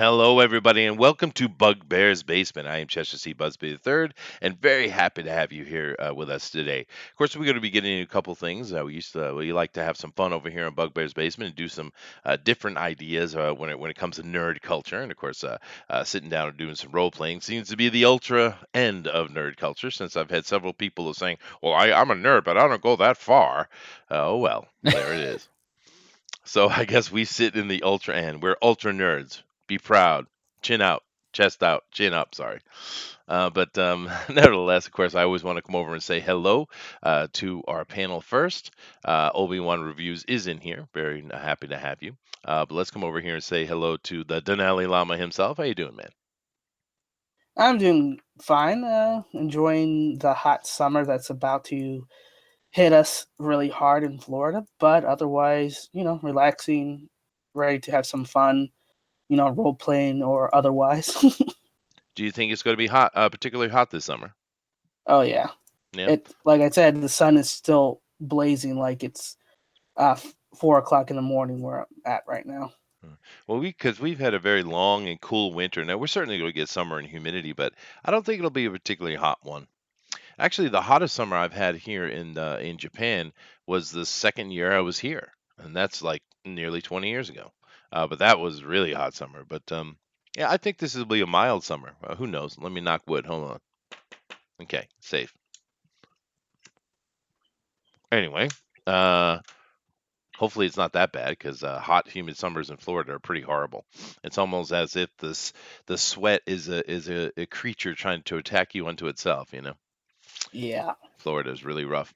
hello, everybody, and welcome to Bugbear's Basement. I am Chester C. Busby III, and very happy to have you here with us today. Of course, we're going to be getting into a couple things. We like to have some fun over here in Bugbear's Basement and do some different ideas when it comes to nerd culture, and of course, sitting down and doing some role playing seems to be the ultra end of nerd culture. Since I've had several people who saying, "Well, I'm a nerd, but I don't go that far." Oh well, there it is. So I guess we sit in the ultra end. We're ultra nerds. Be proud. Chin out. Chest out. Chin up. Sorry. But nevertheless, of course, I always want to come over and say hello to our panel first. Obi-Wan Reviews is in here. Very happy to have you. But let's come over here and say hello to the Denali Lama himself. How you doing, man? I'm doing fine. Enjoying the hot summer that's about to hit us really hard in Florida, but otherwise, relaxing, ready to have some fun, role playing or otherwise. Do you think it's going to be hot, particularly hot this summer? Oh yeah, Yeah. it like I said, the sun is still blazing like it's 4 o'clock in the morning where I'm at right now. Well, because we've had a very long and cool winter. Now we're certainly going to get summer and humidity, but I don't think it'll be a particularly hot one. Actually, the hottest summer I've had here in Japan was the second year I was here, and that's like nearly 20 years ago. But that was really hot summer. But yeah, I think this will be a mild summer. Who knows? Let me knock wood. Hold on. Okay, safe. Anyway, uh, hopefully it's not that bad because hot, humid summers in Florida are pretty horrible. It's almost as if the sweat is a creature trying to attack you unto itself. Yeah. Florida is really rough.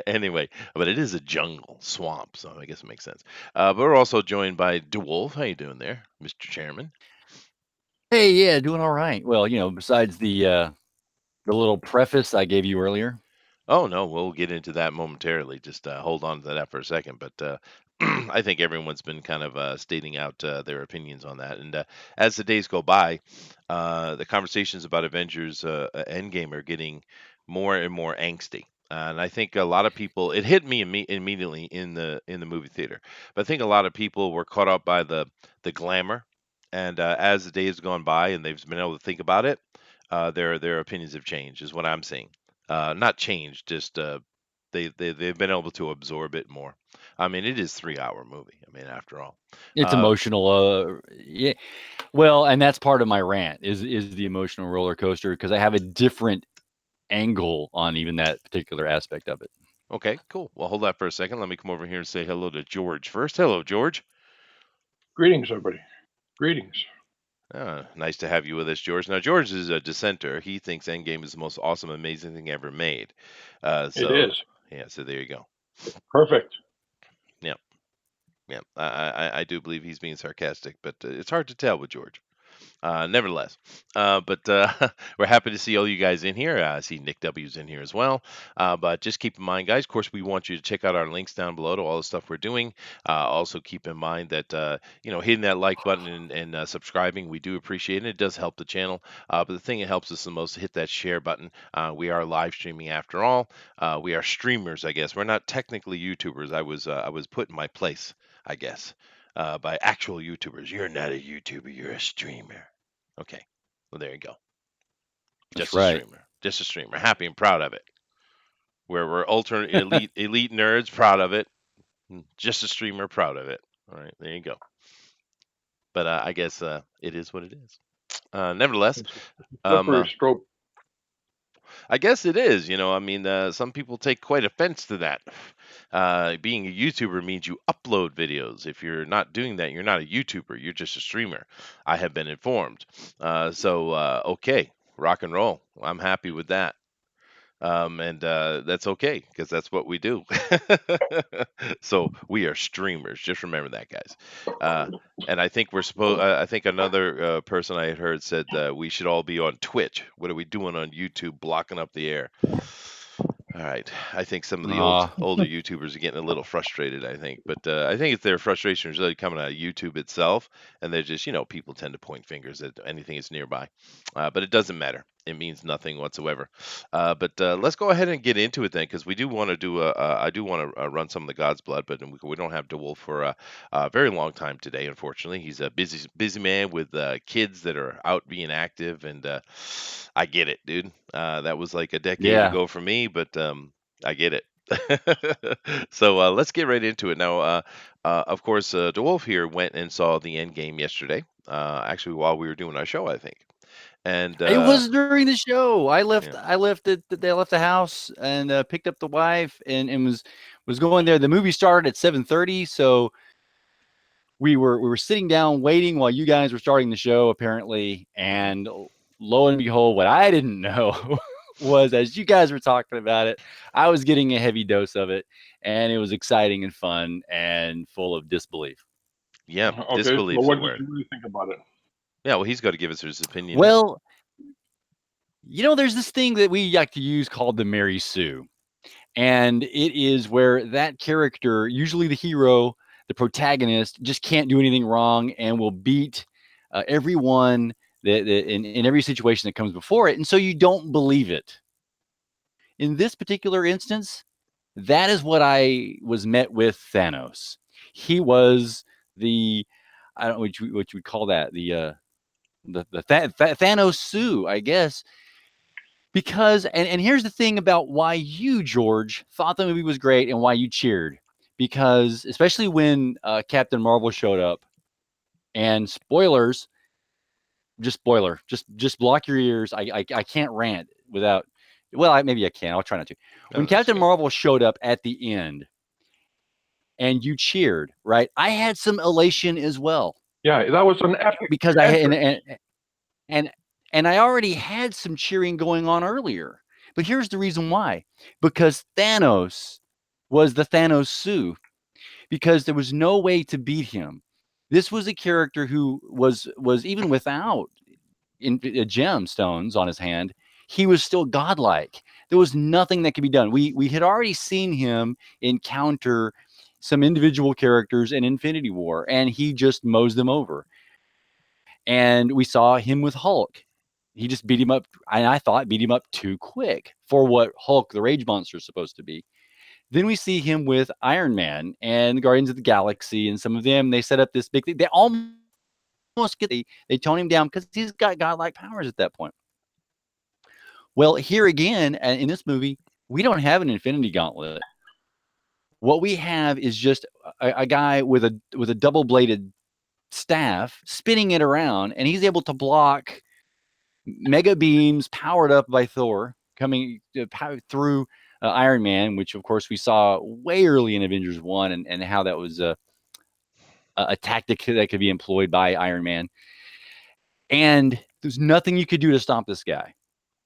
Anyway, but it is a jungle swamp, so I guess it makes sense. But we're also joined by DeWolf. How you doing there, Mr. Chairman? Hey, yeah, doing all right. Well, besides the little preface I gave you earlier. Oh no, we'll get into that momentarily. Just hold on to that for a second. But I think everyone's been kind of stating out their opinions on that. And as the days go by, the conversations about Avengers Endgame are getting more and more angsty. And I think a lot of people, it hit me immediately in the movie theater. But I think a lot of people were caught up by the glamour, and as the days gone by and they've been able to think about it, their opinions have changed. Is what I'm seeing. Not changed, just they've been able to absorb it more. I mean, it is 3 hour movie. I mean, after all. It's Uh, emotional. Yeah. Well, and that's part of my rant is the emotional roller coaster because I have a different angle on even that particular aspect of it. okay, cool. Well, hold that for a second. Let me come over here and say hello to George first. Hello, George. Greetings, everybody. Greetings. Nice to have you with us, George. Now, George is a dissenter. He thinks Endgame is the most awesome, amazing thing ever made. It So, is. yeah, so there you go. It's perfect. Yeah, yeah. I do believe he's being sarcastic, but it's hard to tell with George. Nevertheless, but we're happy to see all you guys in here. I see Nick W's in here as well. But just keep in mind, guys, of course, we want you to check out our links down below to all the stuff we're doing. Also, keep in mind that, hitting that like button and subscribing, we do appreciate it. It does help the channel. But the thing that helps us the most, hit that share button. We are live streaming after all. We are streamers, I guess. We're not technically YouTubers. I was put in my place, I guess, by actual YouTubers. You're not a YouTuber, you're a streamer. Okay. Well, there you go. That's Just a right. streamer. Just a streamer. Happy and proud of it. We're ultra elite nerds, proud of it. Just a streamer, proud of it. All right, there you go. But I guess it is what it is. Nevertheless, It's a um, slippery uh, slope. I guess it is. I mean, some people take quite offense to that. Being a YouTuber means you upload videos. If you're not doing that, you're not a YouTuber. You're just a streamer. I have been informed. So okay, rock and roll. I'm happy with that. And that's okay because that's what we do. So we are streamers. Just remember that, guys. Uh, and I think we're supposed. I think another person I had heard said we should all be on Twitch. What are we doing on YouTube, blocking up the air? All right. I think some of the Aw. older YouTubers are getting a little frustrated. I think, but I think it's their frustration is really coming out of YouTube itself, and they're just people tend to point fingers at anything that's nearby, but it doesn't matter. it means nothing whatsoever. But let's go ahead and get into it then, because we do want to do I do want to run some of the God's Blood, but we don't have DeWolf for a very long time today. Unfortunately, he's a busy man with kids that are out being active, and I get it, dude. That was like a decade Yeah. ago for me, but I get it. So let's get right into it now. Of course, DeWolf here went and saw the End Game yesterday. Actually, while we were doing our show, I think. And It was during the show. I left. yeah. I left it. They left the house and picked up the wife and was going there. The movie started at 7:30, so we were sitting down waiting while you guys were starting the show apparently. And lo and behold, what I didn't know was as you guys were talking about it, I was getting a heavy dose of it, and it was exciting and fun and full of disbelief. Yeah, Okay, so disbelief's the what did word. you really think about it? Yeah, well, he's got to give us his opinion now. Well, there's this thing that we like to use called the Mary Sue. And it is where that character, usually the hero, the protagonist, just can't do anything wrong and will beat everyone that in every situation that comes before it. And so you don't believe it. In this particular instance, that is what I was met with Thanos. He was the, I don't know what you would call that, the Thanos Sue, I guess. Because and here's the thing about why you, George, thought the movie was great and why you cheered. Because especially when Captain Marvel showed up, and spoilers, just block your ears. I can't rant without. Well, maybe I can. I'll try not to. No, When that's Captain okay. Marvel showed up at the end, and you cheered, right? I had some elation as well Yeah, that was an epic because I had entrance. and and I already had some cheering going on earlier. But here's the reason why. Because Thanos was the Thanos Sue, because there was no way to beat him. This was a character who was even without gemstones on his hand, he was still godlike. There was nothing that could be done. We had already seen him encounter some individual characters in Infinity War, and he just mows them over. And we saw him with Hulk. He just beat him up, and I thought beat him up too quick for what Hulk, the Rage Monster, is supposed to be. Then we see him with Iron Man and the Guardians of the Galaxy, and some of them, they set up this big thing. They almost they tone him down because he's got godlike powers at that point. Well, here again, in this movie, we don't have an Infinity Gauntlet. What we have is just a guy with a double-bladed staff spinning it around, and he's able to block mega beams powered up by Thor coming through Iron Man, which of course we saw way early in Avengers 1, and how that was a tactic that could be employed by Iron Man. And there's nothing you could do to stop this guy.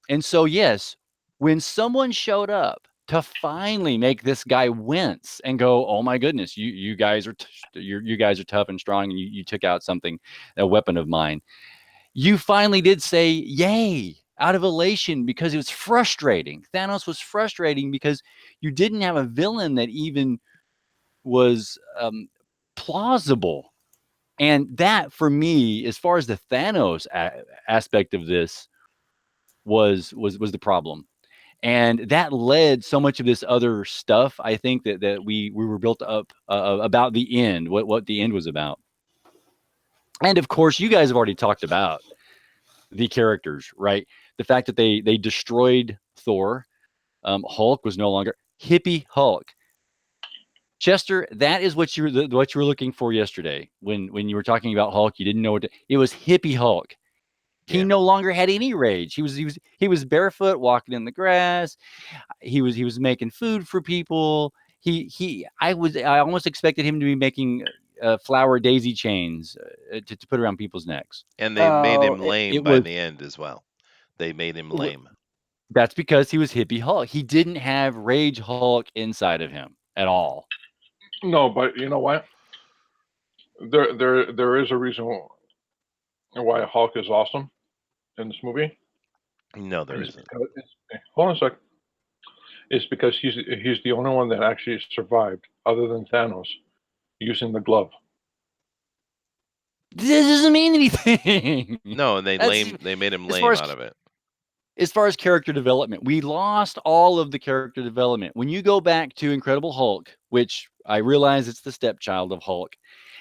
And so, yes, when someone showed up to finally make this guy wince and go, "Oh my goodness, you guys are you guys are tough and strong, and you took out a weapon of mine," you finally did say yay out of elation, because it was frustrating. Thanos was frustrating because you didn't have a villain that even was plausible. And that, for me, as far as the Thanos aspect of this, was the problem. And that led so much of this other stuff. I think that we were built up about the end, what the end was about. And of course, you guys have already talked about the characters, right? The fact that they destroyed Thor. Hulk was no longer hippie Hulk. Chester, that is what you were looking for yesterday when you were talking about Hulk. You didn't know it was hippie Hulk. He no longer had any rage. He was barefoot, walking in the grass. He was making food for people. I almost expected him to be making flower daisy chains to put around people's necks. And they made him It, lame It by was the end as well. They made him lame. That's because he was hippie Hulk. He didn't have Rage Hulk inside of him at all. No, but you know what? There is a reason why Hulk is awesome in this movie. No, there It's isn't. because hold on a sec. It's because he's the only one that actually survived, other than Thanos, using the glove. This doesn't mean anything. No, and they That's made him as far lame as out of it. as far as character development, we lost all of the character development. When you go back to Incredible Hulk, which I realize it's the stepchild of Hulk,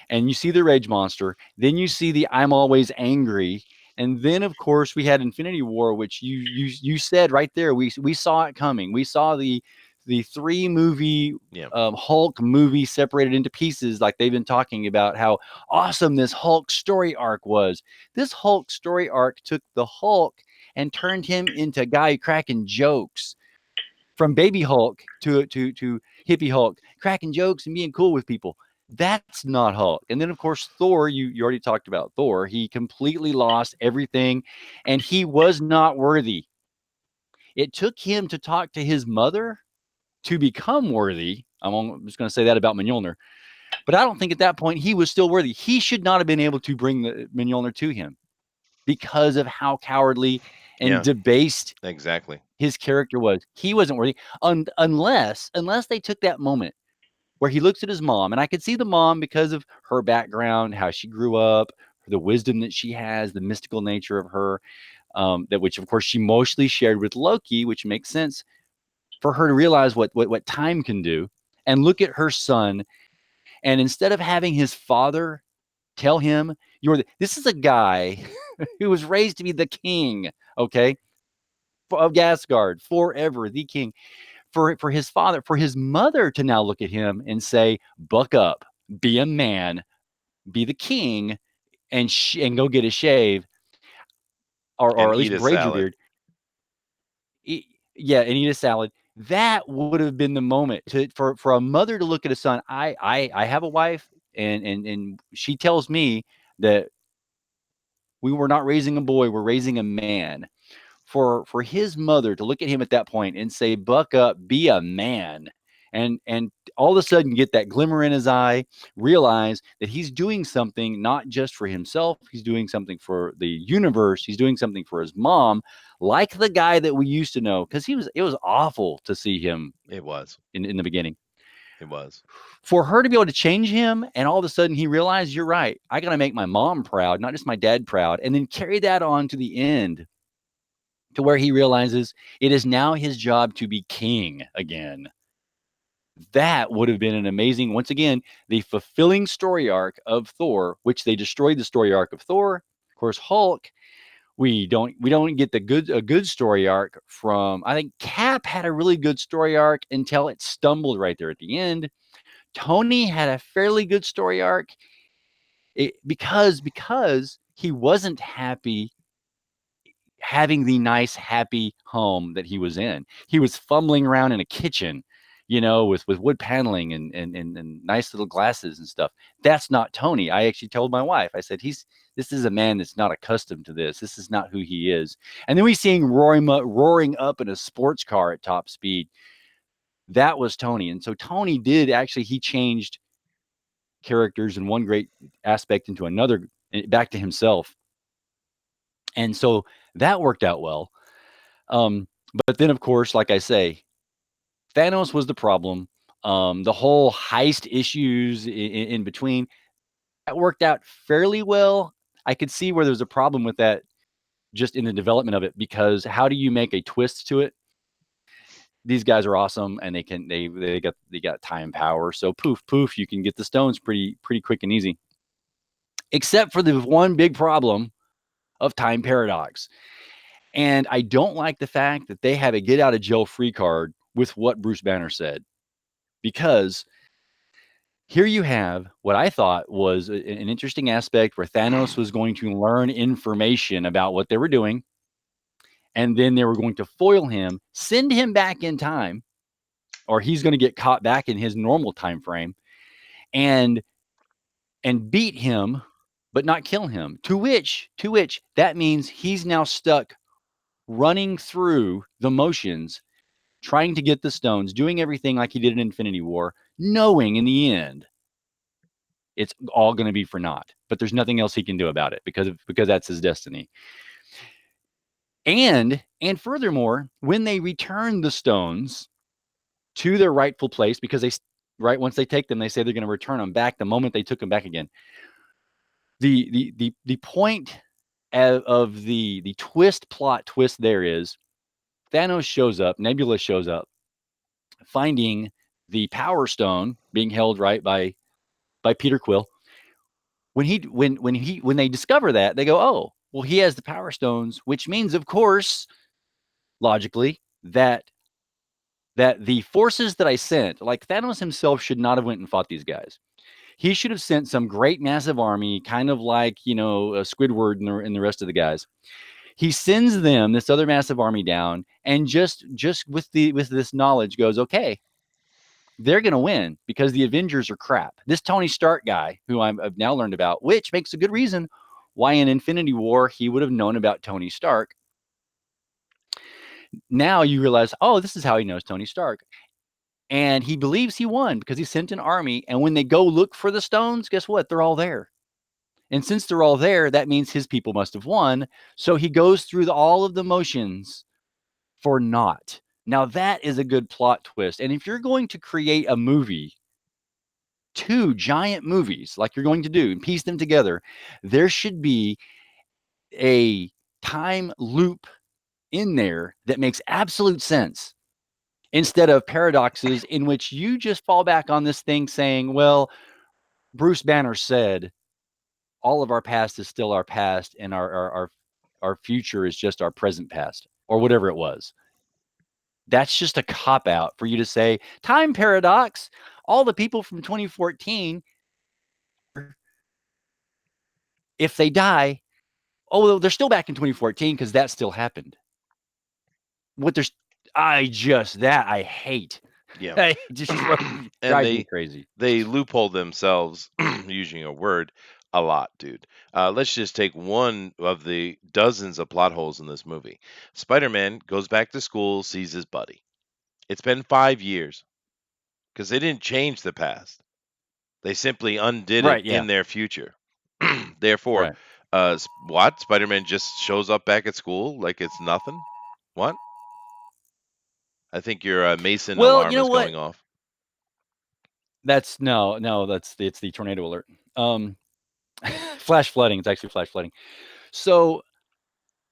and you see the Rage Monster, then you see the I'm always angry, and then of course we had Infinity War, which you said right there, we saw it coming. We saw the three movie Yeah. Hulk movie separated into pieces, like they've been talking about how awesome this Hulk story arc was. This Hulk story arc took the Hulk and turned him into a guy cracking jokes, from baby Hulk to hippie Hulk, cracking jokes and being cool with people. That's not Hulk. And then of course Thor, you already talked about Thor. He completely lost everything, and he was not worthy. It took him to talk to his mother to become worthy. I'm just going to say that about Mjolnir. But I don't think at that point he was still worthy. He should not have been able to bring the Mjolnir to him because of how cowardly and Yeah. debased Exactly. his character was. He wasn't worthy unless they took that moment where he looks at his mom, and I could see the mom because of her background, how she grew up, the wisdom that she has, the mystical nature of her, that which of course she mostly shared with Loki, which makes sense for her to realize what time can do, and look at her son, and instead of having his father tell him, this is a guy who was raised to be the king, okay, of Asgard forever, the king. For his father, for his mother to now look at him and say, "Buck up, be a man, be the king, and go get a shave, or And at eat least a braid your salad. beard." Yeah, and eat a salad. That would have been the moment for a mother to look at a son. I have a wife, and she tells me that we were not raising a boy, we're raising a man. For his mother to look at him at that point and say, "Buck up, be a man," and all of a sudden get that glimmer in his eye, realize that he's doing something not just for himself, he's doing something for the universe, he's doing something for his mom, like the guy that we used to know, because it was awful to see him It was. in the beginning. It was. For her to be able to change him, and all of a sudden he realized, you're right, I got to make my mom proud, not just my dad proud, and then carry that on to the end, to where he realizes it is now his job to be king again. That would have been an amazing, once again, the fulfilling story arc of Thor, which they destroyed the story arc of Thor. Of course, Hulk, we don't get a good story arc from. I think Cap had a really good story arc until it stumbled right there at the end. Tony had a fairly good story arc, because he wasn't happy having the nice, happy home that he was in. He was fumbling around in a kitchen, with wood paneling and nice little glasses and stuff. That's not Tony. I actually told my wife, I said, this is a man that's not accustomed to this. This is not who he is. And then we see him roaring up in a sports car at top speed. That was Tony. And so Tony did actually, he changed characters in one great aspect into another, back to himself. And so that worked out well. But then, of course, like I say, Thanos was the problem. The whole heist issues in between, that worked out fairly well. I could see where there's a problem with that just in the development of it, because how do you make a twist to it? These guys are awesome, and they got time power. So poof poof, you can get the stones pretty quick and easy. Except for the one big problem of time paradox. And I don't like the fact that they have a get out of jail free card with what Bruce Banner said, because here you have what I thought was an interesting aspect, where Thanos was going to learn information about what they were doing, and then they were going to foil him, send him back in time, or he's going to get caught back in his normal time frame, and beat him, but not kill him. To which that means he's now stuck running through the motions, trying to get the stones, doing everything like he did in Infinity War, knowing in the end it's all going to be for naught. But there's nothing else he can do about it, because that's his destiny. And furthermore, when they return the stones to their rightful place, because once they take them, they say they're going to return them back the moment they took them back again. The point of the plot twist there is Thanos shows up, Nebula shows up, finding the Power Stone being held right by Peter Quill. When they discover that, they go, "Oh, well, he has the Power Stones," which means, of course, logically, that the forces that I sent, like Thanos himself, should not have went and fought these guys. He should have sent some great massive army, kind of like Squidward and the rest of the guys. He sends them this other massive army down, and just with this knowledge goes, okay, they're going to win because the Avengers are crap. This Tony Stark guy, who I've now learned about, which makes a good reason why in Infinity War he would have known about Tony Stark. Now you realize, oh, this is how he knows Tony Stark. And he believes he won because he sent an army. And when they go look for the stones, guess what? They're all there. And since they're all there, that means his people must have won. So he goes through all of the motions for naught. Now, that is a good plot twist. And if you're going to create a movie, two giant movies like you're going to do and piece them together, there should be a time loop in there that makes absolute sense instead of paradoxes in which you just fall back on this thing saying, well, Bruce Banner said all of our past is still our past and our future is just our present past or whatever it was. That's just a cop out for you to say time paradox. All the people from 2014, if they die, oh, they're still back in 2014 because that still happened. What there's, I hate. Yeah. It just And drives me crazy. they loophole themselves using a word a lot, dude. Let's just take one of the dozens of plot holes in this movie. Spider-Man goes back to school, sees his buddy. It's been 5 years because they didn't change the past. They simply undid it Right? Yeah. in their future. Therefore, Right. what? Spider-Man just shows up back at school like it's nothing? What? I think your Mason Well, you alarm know is what? going off. That's no. It's the tornado alert. Um, flash flooding. It's actually flash flooding. So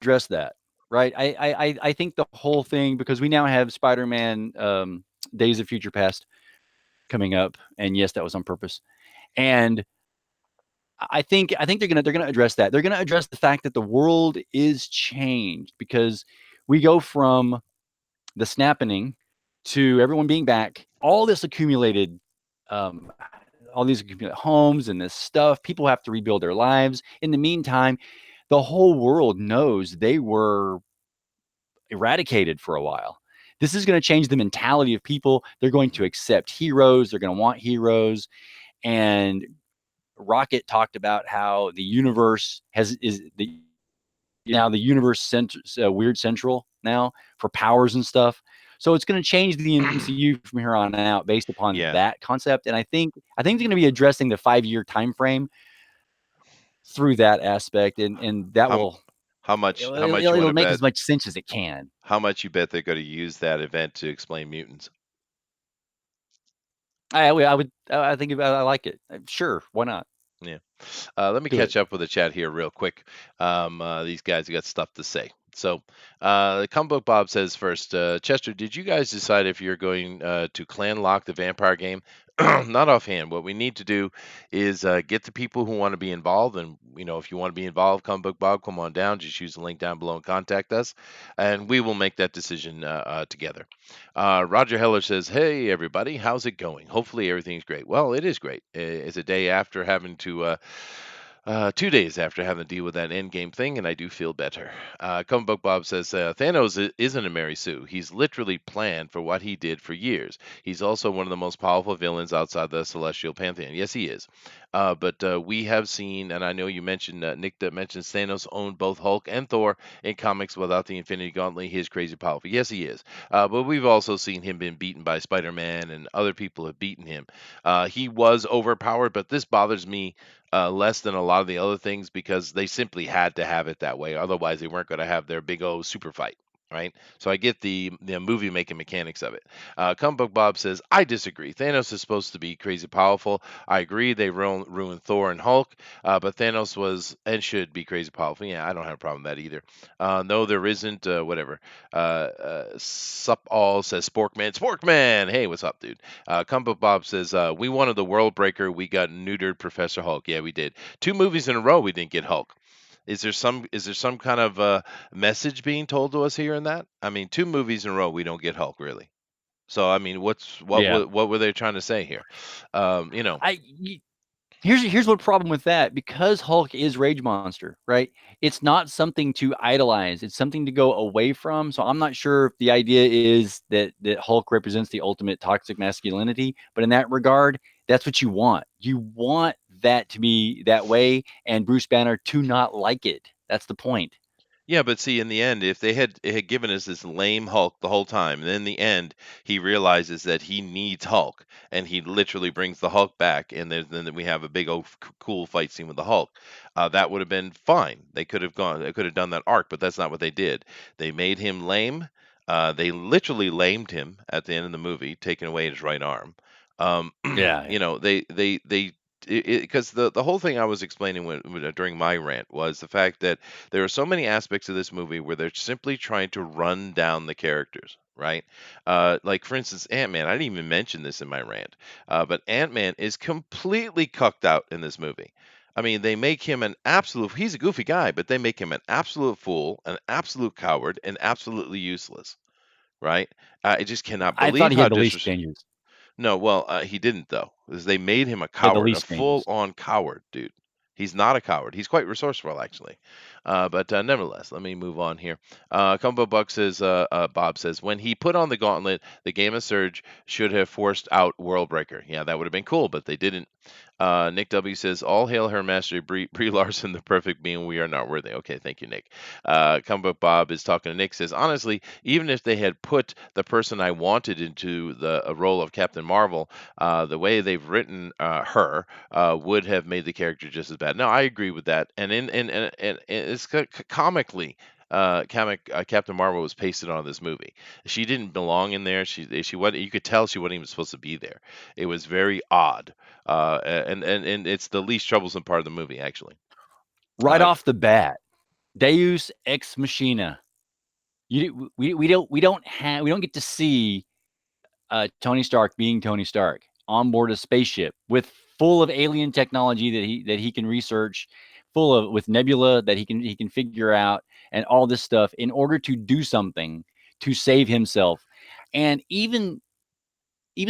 address that, right? I think the whole thing because we now have Spider-Man Days of Future Past coming up, and yes, that was on purpose. And I think they're gonna address that. They're gonna address the fact that the world is changed because we go from the snapping to everyone being back. Um, all these accumulated homes and this stuff. People have to rebuild their lives. In the meantime, the whole world knows they were eradicated for a while. This is going to change the mentality of people. They're going to accept heroes. They're going to want heroes. And Rocket talked about how the universe is the now the universe weird central now for powers and stuff. So it's going to change the MCU from here on out based upon Yeah. that concept. And I think they're going to be addressing the 5 year time frame through that aspect, and that How will how much you want it'll to make bet? as much sense as it can. How much you bet they're going to use that event to explain mutants? I think I like it. Sure, why not? Yeah. Let me Do it. catch up with the chat here real quick. These guys got stuff to say. So, Comic Book Bob says first, Chester, did you guys decide if you're going to clan lock the vampire game? Not offhand. What we need to do is get the people who want to be involved, and if you want to be involved, Comic Book Bob, come on down. Just use the link down below and contact us, and we will make that decision together. Roger Heller says, "Hey everybody, how's it going? Hopefully everything's great. Well, it is great. It's a day after having to." 2 days after having to deal with that end game thing, and I do feel better. Comic Book Bob says Thanos isn't a Mary Sue. He's literally planned for what he did for years. He's also one of the most powerful villains outside the Celestial Pantheon. Yes, he is. But we have seen, and I know you mentioned Nick that mentioned Thanos owned both Hulk and Thor in comics without the Infinity Gauntlet. He is crazy powerful. Yes, he is. But we've also seen him been beaten by Spider-Man, and other people have beaten him. He was overpowered, but this bothers me less than a lot of the other things because they simply had to have it that way. Otherwise, they weren't going to have their big O super fight. right? So I get the movie making mechanics of it. Comic Book Bob says, I disagree. Thanos is supposed to be crazy powerful. I agree they ruined Thor and Hulk, but Thanos was and should be crazy powerful. Yeah, I don't have a problem with that either. No, there isn't. Whatever. Sup all says Sporkman. Sporkman! Hey, what's up, dude? Comic Book Bob says, we wanted the World Breaker. We got neutered Professor Hulk. Yeah, we did. 2 movies in a row we didn't get Hulk. Is there some kind of message being told to us here in that? I mean, 2 movies in a row we don't get Hulk really. So I mean, Yeah. what were they trying to say here? You know, I here's what problem with that, because Hulk is Rage Monster, right? It's not something to idolize. It's something to go away from. So I'm not sure if the idea is that Hulk represents the ultimate toxic masculinity, but in that regard, that's what you want. You want that to be that way, and Bruce Banner to not like it. That's the point. yeah, but see, in the end, if they had given us this lame Hulk the whole time, and in the end he realizes that he needs Hulk, and he literally brings the Hulk back, and then we have a big old cool fight scene with the Hulk, that would have been fine. They could have done that arc, but that's not what they did. They made him lame. They literally lamed him at the end of the movie, taking away his right arm. Um, Yeah, you yeah. know, they because the whole thing I was explaining during my rant was the fact that there are so many aspects of this movie where they're simply trying to run down the characters, right? Like for instance, Ant-Man. I didn't even mention this in my rant, but Ant-Man is completely cucked out in this movie. I mean, they make him an absolute. He's a goofy guy, but they make him an absolute fool, an absolute coward, and absolutely useless, right? I just cannot I thought believe he how had the least disrespectful. changes. No, well, he didn't though, because they made him a He had the coward, a least changes. full-on coward, dude. He's not a coward. He's quite resourceful, actually. But nevertheless, let me move on here. Combo Buck says, Bob says, when he put on the gauntlet, the Gamma Surge should have forced out World Breaker. Yeah, that would have been cool, but they didn't. Nick W says, all hail her master, Brie Larson, the perfect being. We are not worthy. Okay, thank you, Nick. Comic Bob is talking to Nick, says, honestly, even if they had put the person I wanted into the role of Captain Marvel, the way they've written her would have made the character just as bad. No, I agree with that. And it's comically. Captain Marvel was pasted on this movie. She didn't belong in there. She wasn't. You could tell she wasn't even supposed to be there. It was very odd, and it's the least troublesome part of the movie, actually. Right Uh, off the bat, Deus ex machina. We don't get to see Tony Stark being Tony Stark on board a spaceship with full of alien technology that he can research, full of with Nebula that he can figure out, and all this stuff in order to do something to save himself. And even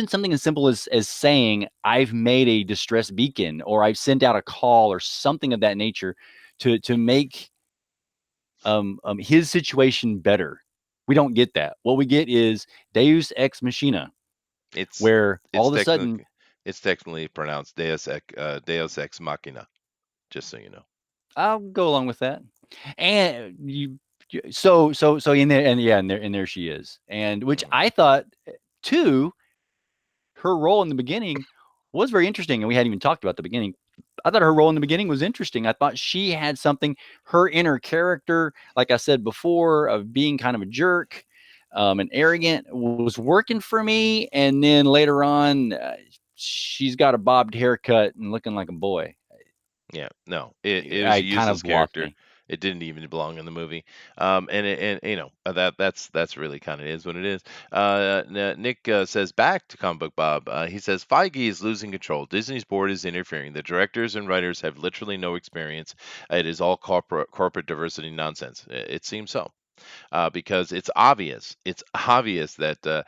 something as simple as saying I've made a distress beacon, or I've sent out a call, or something of that nature to make his situation better. We don't get that. What we get is Deus ex machina, it's where all it's of a sudden, technically pronounced Deus ex machina. Just so you know. I'll go along with that. And so in there, and yeah, and there she is, and which Mm. I thought too, her role in the beginning was very interesting, and we hadn't even talked about the beginning. I thought her role in the beginning was interesting. I thought she had something, her inner character, like I said before, of being kind of a jerk, and arrogant, was working for me. And then later on, she's got a bobbed haircut and looking like a boy. Yeah, no, it was a I kind useless of lost character. me. It didn't even belong in the movie. And you know that's really kind of is what it is. Nick says back to Comic Book Bob. He says Feige is losing control. Disney's board is interfering. The directors and writers have literally no experience. It is all corporate diversity nonsense. It seems so. Because it's obvious. It's obvious that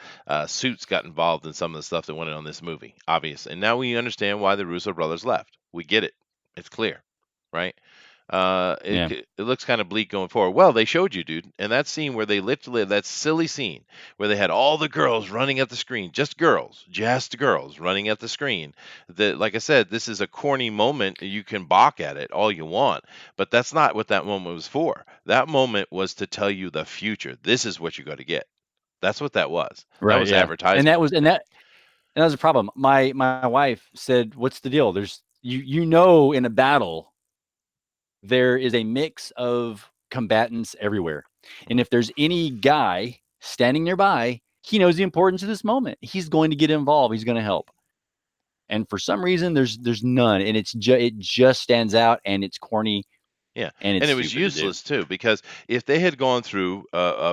Suits got involved in some of the stuff that went on in this movie. Obvious, and now we understand why the Russo brothers left. We get it. It's clear, right? Yeah. It looks kind of bleak going forward. Well, they showed you, dude, and that scene where they literally that silly scene where they had all the girls running at the screen, just girls running at the screen. That, like I said, this is a corny moment. You can balk at it all you want, but that's not what that moment was for. That moment was to tell you the future. This is what you got to get. That's what that was. That Right. was Yeah. And that advertisement. was and that was a problem. My wife said, "What's the deal? There's in a battle there is a mix of combatants everywhere. And if there's any guy standing nearby, he knows the importance of this moment. He's going to get involved. He's going to help. And for some reason, there's none, and it just stands out, and it's corny, Yeah, and it's and it was stupid to do. useless too because if they had gone through,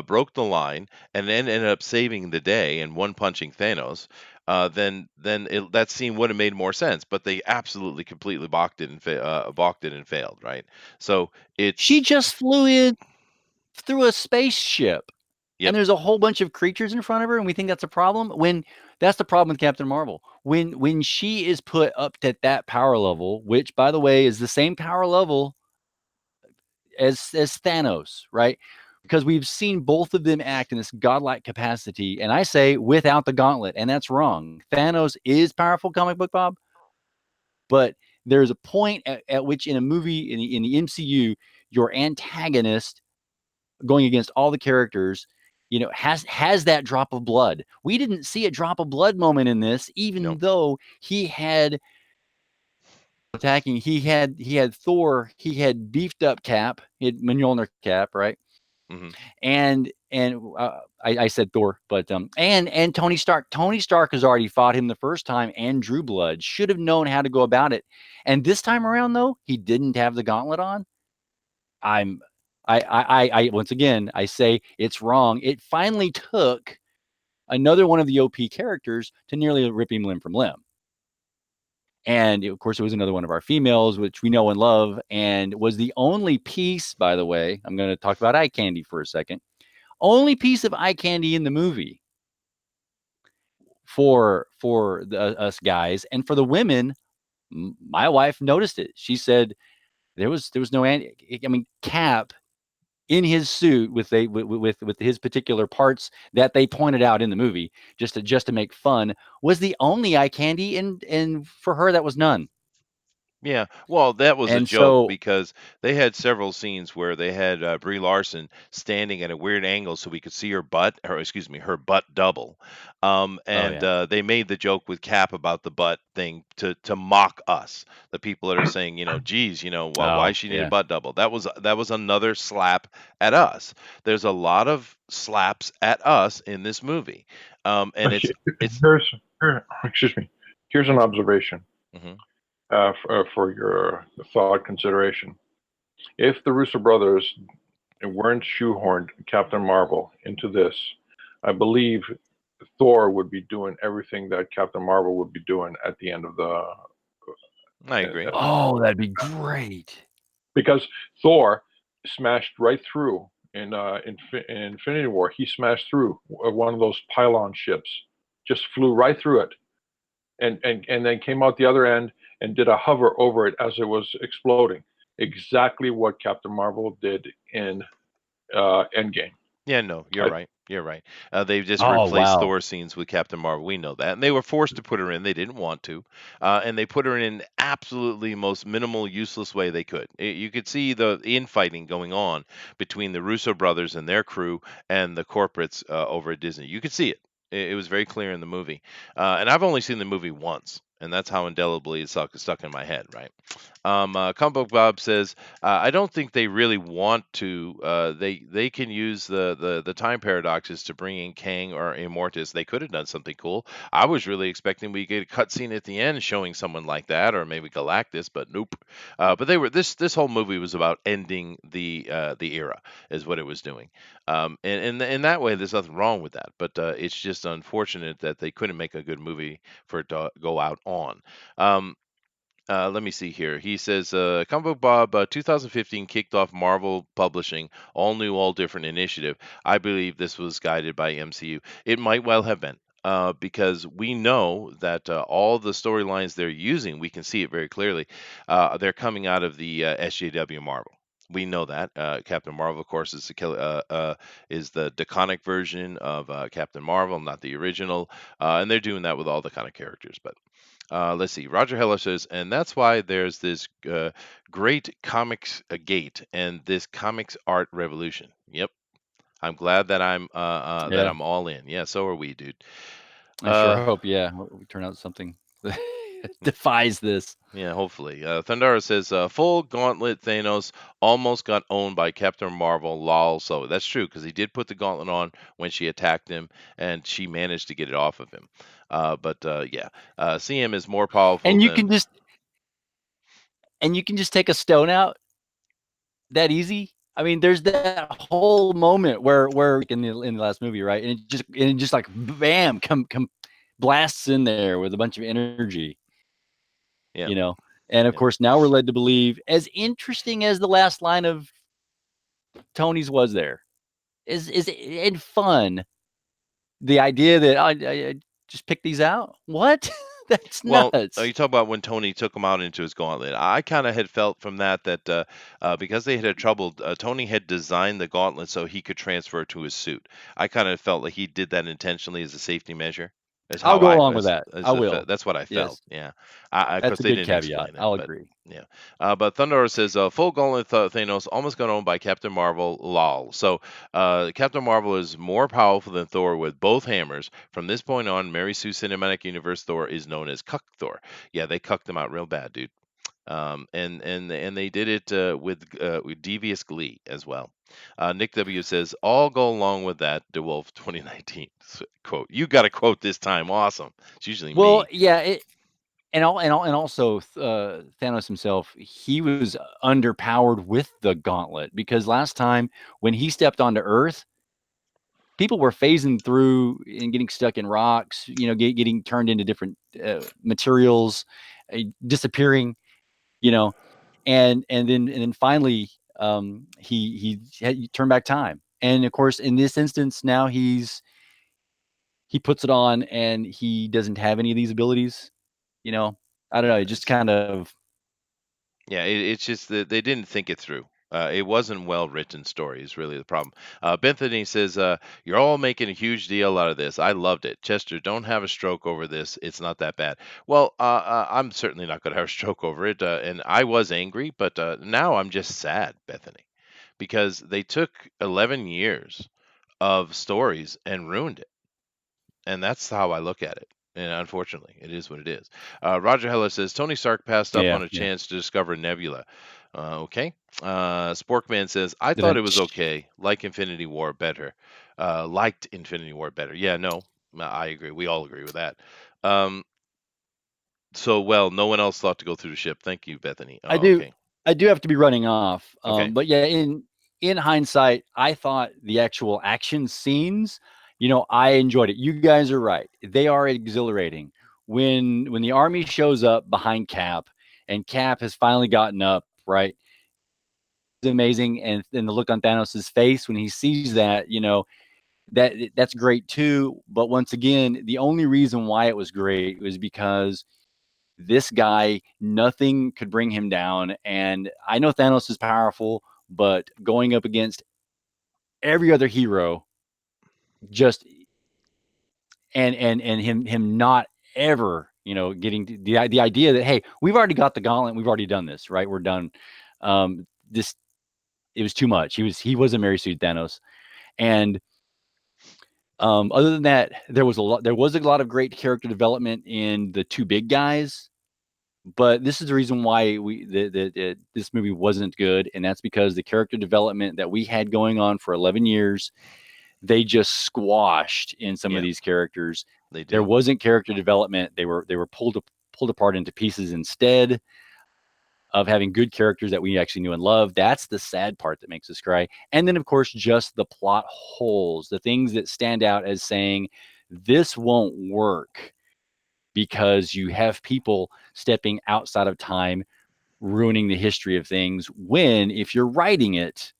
broke the line, and then ended up saving the day and one punching Thanos, that scene would have made more sense. But they absolutely completely balked it and failed. Right. So She it's just flew in through a spaceship, and yep. there's a whole bunch of creatures in front of her, and we think that's a problem. When that's the problem with Captain Marvel. When she is put up at that power level, which by the way is the same power level as Thanos, right? Because we've seen both of them act in this godlike capacity, and I say without the gauntlet, and that's wrong. Thanos is powerful, comic book Bob, but there's a point at which in a movie in the MCU, your antagonist going against all the characters, has that drop of blood. We didn't see a drop of blood moment in this, even No. though he had attacking. He had Thor. He had beefed up Cap. He had Mjolnir Cap, right? Hmm. And I said Thor, but and Tony Stark. Tony Stark has already fought him the first time and drew blood. Should have known how to go about it. And this time around, though, he didn't have the gauntlet on. I'm I once again I say it's wrong. It finally took another one of the OP characters to nearly rip him limb from limb. And of course, it was another one of our females, which we know and love, and was the only piece, by the way. I'm going to talk about eye candy for a second. Only piece of eye candy in the movie for us guys, and for the women. My wife noticed it. She said there was no. I mean, Cap in his suit with his particular parts that they pointed out in the movie just to make fun was the only eye candy, and for her that was none. Yeah, well, that was a And joke so, because they had several scenes where they had Brie Larson standing at a weird angle so we could see her butt, or excuse me, her butt double. oh And yeah, they made the joke with Cap about the butt thing to mock us, the people that are saying, geez, why oh she need a yeah, butt double. That was another slap at us. There's a lot of slaps at us in this movie, and it's. Excuse me. Here's an observation Mhm. for your thought consideration. If the Russo brothers weren't shoehorned Captain Marvel into this, I believe Thor would be doing everything that Captain Marvel would be doing at the end of the. I agree. oh that'd be great. Because Thor smashed right through in Infinity War. He smashed through one of those pylon ships, just flew right through it, and then came out the other end and did a hover over it as it was exploding. Exactly what Captain Marvel did in Endgame. Yeah, no, you're I, right. You're right. They've just Oh replaced wow, Thor scenes with Captain Marvel. We know that, and they were forced to put her in. They didn't want to, and they put her in absolutely most minimal, useless way they could. You could see the infighting going on between the Russo brothers and their crew and the corporates over at Disney. You could see it. It was very clear in the movie, and I've only seen the movie once, and that's how indelibly it's stuck in my head. Right. Comic Bob says, I don't think they really want to. They can use the time paradoxes to bring in Kang or Immortus. They could have done something cool. I was really expecting we get a cutscene at the end showing someone like that, or maybe Galactus, but nope. But they were this whole movie was about ending the era, is what it was doing. And in that way, there's nothing wrong with that. But it's just unfortunate that they couldn't make a good movie for it to go out on. Um, let me see here. He says, Comic Book Bob, 2015 kicked off Marvel Publishing, all new, all different initiative. I believe this was guided by MCU. It might well have been. Because we know that all the storylines they're using, we can see it very clearly. They're coming out of the SJW Marvel. We know that Captain Marvel, of course, is the Deconic version of Captain Marvel, not the original, and they're doing that with all the kind of characters. But let's see. Roger Heller says, and that's why there's this great comics gate and this comics art revolution. Yep, I'm glad that yeah. I'm all in. Yeah, so are we, dude. I sure Uh, hope. Yeah, we turn out something. defies this. Yeah, hopefully. Thundara says, full gauntlet Thanos almost got owned by Captain Marvel. Lol. So that's true because he did put the gauntlet on when she attacked him, and she managed to get it off of him. But yeah, CM is more powerful And you than. can just and you can just take a stone out that easy. I mean, there's that whole moment where in the last movie, right? And it just like bam, come blasts in there with a bunch of energy, Yeah, you know. And of yeah. course, now we're led to believe, as interesting as the last line of Tony's was, there is and fun. The idea that I just pick these out. What? That's Well, nuts. you talk about when Tony took him out into his gauntlet. I kind of had felt from that because they had trouble, Tony had designed the gauntlet so he could transfer to his suit. I kind of felt like he did that intentionally as a safety measure. Is I'll how go along with that. I will. that's what I felt. Yes, Yeah, of course that's a they good didn't caveat. explain it, I'll but agree. yeah. But Thunder says full gauntlet Thanos almost got owned by Captain Marvel. Lol. So Captain Marvel is more powerful than Thor with both hammers. From this point on, Mary Sue Cinematic Universe Thor is known as Cuck Thor. Yeah, they cucked him out real bad, dude. And they did it with devious glee as well. Nick W says, "All go along with that." DeWolf 2019 quote. You got a quote this time. Awesome. It's usually Well, me. yeah, and also Thanos himself, he was underpowered with the gauntlet because last time when he stepped onto Earth, people were phasing through and getting stuck in rocks, getting turned into different materials, disappearing, you know, and then finally he turned back time, and of course in this instance now he puts it on and he doesn't have any of these abilities, you know. I don't know, it just Yes. kind of Yeah, it's just that they didn't think it through. It wasn't well written story is really the problem. Bethany says, "You're all making a huge deal out of this. I loved it. Chester, don't have a stroke over this. It's not that bad." Well, I'm certainly not going to have a stroke over it, and I was angry, but now I'm just sad, Bethany, because they took 11 years of stories and ruined it. And that's how I look at it. And unfortunately, it is what it is. Roger Heller says Tony Stark passed up yeah, on a yeah. chance to discover Nebula. Okay. Sporkman says I thought Then it was okay. Like Infinity War better. Liked Infinity War better. Yeah, no, I agree. We all agree with that. Um, so well, no one else thought to go through the ship. Thank you, Bethany. I Oh, do okay. I do have to be running off. Okay. But yeah, in hindsight, I thought the actual action scenes, I enjoyed it. You guys are right. They are exhilarating. When the army shows up behind Cap and Cap has finally gotten up, right? It's amazing. And then the look on Thanos' face when he sees that, that's great too. But once again, the only reason why it was great was because this guy, nothing could bring him down. And I know Thanos is powerful, but going up against every other hero, just and him not ever, getting the idea that, hey, we've already got the gauntlet, we've already done this, right? We're done. This It was too much. He was a Mary Sue Thanos, and other than that, there was a lot of great character development in the two big guys. But this is the reason why this movie wasn't good, and that's because the character development that we had going on for 11 years, they just squashed in some of Yeah, these characters. they There did. wasn't character development. They were pulled apart into pieces instead of having good characters that we actually knew and loved. That's the sad part that makes us cry. And then, of course, just the plot holes, the things that stand out as saying this won't work because you have people stepping outside of time, ruining the history of things. When, if you're writing it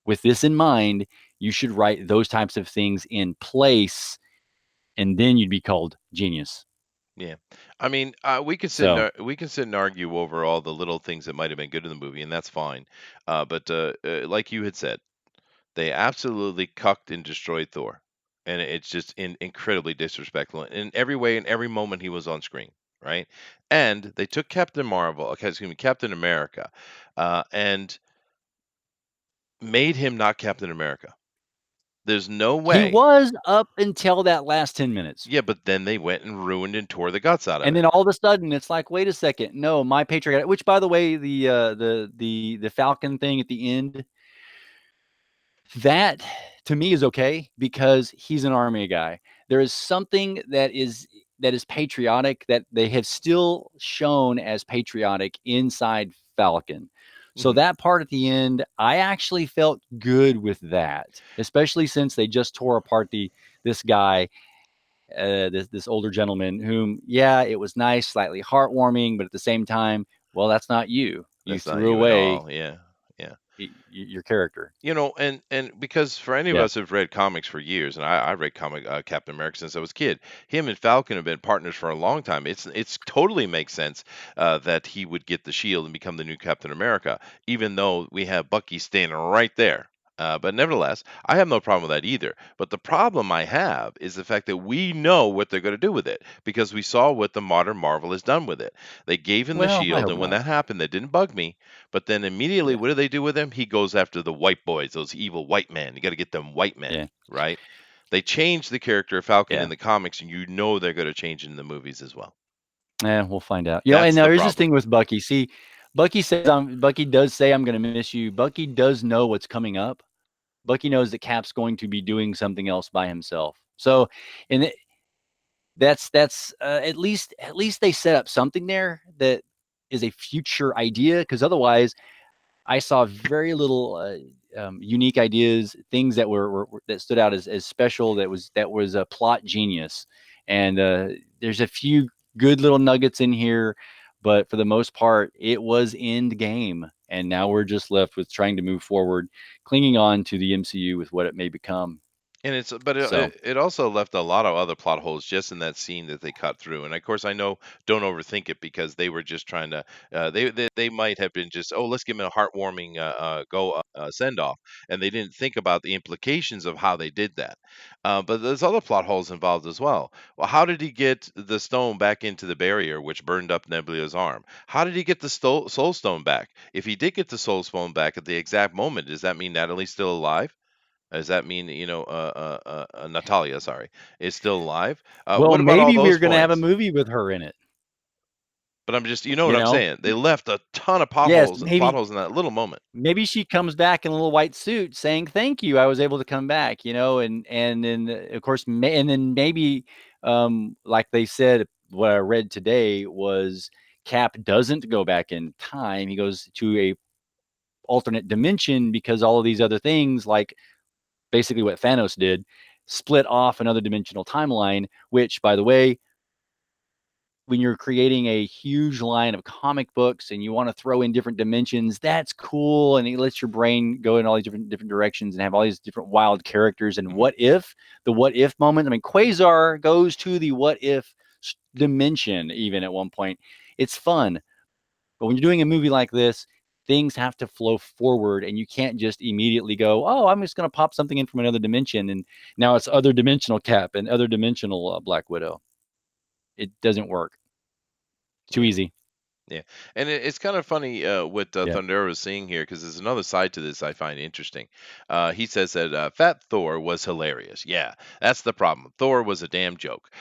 with this in mind, you should write those types of things in place, and then you'd be called genius. Yeah, I mean, So, we can sit and argue over all the little things that might have been good in the movie, and that's fine. But like you had said, they absolutely cucked and destroyed Thor, and it's just incredibly disrespectful in every way, in every moment he was on screen, right? And they took Captain Marvel, okay, excuse me, Captain America, and made him not Captain America. There's no He way. was up until that last 10 minutes. Yeah, but then they went and ruined and tore the guts out of And it. then all of a sudden, it's like, wait a second, no, my patriot. Which, by the way, the Falcon thing at the end, that to me is okay because he's an army guy. There is something that is patriotic that they have still shown as patriotic inside Falcon. So Mhm. that part at the end, I actually felt good with that, especially since they just tore apart this guy, this older gentleman, whom, yeah, it was nice, slightly heartwarming, but at the same time, well, that's not you. You That's not threw you at away all. Yeah. Yeah. your character. You know, and because for any of Yeah. us who've read comics for years, and I read comic Captain America since I was a kid. Him and Falcon have been partners for a long time. It's totally makes sense that he would get the shield and become the new Captain America, even though we have Bucky standing right there. But nevertheless, I have no problem with that either. But the problem I have is the fact that we know what they're going to do with it because we saw what the modern Marvel has done with it. They gave him the Well, I shield, hope and when not. that happened, that didn't bug me. But then immediately, Yeah. what do they do with him? He goes after the white boys, those evil white men. You got to get them white men, Yeah. right? They changed the character of Falcon in Yeah. the comics, and you know they're going to change it in the movies as well. Yeah, we'll find out. And That's the there's this problem. thing with Bucky. See, Bucky does say, I'm going to miss you. Bucky does know what's coming up. Bucky knows that Cap's going to be doing something else by himself. So, and that's at least they set up something there that is a future idea, because otherwise I saw very little unique ideas, things that were that stood out as special. That was a plot genius, and there's a few good little nuggets in here, but for the most part, it was end game, and now we're just left with trying to move forward, clinging on to the MCU with what it may become. And but So it also left a lot of other plot holes just in that scene that they cut through. And of course, I know don't overthink it because they were just trying to. They might have been just let's give him a heartwarming go send off, and they didn't think about the implications of how they did that. But there's other plot holes involved as well. Well, how did he get the stone back into the barrier, which burned up Nebula's arm? How did he get the Soul Stone back? If he did get the Soul Stone back at the exact moment, does that mean Natalie's still alive? Does that mean, Natalia, sorry, is still alive? well, What about all maybe those we're gonna have a points? movie with her in it. But I'm just, you know what You I'm know, saying? They left a ton of yes, potholes and plot maybe holes in that little moment. she comes back in a little white suit saying thank you, I was able to come back, and then of course and then maybe like they said, what I read today was Cap doesn't go back in time, he goes to a alternate dimension because all of these other things, like basically what Thanos did, split off another dimensional timeline, which, by the way, when you're creating a huge line of comic books and you want to throw in different dimensions, that's cool, and it lets your brain go in all these different directions and have all these different wild characters. And Mhm. the what if moment, I mean, Quasar goes to the what if dimension even at one point. It's fun, but when you're doing a movie like this, things have to flow forward, and you can't just immediately go, oh, I'm just going to pop something in from another dimension, and now it's other dimensional Cap and other dimensional Black Widow. It doesn't work. Too Yeah. easy. Yeah, and it's kind of funny what Yeah. Thundera is saying here because there's another side to this I find interesting. He says that Fat Thor was hilarious. Yeah, that's the problem. Thor was a damn joke.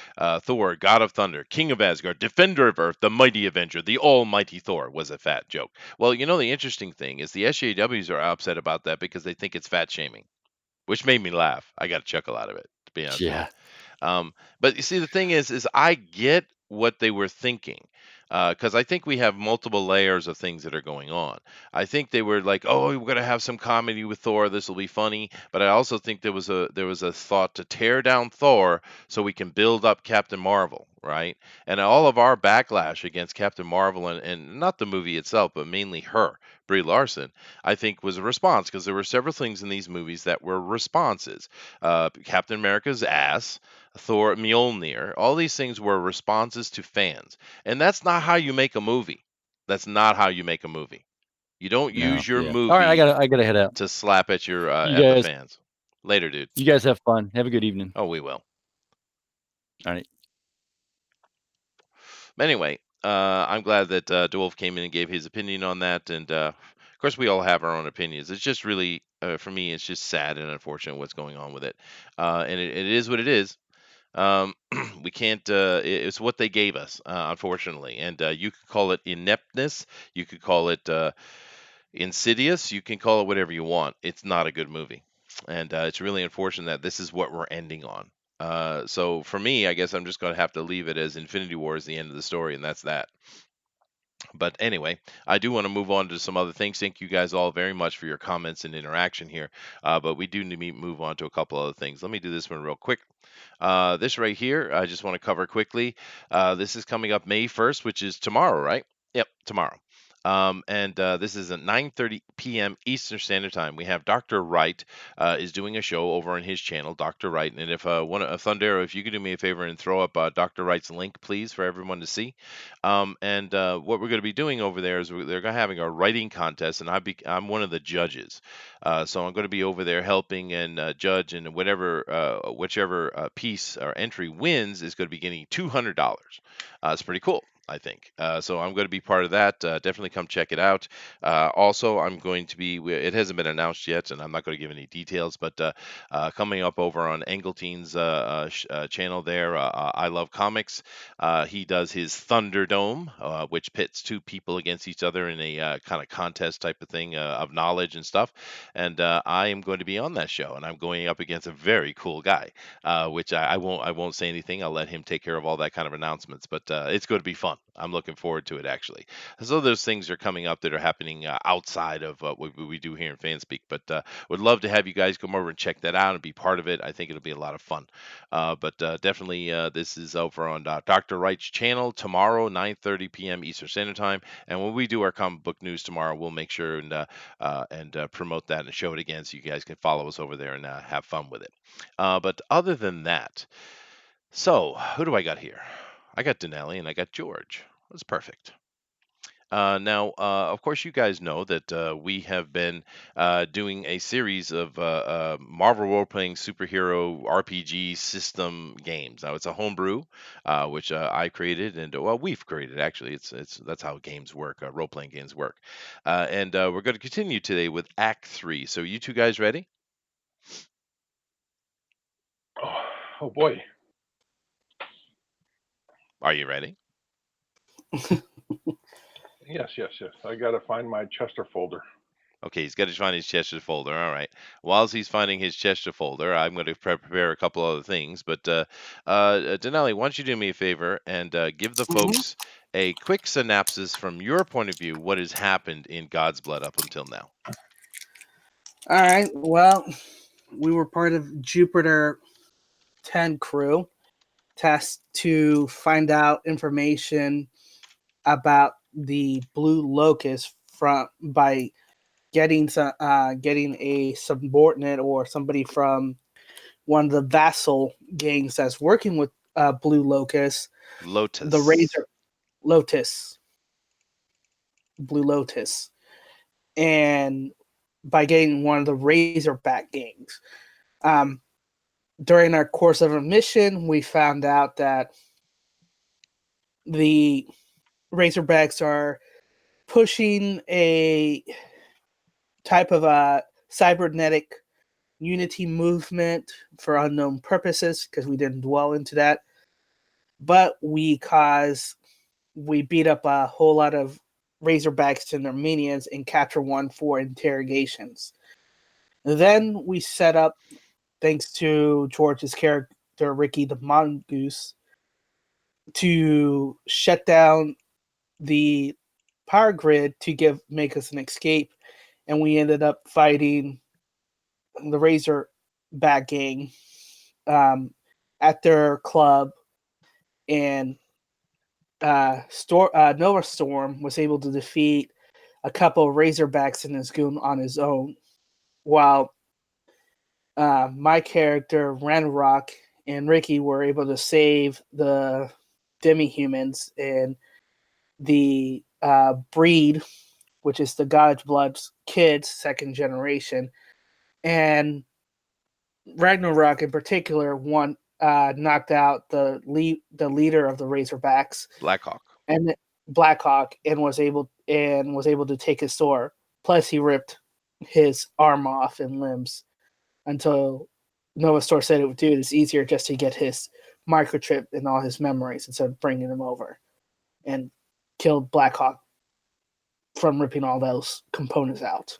Thor, God of Thunder, King of Asgard, Defender of Earth, the Mighty Avenger, the Almighty Thor was a fat joke. Well, the interesting thing is the SJWs are upset about that because they think it's fat shaming, which made me laugh. I got a chuckle out of it, to be honest with you. Yeah. But you see, the thing is I get what they were thinking because I think we have multiple layers of things that are going on. I think they were like, "Oh, we're gonna have some comedy with Thor. This will be funny." But I also think there was a thought to tear down Thor so we can build up Captain Marvel, right? And all of our backlash against Captain Marvel and not the movie itself, but mainly her, Brie Larson, I think was a response because there were several things in these movies that were responses. Captain America's ass, Thor, Mjolnir, all these things were responses to fans. And that's not how you make a movie. That's not how you make a movie. You don't No. use your Yeah. All right. I movie gotta. I gotta head out. to slap at your You at the guys. fans. Later, dude. You guys have fun. Have a good evening. Oh, we will. All right. Anyway, I'm glad that DeWolf came in and gave his opinion on that. And Of course, we all have our own opinions. It's just really, for me, it's just sad and unfortunate what's going on with it. And it is what it is. Um, we can't. It's what they gave us, unfortunately. And you could call it ineptness. You could call it insidious. You can call it whatever you want. It's not a good movie, and it's really unfortunate that this is what we're ending on. So for me, I guess I'm just going to have to leave it as Infinity War is the end of the story, and that's that. But anyway, I do want to move on to some other things. Thank you guys all very much for your comments and interaction here. But we do need to move on to a couple other things. Let me do this one real quick. This right here, I just want to cover quickly. This is coming up May 1st, which is tomorrow, right? Yep, tomorrow. And this is at 9:30 p.m. Eastern Standard Time. We have Dr. Wright is doing a show over on his channel, Dr. Wright. And if Thundero, if you could do me a favor and throw up Dr. Wright's link, please, for everyone to see. And what we're going to be doing over there is they're going to having a writing contest, and I'm one of the judges. So I'm going to be over there helping and judge, and whichever piece or entry wins is going to be getting $200. It's pretty cool, I think. So I'm going to be part of that. Definitely come check it out. Also, I'm going to be. It hasn't been announced yet, and I'm not going to give any details. But coming up over on Engeltein's channel there, I Love Comics. He does his Thunderdome, which pits two people against each other in a kind of contest type of thing of knowledge and stuff. And I am going to be on that show, and I'm going up against a very cool guy, which I won't say anything. I'll let him take care of all that kind of announcements. But it's going to be fun. I'm looking forward to it actually. So those things are coming up that are happening outside of what we do here in Fanspeak. But would love to have you guys come over and check that out and be part of it. I think it'll be a lot of fun. But definitely, this is over on Dr. Wright's channel tomorrow, 9:30 p.m. Eastern Standard Time. And when we do our comic book news tomorrow, we'll make sure and promote that and show it again, so you guys can follow us over there and have fun with it. But other than that, so who do I got here? I got Denali and I got George. That's perfect. Now, of course, you guys know that we have been doing a series of Marvel role-playing superhero RPG system games. Now, it's a homebrew, which I created, and well, we've created actually. It's that's how games work, role-playing games work. And we're going to continue today with Act 3. So, you two guys ready? Oh boy. Are you ready? Yes, yes, yes. I got to find my Chester folder. Okay, he's got to find his Chester folder. All right. Whilst he's finding his Chester folder, I'm going to prepare a couple other things. But Denali, why don't you do me a favor and give the Mhm. folks a quick synopsis from your point of view, what has happened in God's Blood up until now? All right. Well, we were part of Jupiter 10 crew, tasked to find out information about the blue locust from by getting a subordinate or somebody from one of the vassal gangs that's working with blue locust, the Lotus. razor lotus, blue lotus, and by getting one of the razorback gangs. Um, During our course of a mission, we found out that the Razorbacks are pushing a type of a cybernetic unity movement for unknown purposes because we didn't dwell into that. But we beat up a whole lot of Razorbacks and their minions and capture one for interrogations. Then we set up, thanks to George's character Ricky the Mongoose, to shut down the power grid to make us an escape, and we ended up fighting the Razorback gang um, at their club, and Nova Storm was able to defeat a couple of Razorbacks in his goon on his own, while my character Ranrock and Ricky were able to save the demi-humans and the breed, which is the God's Blood's kids, second generation, and Ragnarok in particular knocked out the leader of the Razorbacks Blackhawk. and Blackhawk and was able to take his sword. Plus, he ripped his arm off and limbs until Nova Store said it would do it. It's easier just to get his microchip and all his memories instead of bringing him over and killed Blackhawk from ripping all those components out.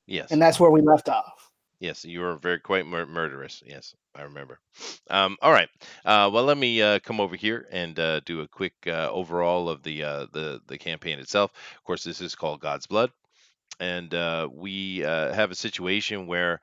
Yes. And that's where we left off. Yes, you were very quite murderous. Yes, I remember. All right. Well, let me come over here and do a quick overall of the campaign itself. Of course, this is called God's Blood, and we have a situation where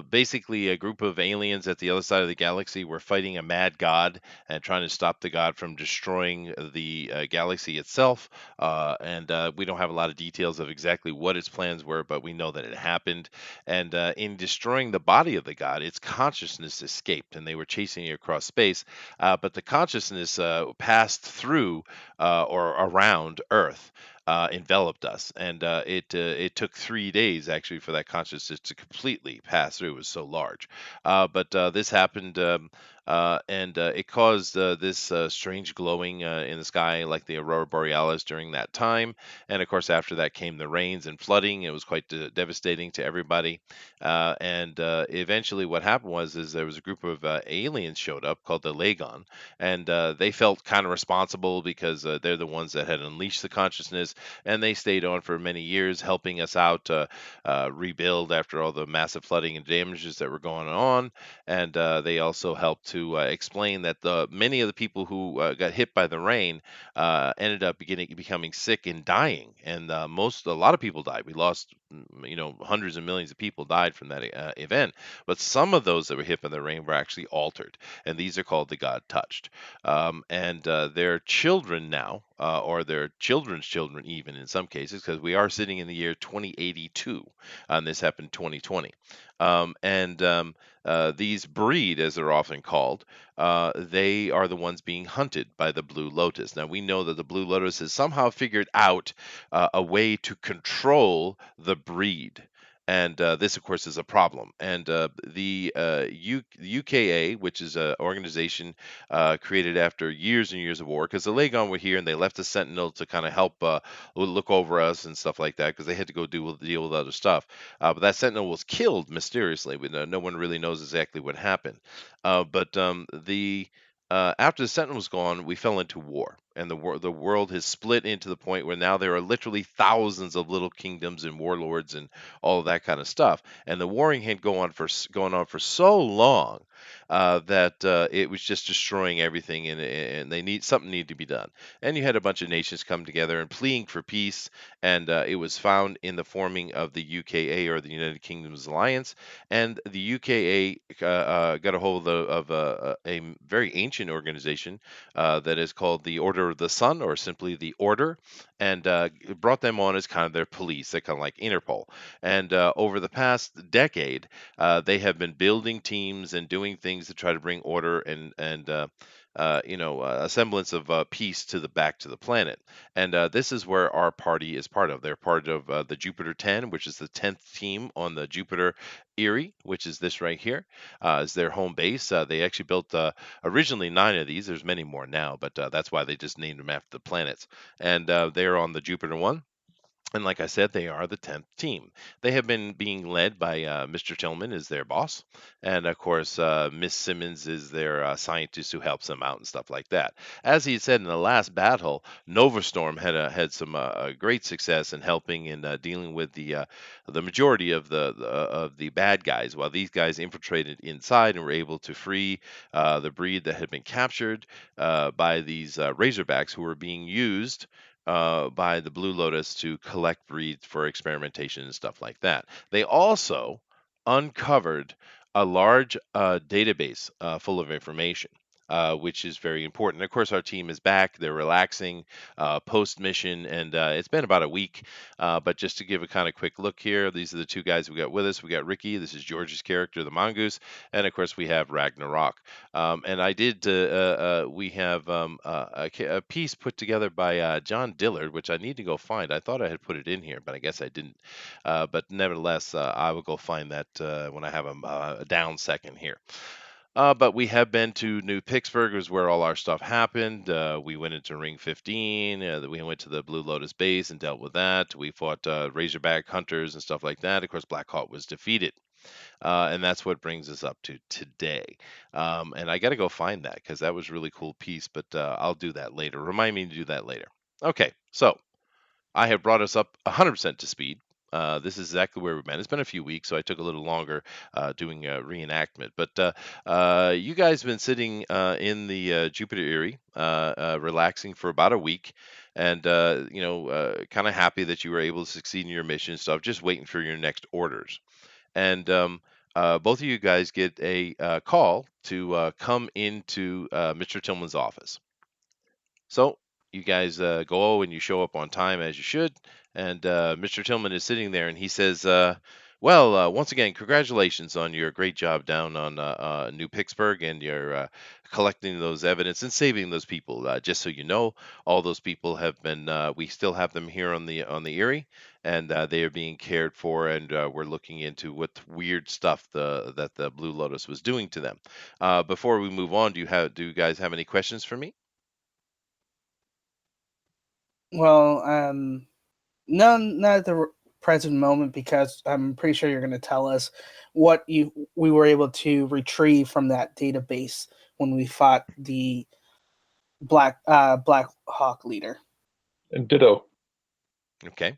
basically a group of aliens at the other side of the galaxy were fighting a mad god and trying to stop the god from destroying the galaxy itself. And we don't have a lot of details of exactly what its plans were, but we know that it happened. And in destroying the body of the god, its consciousness escaped, and they were chasing it across space. But the consciousness passed through or around Earth, enveloped us, and it took 3 days actually for that consciousness to completely pass through. It was so large, but this happened, and it caused this strange glowing in the sky, like the aurora borealis during that time. And of course, after that came the rains and flooding. It was quite devastating to everybody. And eventually, what happened was is there was a group of aliens showed up called the Lagon, and they felt kind of responsible because they're the ones that had unleashed the consciousness, and they stayed on for many years, helping us out to rebuild after all the massive flooding and damages that were going on. And they also helped to explain that the many of the people who got hit by the rain ended up becoming sick and dying, and a lot of people died. We lost, hundreds of millions of people died from that event, but some of those that were hit by the rain were actually altered, and these are called the God touched. And their children now, or their children's children, even in some cases, because we are sitting in the year 2082, and this happened 2020. And these breed, as they're often called, they are the ones being hunted by the Blue Lotus. Now, we know that the Blue Lotus has somehow figured out a way to control the breed. And this, of course, is a problem. And UKA, which is an organization created after years and years of war, because the Lagon were here and they left a Sentinel to kind of help look over us and stuff like that, because they had to go deal with other stuff. But that Sentinel was killed mysteriously. No one really knows exactly what happened. But the After the Sentinel was gone, we fell into war, and the world has split into the point where now there are literally thousands of little kingdoms and warlords and all of that kind of stuff. And the warring had going on for so long that it was just destroying everything, and something needed to be done. And you had a bunch of nations come together and pleading for peace, and it was found in the forming of the UKA, or the United Kingdoms Alliance. And the UKA got a hold a very ancient organization that is called the Order of the Sun, or simply the Order, and brought them on as kind of their police. They're kind of like Interpol. And over the past decade, they have been building teams and doing things to try to bring order and a semblance of peace back to the planet. And this is where our party is part of. They're part of the Jupiter 10, which is the 10th team on the Jupiter Erie, which is this right here, is their home base. They actually built originally 9 of these. There's many more now, but that's why they just named them after the planets. And they're on the Jupiter 1. And like I said, they are the 10th team. They have been being led by Mr. Tillman is their boss. And of course, Miss Simmons is their scientist who helps them out and stuff like that. As he said in the last battle, Novastorm had some great success in helping in dealing with the majority of the bad guys, while these guys infiltrated inside and were able to free the breed that had been captured by these Razorbacks, who were being used by the Blue Lotus to collect breeds for experimentation and stuff like that. They also uncovered a large database full of information. Which is very important. Of course, our team is back. They're relaxing post mission, and it's been about a week. But just to give a kind of quick look here, these are the 2 guys we got with us. We got Ricky. This is George's character, the mongoose, and of course we have Ragnarok. And I did. We have a piece put together by John Dillard, which I need to go find. I thought I had put it in here, but I guess I didn't. But nevertheless, I will go find that when I have a down second here. But we have been to New Pittsburgh, is where all our stuff happened. We went into Ring 15. We went to the Blue Lotus base and dealt with that. We fought Razorback hunters and stuff like that. Of course, Black Hawk was defeated. And that's what brings us up to today. And I got to go find that because that was a really cool piece, but I'll do that later. Remind me to do that later. Okay, so I have brought us up 100% to speed. This is exactly where we've been. It's been a few weeks, so I took a little longer doing a reenactment. But you guys have been sitting in the Jupiter Erie, relaxing for about a week, and kind of happy that you were able to succeed in your mission and stuff. Just waiting for your next orders. And both of you guys get a call to come into Mr. Tillman's office. So you guys go and you show up on time as you should. And Mr. Tillman is sitting there and he says, well, once again, congratulations on your great job down on New Pittsburgh and your collecting those evidence and saving those people. Just so you know, all those people have been. We still have them here on the Erie, and they are being cared for. And we're looking into what weird stuff that the Blue Lotus was doing to them. Before we move on, do you guys have any questions for me? Well, none, not at the present moment, because I'm pretty sure you're going to tell us what we were able to retrieve from that database when we fought the Black Hawk leader. And ditto. Okay.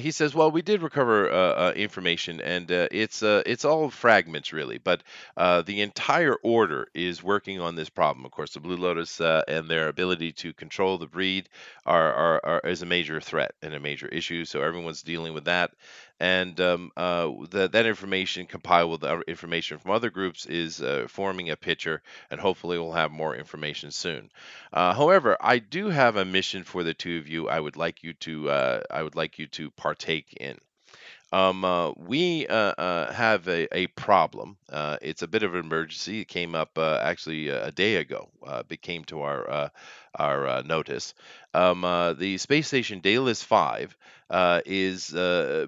He says, "Well, we did recover information, and it's all fragments, really. But the entire order is working on this problem. Of course, the Blue Lotus and their ability to control the breed is a major threat and a major issue. So everyone's dealing with that, and that information compiled with other information from other groups is forming a picture, and hopefully we'll have more information soon." However, I do have a mission for the two of you. I would like you to partake in. We have a problem. It's a bit of an emergency. It came up actually a day ago. It came to our notice. The space station Daedalus 5 is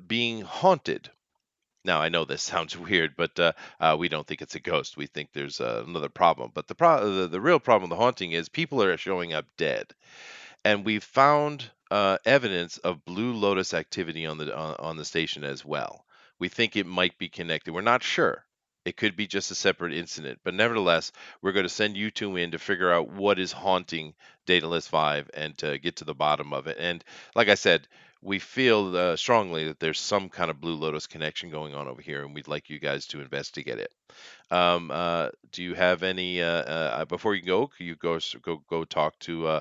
being haunted. Now, I know this sounds weird, but we don't think it's a ghost. We think there's another problem. But the real problem, the haunting, is people are showing up dead, and we found evidence of Blue Lotus activity on the station as well. We think it might be connected. We're not sure. It could be just a separate incident, but nevertheless, we're going to send you two in to figure out what is haunting Daedalus 5 and to get to the bottom of it. And like I said, we feel strongly that there's some kind of Blue Lotus connection going on over here, and we'd like you guys to investigate it. Do you have any before you go? Can you go talk to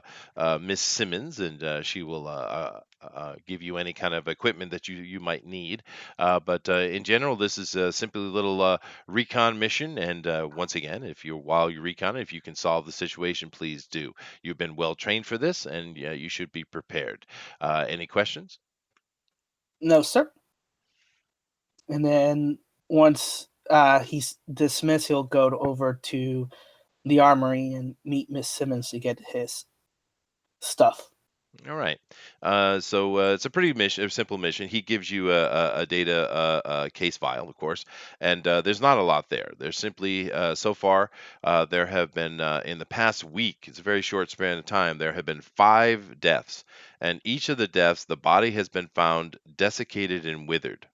Miss Simmons, and she will give you any kind of equipment that you might need. But in general, this is simply a little recon mission. And once again, if you're while you recon, if you can solve the situation, please do. You've been well trained for this, and you should be prepared. Any questions? No, sir. And then once he's dismissed, he'll go over to the armory and meet Miss Simmons to get his stuff. All right. So it's a pretty mission, a simple mission. He gives you a data case file, of course, and there's not a lot there. There's simply so far there have been in the past week. It's a very short span of time. There have been 5 deaths, and each of the deaths, the body has been found desiccated and withered.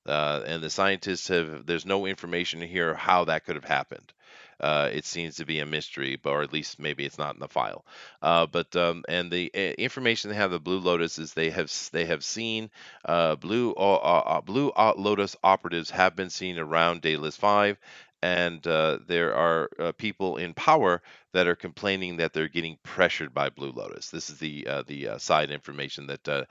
And the scientists have, there's no information here how that could have happened. It seems to be a mystery, but or at least maybe it's not in the file. But and the information they have the Blue Lotus is they have seen Blue Lotus operatives have been seen around Daedalus 5, and there are people in power that are complaining that they're getting pressured by Blue Lotus. This is the side information that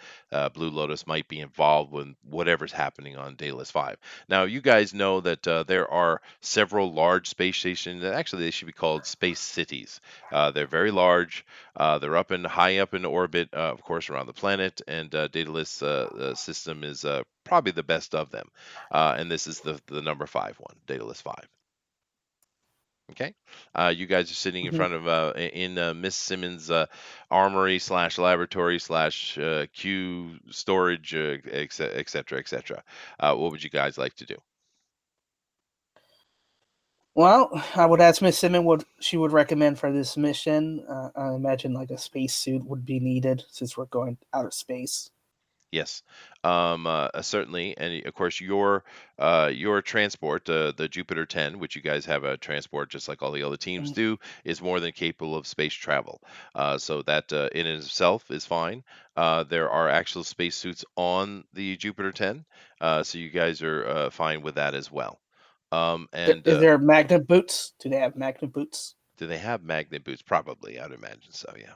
Blue Lotus might be involved with whatever's happening on Daedalus 5. Now, you guys know that there are several large space stations, and actually they should be called space cities. They're very large. They're high up in orbit, of course, around the planet, and Daedalus system is probably the best of them. And this is the number 5 one, Daedalus 5. Okay. You guys are sitting in Mhm. front of in Miss Simmons' armory slash laboratory slash Q storage, et cetera, et cetera. What would you guys like to do? Well, I would ask Miss Simmons what she would recommend for this mission. I imagine like a spacesuit would be needed since we're going out of space. Yes, certainly, and of course your transport, the Jupiter 10, which you guys have a transport just like all the other teams Mm. do, is more than capable of space travel. So that in itself is fine. There are actual spacesuits on the Jupiter 10, so you guys are fine with that as well. And Is there magnet boots? Do they have magnet boots? do they have magnet boots? Probably, I'd imagine so. Yeah,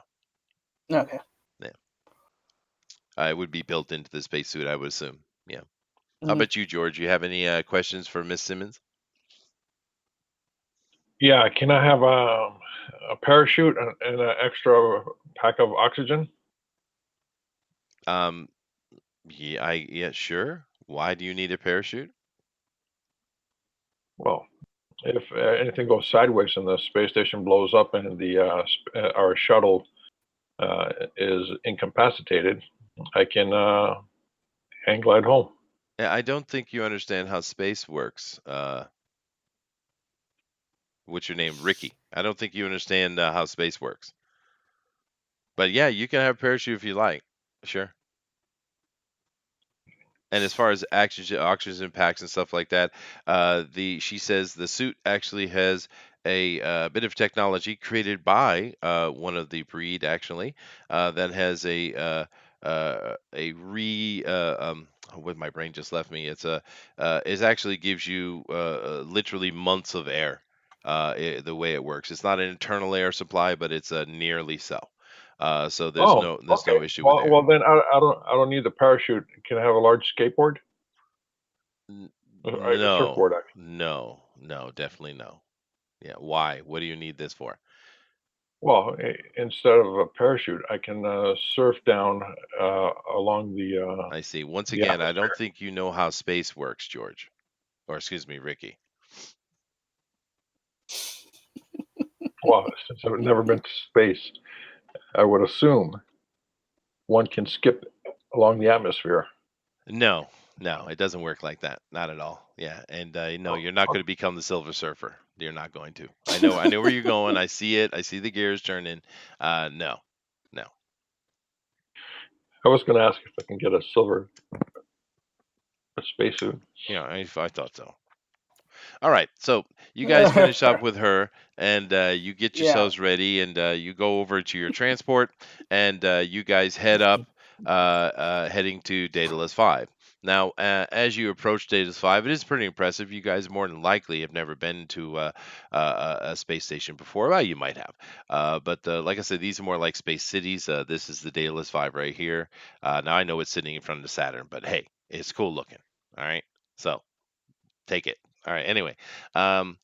Okay. yeah. It would be built into the spacesuit, I would assume. Yeah. How Mm. about you, George? You have any questions for Miss Simmons? Yeah, can I have a parachute and an extra pack of oxygen? Um, yeah, sure. Why do you need a parachute? Well, if anything goes sideways and the space station blows up and our shuttle is incapacitated, I can hang glide home. I don't think you understand how space works. What's your name? Ricky. I don't think you understand how space works. But yeah, you can have a parachute if you like. Sure. And as far as oxygen packs and stuff like that, the she says the suit actually has a bit of technology created by one of the breed actually that has a re what my brain just left me. It's a it actually gives you literally months of air. The way it works, it's not an internal air supply, but it's nearly so. So Oh, there's okay. no issue with Well, air. well then I don't need the parachute. Can I have a large skateboard? N- A No, surfboard, actually. no, definitely no. Yeah, why? What do you need this for? Well, instead of a parachute, I can surf down along I see. Once the again, I don't atmosphere. think you know how space works, George. Or excuse me, Ricky. Well, since I've never been to space, I would assume one can skip along the atmosphere. No, no, it doesn't work like that. Not at all. Yeah, and no, Oh, you're not going to become the Silver Surfer. You're not going to. I know where you're going. I see it. I see the gears turning. No, no. I was going to ask if I can get a silver spacesuit. Yeah, I thought so. All right, so you guys finish up with her, and you get Yeah. yourselves ready, and you go over to your transport, and you guys head up, heading to Daedalus 5. Now, as you approach Daedalus 5, it is pretty impressive. You guys more than likely have never been to a space station before. Well, you might have, but like I said, these are more like space cities. This is the Daedalus 5 right here. Now I know it's sitting in front of Saturn, but hey, it's cool looking. All right, so take it. All right. Anyway, um,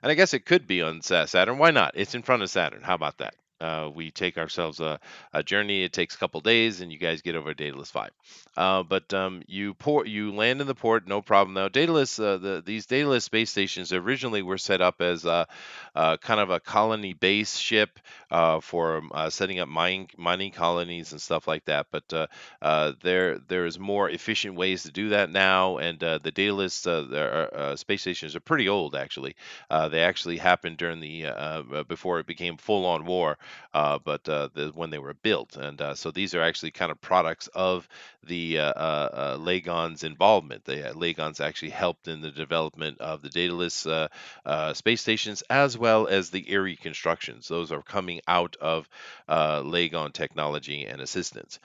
and I guess it could be on Saturn. Why not? It's in front of Saturn. How about that? We take ourselves a journey. It takes a couple days, and you guys get over Daedalus 5. But you land in the port, no problem. Now, Daedalus, these Daedalus space stations originally were set up as kind of a colony base ship for setting up mining colonies and stuff like that. But there's more efficient ways to do that now, and the Daedalus space stations are pretty old actually. They actually happened during the before it became full-on war, but when they were built, and so these are actually kind of products of the Lagon's involvement. The Lagon's actually helped in the development of the Daedalus space stations as well as the Erie constructions. Those are coming out of Lagon technology and assistance.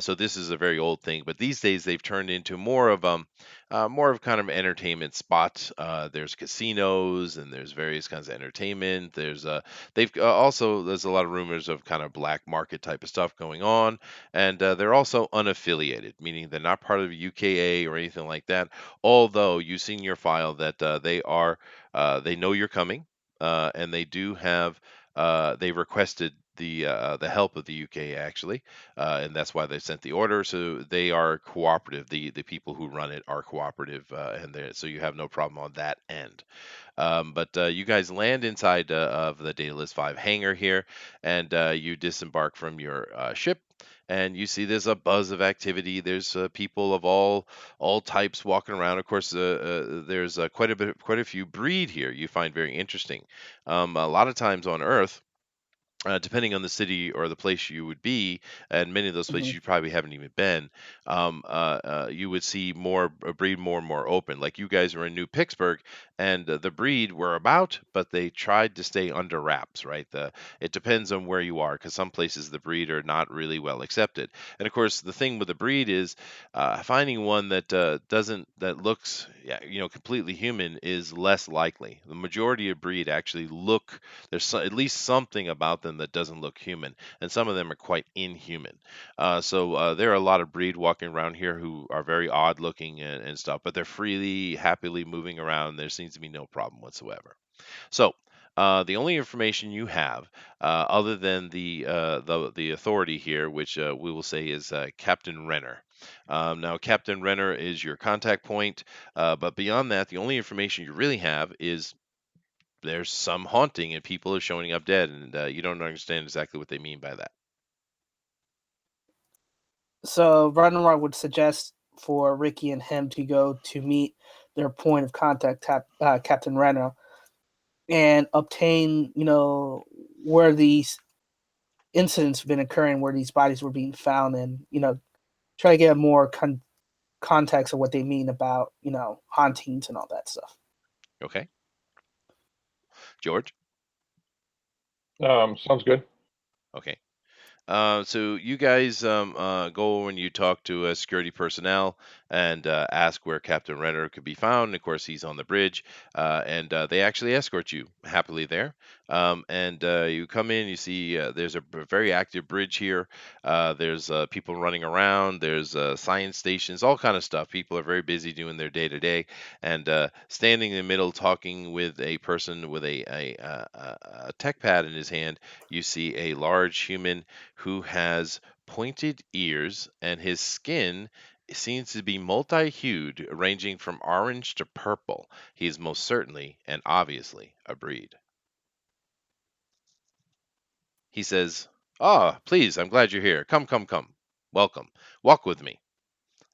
So this is a very old thing, but these days they've turned into more of kind of entertainment spot. There's casinos and there's various kinds of entertainment. They've also there's a lot of rumors of kind of black market type of stuff going on, and they're also unaffiliated, meaning they're not part of UKA or anything like that. Although you see in your file that they know you're coming, and they do have they requested the help of the UK actually, and that's why they sent the order. So they are cooperative. The people who run it are cooperative, and so you have no problem on that end. But you guys land inside of the Daedalus 5 hangar here, and you disembark from your ship. and you see there's a buzz of activity. There's people of all types walking around. Of course, there's quite a few breed here. You find very interesting. A lot of times on Earth, depending on the city or the place you would be, and many of those places Hmm. you probably haven't even been, you would see more a breed more and more open. Like you guys were in New Pittsburgh, and the breed were about, but they tried to stay under wraps, right? It depends on where you are, because some places the breed are not really well accepted. And of course, the thing with the breed is finding one that doesn't that looks, yeah, completely human is less likely. The majority of breed actually look at least something about them that doesn't look human, and some of them are quite inhuman. So there are a lot of breed walking around here who are very odd looking and stuff, but they're freely, happily moving around. There seems to be no problem whatsoever. So. The only information you have, other than the authority here, which we will say is Captain Renner. Now, Captain Renner is your contact point, but beyond that, the only information you really have is there's some haunting and people are showing up dead, and you don't understand exactly what they mean by that. So Ragnar would suggest for Ricky and him to go to meet their point of contact, Captain Renner, and obtain, where these incidents have been occurring, where these bodies were being found, and try to get more context of what they mean about hauntings and all that stuff. Okay, George. Sounds good. Okay. So you guys go and you talk to security personnel and ask where Captain Renner could be found. Of course, he's on the bridge, and they actually escort you happily there. And you come in, you see there's a very active bridge here. There's people running around. There's science stations, all kind of stuff. People are very busy doing their day to day. And standing in the middle, talking with a person with a tech pad in his hand, you see a large human who has pointed ears, and his skin seems to be multi-hued, ranging from orange to purple. He is most certainly and obviously a breed. He says, "Ah, please, I'm glad you're here. Come, come, come. Welcome. Walk with me."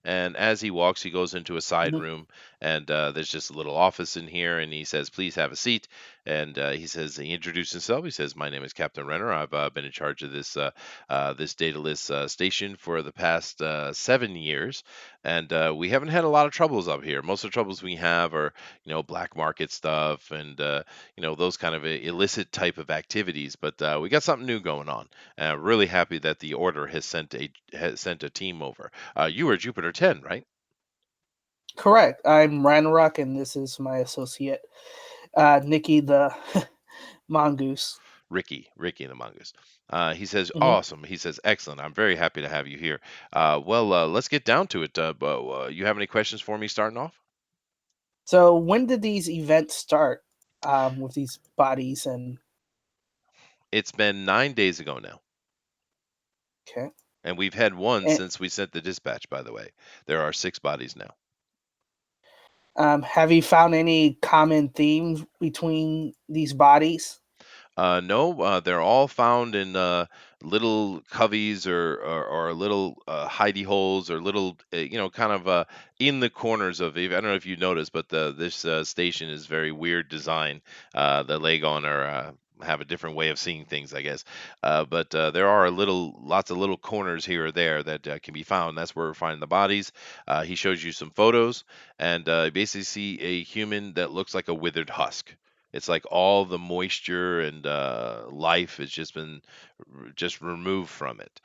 And as he walks, he goes into a side Hmm. room, and there's just a little office in here. And he says, "Please have a seat." And he introduced himself. He says, "My name is Captain Renner. I've been in charge of this dataless station for the past 7 years, and we haven't had a lot of troubles up here. Most of the troubles we have are, black market stuff and those kind of illicit type of activities. But we got something new going on. Really happy that the order has sent a team over. You were Jupiter 10, right? Correct. I'm Ranrock, and this is my associate, Nikki the mongoose. Ricky the mongoose. He says, Hmm. "Awesome." He says, "Excellent. I'm very happy to have you here." Well, let's get down to it. But you have any questions for me starting off? So when did these events start, with these bodies and It's been 9 days ago now, okay? and we've had one And since we sent the dispatch. By the way, there are 6 bodies now. have you found any common themes between these bodies? No, they're all found in little coveys or little hidey holes or little, kind of in the corners of. I don't know if you noticed, but this station is very weird design. The Lagon have a different way of seeing things, I guess. But there are lots of little corners here or there that can be found. That's where we're finding the bodies. He shows you some photos, and you basically see a human that looks like a withered husk. It's like all the moisture and life has just removed from it.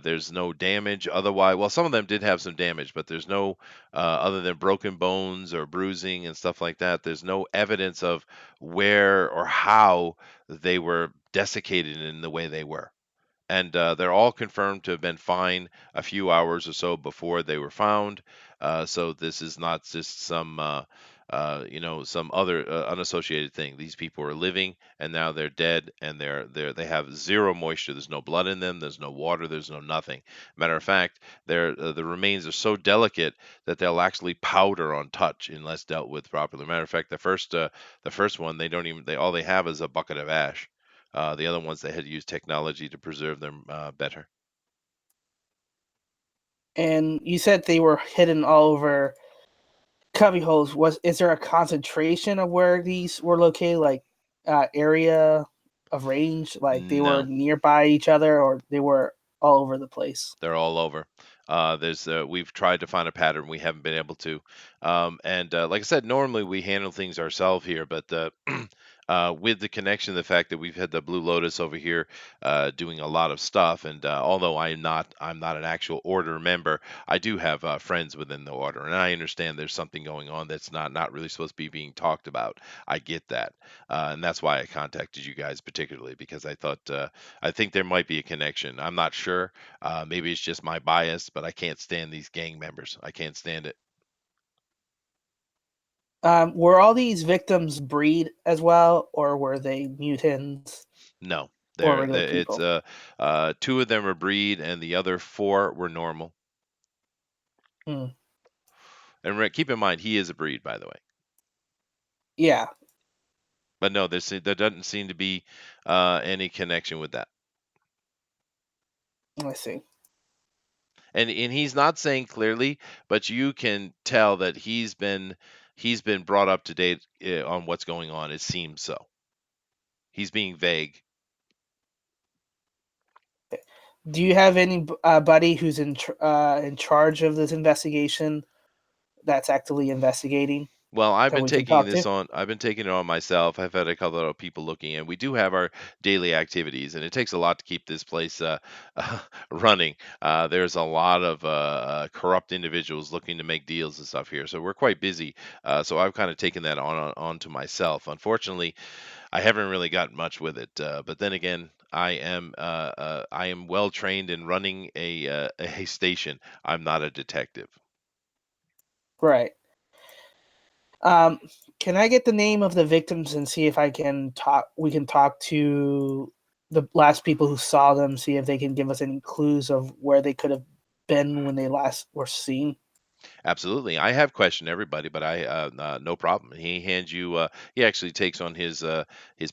There's no damage otherwise. Well, some of them did have some damage, but there's no other than broken bones or bruising and stuff like that. There's no evidence of where or how they were desiccated in the way they were, and they're all confirmed to have been fine a few hours or so before they were found. So this is not just some other unassociated thing. These people are living, and now they're dead, and they have zero moisture. There's no blood in them. There's no water. There's no nothing. Matter of fact, the remains are so delicate that they'll actually powder on touch unless dealt with properly. Matter of fact, the first one they don't even they all they have is a bucket of ash. The other ones they had used technology to preserve them better. And you said they were hidden all over cubby holes. Is there a concentration of where these were located, like area of range, like they were No. nearby each other, or they were all over the place? They're all over. We've tried to find a pattern. We haven't been able to. And like I said, normally we handle things ourselves here, but with the connection, the fact that we've had the Blue Lotus over here doing a lot of stuff, and although I'm not an actual order member, I do have friends within the order, and I understand there's something going on that's not really supposed to be being talked about. I get that, and that's why I contacted you guys particularly because I think there might be a connection. I'm not sure. Maybe it's just my bias, but I can't stand these gang members. I can't stand it. Were all these victims breed as well, or were they mutants No, or they're, regular they it's people? two of them are breed, and the other four were normal. Hmm. And keep in mind, he is a breed, by the way. Yeah, But no, there doesn't seem to be any connection with that. I see. And he's not saying clearly, but you can tell that he's been brought up to date on what's going on. It seems so. He's being vague. Do you have any buddy who's in charge of this investigation that's actively investigating Well, that we can talk to? I've been taking it on myself. I've had a couple of people looking, and we do have our daily activities, and it takes a lot to keep this place running. There's a lot of corrupt individuals looking to make deals and stuff here, so we're quite busy. So I've kind of taken that on to myself. Unfortunately, I haven't really got much with it. But then again, I am well trained in running a station. I'm not a detective. Right. Um, can I get the name of the victims and see if I can talk? We can talk to the last people who saw them, see if they can give us any clues of where they could have been when they last were seen. Absolutely. I have questioned everybody, but no problem. He actually takes on his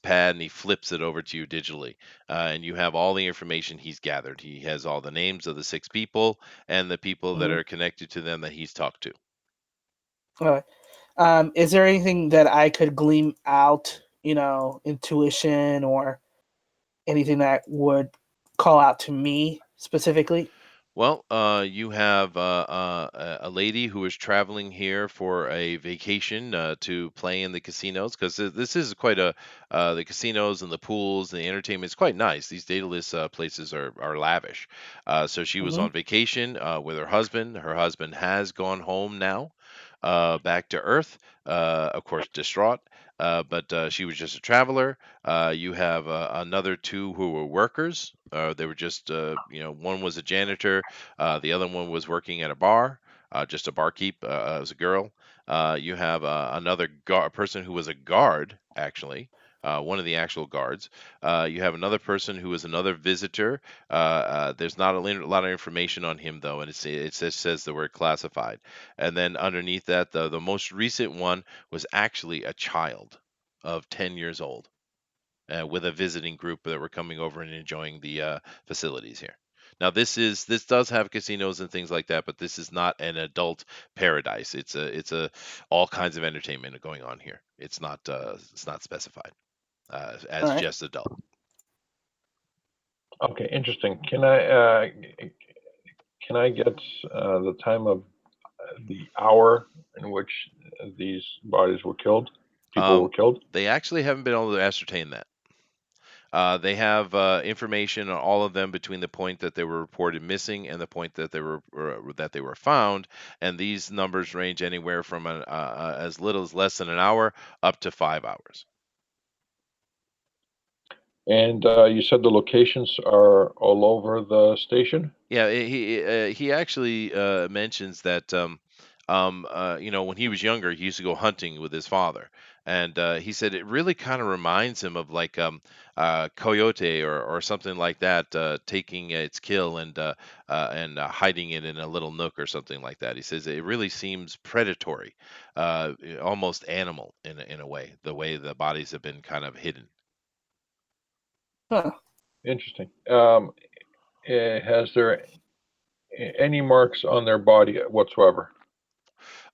pad and he flips it over to you digitally. And you have all the information he's gathered. He has all the names of the six people and the people that Mm-hmm. are connected to them that he's talked to. All right. Is there anything that I could glean out, intuition or anything that would call out to me specifically? Well, you have a lady who is traveling here for a vacation to play in the casinos because this is quite the casinos and the pools and the entertainment is quite nice. These dataless places are lavish. So she was Mm-hmm. on vacation with her husband. Her husband has gone home now, back to Earth. Of course, distraught. But she was just a traveler. You have another two who were workers. They were just, one was a janitor, the other one was working at a bar, just a barkeep. As a girl. You have another person who was a guard, actually. One of the actual guards. You have another person who is another visitor. There's not a lot of information on him though, and it says the word classified. And then underneath that, the most recent one was actually a child of 10 years old with a visiting group that were coming over and enjoying the facilities here. Now this does have casinos and things like that, but this is not an adult paradise. It's a all kinds of entertainment going on here. It's not specified All as right. just adult. Okay, interesting. Can I get the time of the hour in which these bodies were killed? People were Um, killed. they actually haven't been able to ascertain that. They have information on all of them between the point that they were reported missing and the point that they were found, and these numbers range anywhere from as little as less than an hour up to 5 hours. And you said the locations are all over the station. Yeah, he actually mentions that when he was younger, he used to go hunting with his father, and he said it really kind of reminds him of like coyote or something like that, taking its kill and hiding it in a little nook or something like that. He says it really seems predatory, almost animal in a way, the way the bodies have been kind of hidden. Huh. Interesting. Has there any marks on their body whatsoever?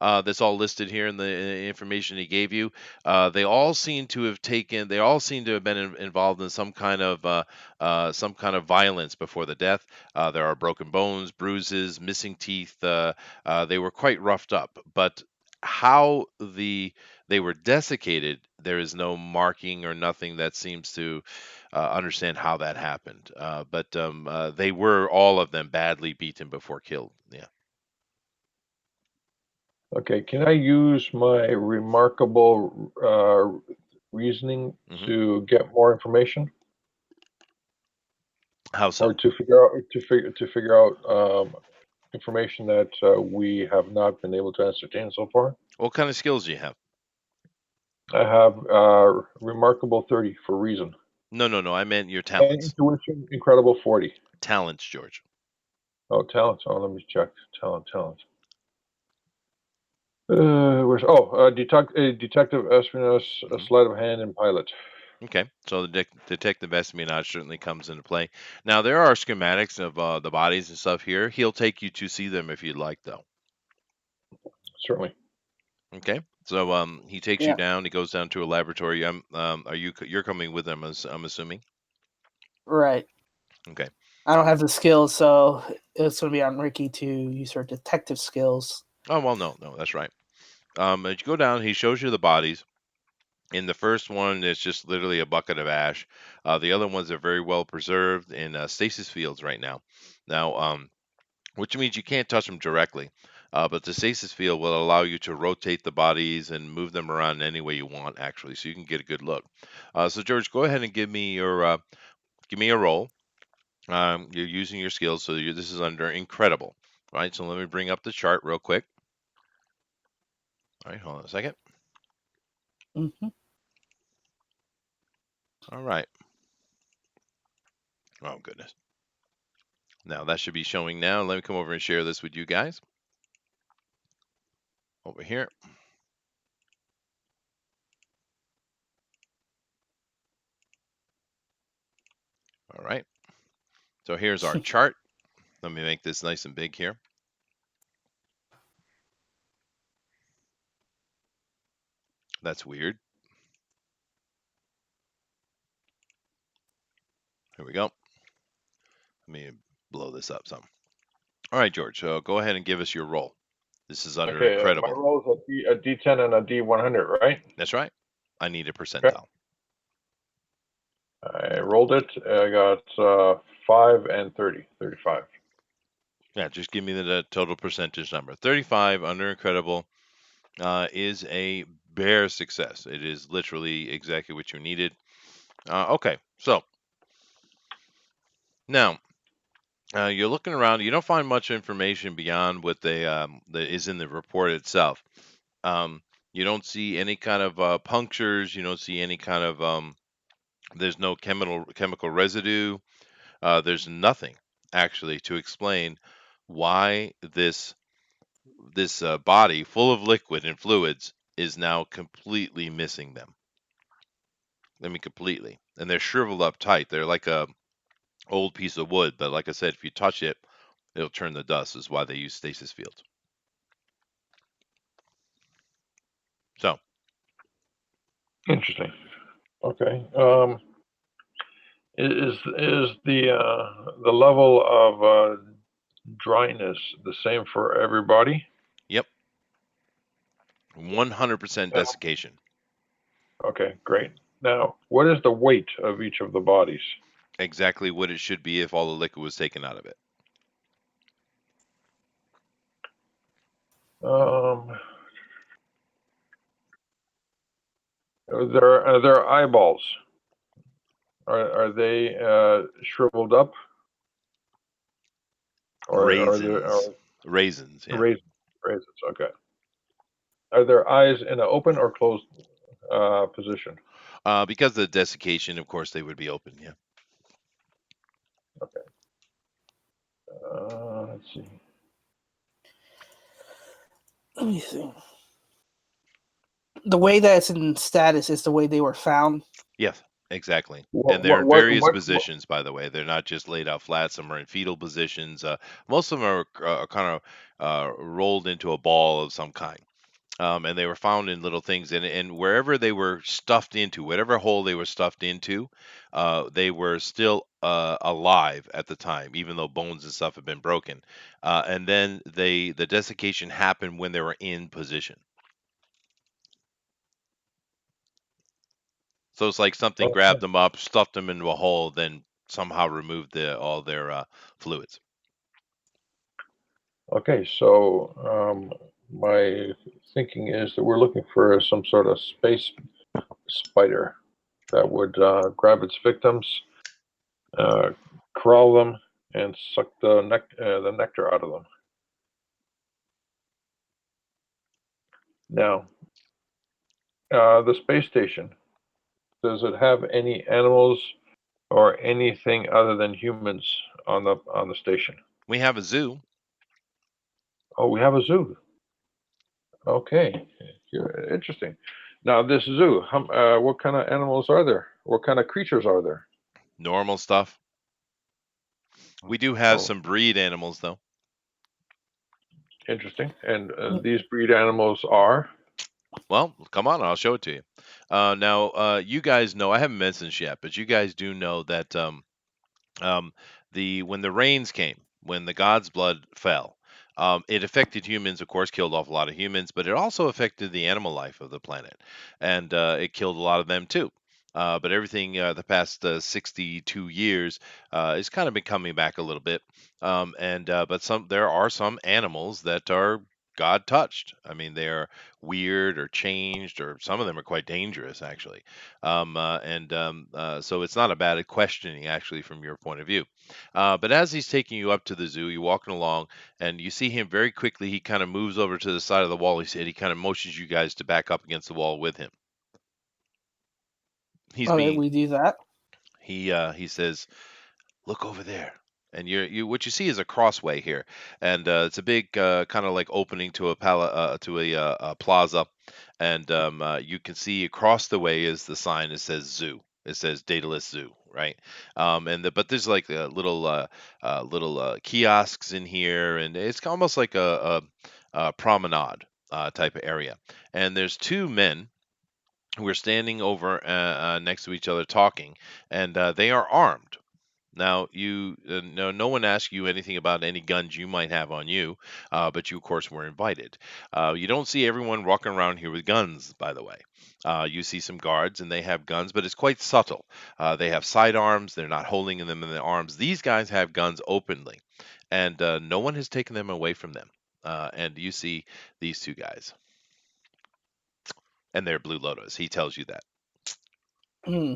That's all listed here in the information he gave you. They all seem to have taken. They all seem to have been involved in some kind of violence before the death. There are broken bones, bruises, missing teeth. They were quite roughed up, but how they were desiccated, there is no marking or nothing that seems to understand how that happened. But they were all of them badly beaten before killed. Yeah. Okay, can I use my remarkable reasoning Hmm. to get more information, How or so? to figure out information that we have not been able to ascertain so far? What kind of skills do you have? I have remarkable 30 for reason, No, no, no. I meant your and talents. intuition incredible 40. Talents, George. Oh, talents. Oh, let me check. Talent. Detective espionage, a Hmm. sleight of hand, and pilot. Okay. So the detective espionage certainly comes into play. Now, there are schematics of the bodies and stuff here. He'll take you to see them if you'd like, though. Certainly. Okay. So he takes you Yeah, down. He goes down to a laboratory. You're coming with him, I'm assuming. right. Okay. I don't have the skills, so it's going to be on Ricky to use her detective skills. Oh, well, no, no, that's right. As you go down, he shows you the bodies. In the first one, it's just literally a bucket of ash. The other ones are very well preserved in stasis fields right now. Now, which means you can't touch them directly. But the stasis field will allow you to rotate the bodies and move them around any way you want, actually, so you can get a good look. So, George, go ahead and give me a roll. You're using your skills, so this is under incredible, right? So let me bring up the chart real quick. All right, hold on a second. Hmm. All right. Oh goodness. Now that should be showing now. Let me come over and share this with you guys over here. All right. So here's our chart. Let me make this nice and big here. That's weird. Here we go. Let me blow this up some. All right, George. So go ahead and give us your roll. This is under Okay, my incredible. roll is a D10 and a D100, right? That's right. I need a Okay. percentile. I rolled it. I got 5 and 30, 35. Yeah, just give me the total percentage number. 35 under incredible is a bare success. It is literally exactly what you needed. Okay, so now you're looking around. You don't find much information beyond what that is in the report itself. Um, you don't see any kind of punctures. You don't see any kind of there's no chemical residue. There's nothing actually to explain why this body full of liquid and fluids is now completely missing them. I mean, completely, and they're shriveled up tight. They're like a old piece of wood, but like I said, if you touch it, it'll turn to dust. Is why they use stasis fields. So, Interesting. Okay. Is the level of dryness the same for everybody? yep, 100% Uh, desiccation. Okay, great. Now, what is the weight of each of the bodies? Exactly what it should be if all the liquid was taken out of it. Um, their eyeballs. Are they shriveled up, or are there Raisins, raisins. Yeah, raisins? Raisins. Okay. Are their eyes in an open or closed position? because of the desiccation, of course, they would be open. Yeah. Okay. Let's see. Let me see. The way that it's in status is the way they were found. Yes. Exactly. And What they're what in what various what? positions, by the way. They're not just laid out flat. Some are in fetal positions. Most of them are kind of rolled into a ball of some kind. And they were found in little things. And wherever they were stuffed into, whatever hole they were stuffed into, they were still alive at the time, even though bones and stuff had been broken. And then the desiccation happened when they were in position. So it's like something grabbed Okay. them up, stuffed them into a hole, then somehow removed all their fluids. Okay. So my thinking is that we're looking for some sort of space spider that would grab its victims, uh, crawl them, and suck the nectar out of them. Now, the space station, does it have any animals or anything other than humans on the station? We have a zoo. Oh, we have a zoo. Okay, interesting. Now, this zoo, what kind of animals are there? What kind of creatures are there? Normal stuff. We do have Oh, some breed animals, though. interesting. And Mm. these breed animals are. Well, come on, I'll show it to you. Now, you guys know, I haven't mentioned this yet, but you guys do know that um, the when the rains came, when the God's blood fell, it affected humans. Of course, killed off a lot of humans, but it also affected the animal life of the planet, and it killed a lot of them too. But everything the past 62 years has kind of been coming back a little bit, and but there are some animals that are God touched. I mean, they're weird or changed, or some of them are quite dangerous actually. So it's not a bad questioning, actually, from your point of view. But as he's taking you up to the zoo, you're walking along, and you see him very quickly. He kind of moves over to the side of the wall. He kind of motions you guys to back up against the wall with him. He's Okay, being we do that. he says, "Look over there." And you what you see is a crossway here, and it's a big kind of like opening to a plaza, and you can see across the way is the sign that says zoo. It says Daedalus Zoo, right? But there's like a little kiosks in here, and it's almost like a promenade type of area. And there's two men who are standing over next to each other talking, and they are armed. Now, no one asked you anything about any guns you might have on you, but you, of course, were invited. You don't see everyone walking around here with guns, by the way. You see some guards, and they have guns, but it's quite subtle. They have sidearms. They're not holding them in their arms. These guys have guns openly, and no one has taken them away from them. And you see these two guys, and they're Blue Lotus. He tells you that. Hmm.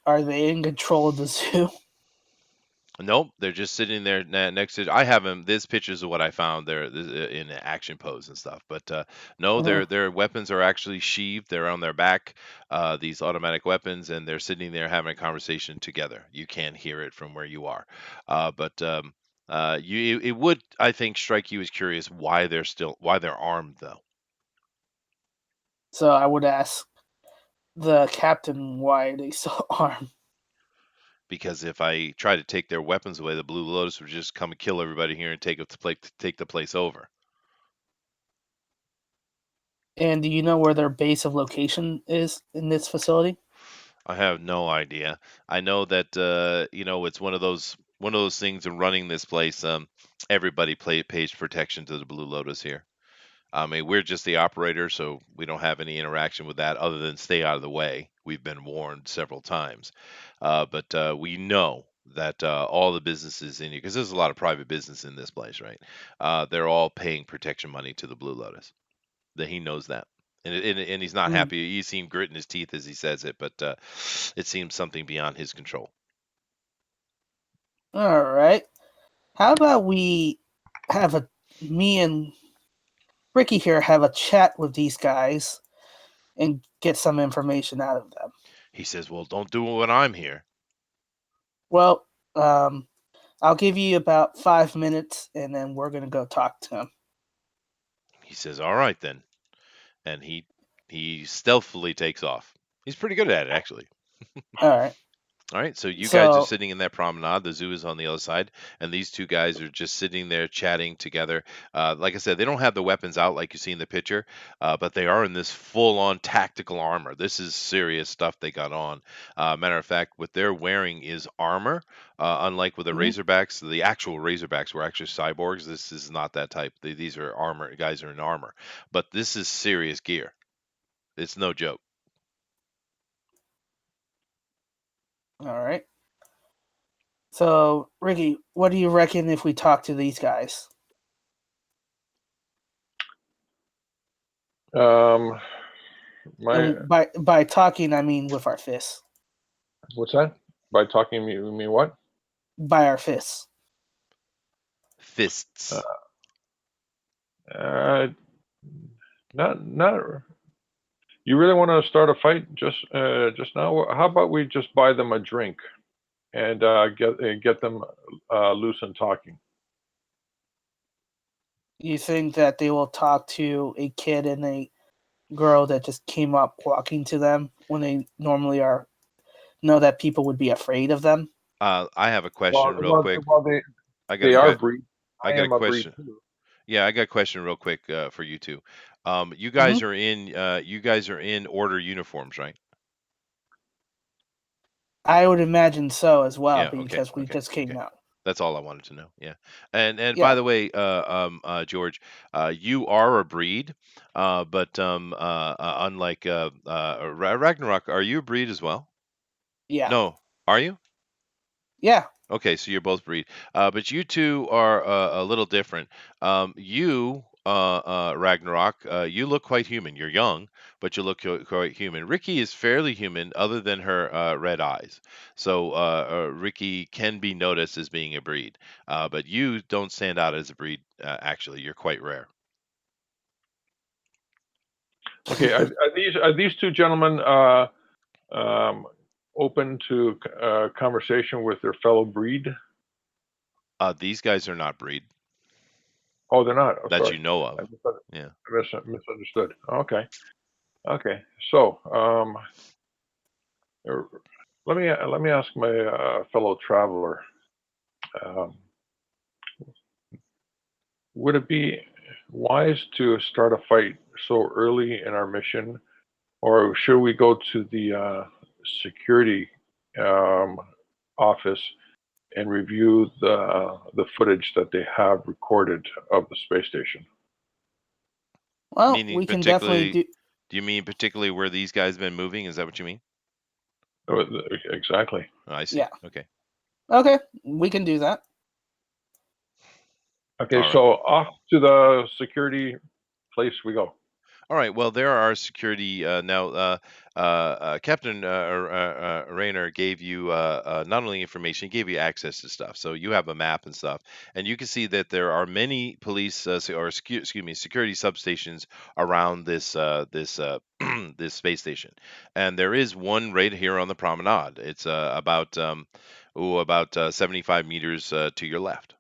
Are they in control of the zoo? Nope, they're just sitting there next to. I have them. This pictures of what I found. They're in an action pose and stuff. But no, Uh, their weapons are actually sheathed. They're on their back. These automatic weapons, and they're sitting there having a conversation together. You can't hear it from where you are, but it would, I think, strike you as curious why they're armed though. so I would ask the captain why are they so armed. Because if I try to take their weapons away, the Blue Lotus would just come and kill everybody here and take the place over. And do you know where their base of location is in this facility? I have no idea. I know that it's one of those things in running this place. Everybody pays protection to the Blue Lotus here. I mean, we're just the operator, so we don't have any interaction with that other than stay out of the way. We've been warned several times, but we know that all the businesses in here, because there's a lot of private business in this place, right? They're all paying protection money to the Blue Lotus. That he knows that. And he's not Mm. happy. You see him gritting his teeth as he says it, but it seems something beyond his control. All right. How about we have a me and Ricky here have a chat with these guys and get some information out of them. He says, "Well, don't do it when I'm here." Well, I'll give you about 5 minutes, and then we're gonna go talk to him. He says, "All right then," and he stealthily takes off. He's pretty good at it, actually. All right. All right, so you guys are So, sitting in that promenade. The zoo is on the other side, and these two guys are just sitting there chatting together. Like I said, they don't have the weapons out like you see in the picture, but they are in this full-on tactical armor. This is serious stuff they got on. Matter of fact, what they're wearing is armor. Unlike with the mhm, Razorbacks, the actual Razorbacks were actually cyborgs. This is not that type. These are armor guys are in armor, but this is serious gear. It's no joke. all right. So, Ricky, what do you reckon if we talk to these guys? Um, my And by talking, I mean with our fists. what's that? By talking, you mean what? By our fists. Uh, Fists. uh, not. You really want to start a fight just now? How about we just buy them a drink and get them loose and talking? You think that they will talk to a kid and a girl that just came up walking to them when they normally are know that people would be afraid of them? I have a Well, question real well, quick. well, I got they a are que- breed. I I got a am a breed question. too. Yeah, I got a question real quick for you two. You Hmm. guys are in order uniforms, right? I would imagine so as well Yeah. Okay. because we Okay. just came Okay. out. That's all I wanted to know. Yeah. And by Yeah, the way, George, you are a breed, but unlike Ragnarok, are you a breed as well? yeah, No. Are you? yeah. Okay, so you're both breed, but you two are a little different. Ragnarok, you look quite human. You're young, but you look quite human. Ricky is fairly human, other than her red eyes. So Ricky can be noticed as being a breed, but you don't stand out as a breed. Actually, you're quite rare. Okay, are these two gentlemen um, open to conversation with their fellow breed? These guys are not breed Oh, they're not. Oh, that sorry, you know I of. Yeah. misunderstood. Okay, okay. So, er, let me ask my fellow traveler. Um, would it be wise to start a fight so early in our mission, or should we go to the security um, office and review the footage that they have recorded of the space station? Well, Meaning we can definitely particularly, do. do you mean particularly where these guys been moving? Is that what you mean? Exactly. Oh, I see. Yeah. Okay. Okay, we can do that. Okay, All right. so off to the security place we go. All right. Well, there are security now. Captain Rayner gave you not only information, he gave you access to stuff. So you have a map and stuff, and you can see that there are many police excuse me, security substations around this this space station, and there is one right here on the promenade. It's about 75 meters to your left.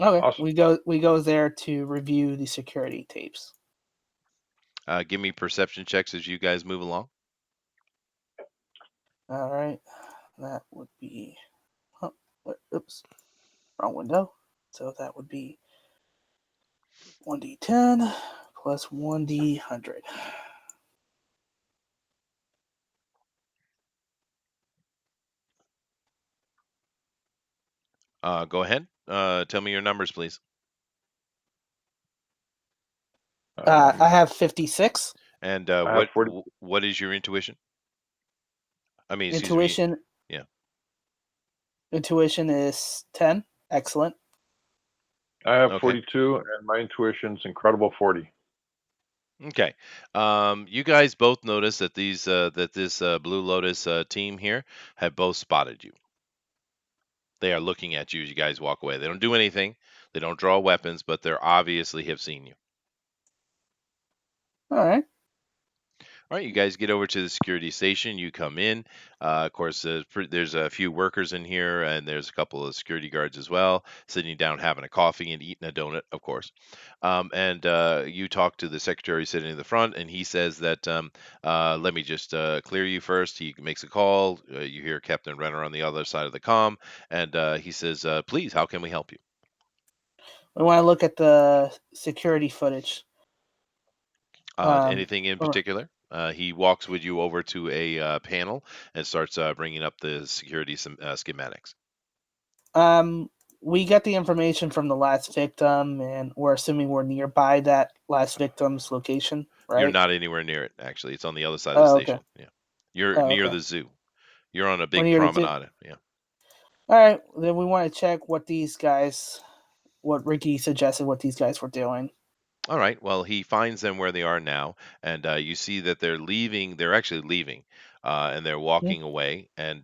Okay, Awesome. we go there to review the security tapes. Give me perception checks as you guys move along. All right, that would be. Oh, oops, wrong window. So that would be 1d10 plus 1d100. Go ahead. Tell me your numbers, please. I Um, have 56. And I have 40. what is your intuition? I mean, excuse me. Intuition Yeah. intuition is 10. Excellent. I have Okay. 42, and my intuition's incredible 40. Okay. You guys both notice that this Blue Lotus team here have both spotted you. They are looking at you as you guys walk away. They don't do anything. They don't draw weapons, but they're obviously have seen you. All right. All right, you guys get over to the security station. You come in. Of course, there's a few workers in here, and there's a couple of security guards as well, sitting down having a coffee and eating a donut, of course. And you talk to the secretary sitting in the front, and he says that, let me just clear you first. He makes a call. You hear Captain Renner on the other side of the comm, and he says, please, how can we help you? We want to look at the security footage. Anything in Or, particular? He walks with you over to a panel and starts bringing up the security schematics. um, we got the information from the last victim, and we're assuming we're nearby that last victim's location, You're right? not anywhere near it, actually. It's on the other side of the Oh, okay. station. Yeah. You're Oh, near okay. the zoo. You're on a We're big near the zoo. promenade. Yeah. All right, then we want to check what Ricky suggested, what these guys were doing. All right. Well, he finds them where they are now, and you see that they're leaving. They're actually leaving, and they're Hmm? walking away. And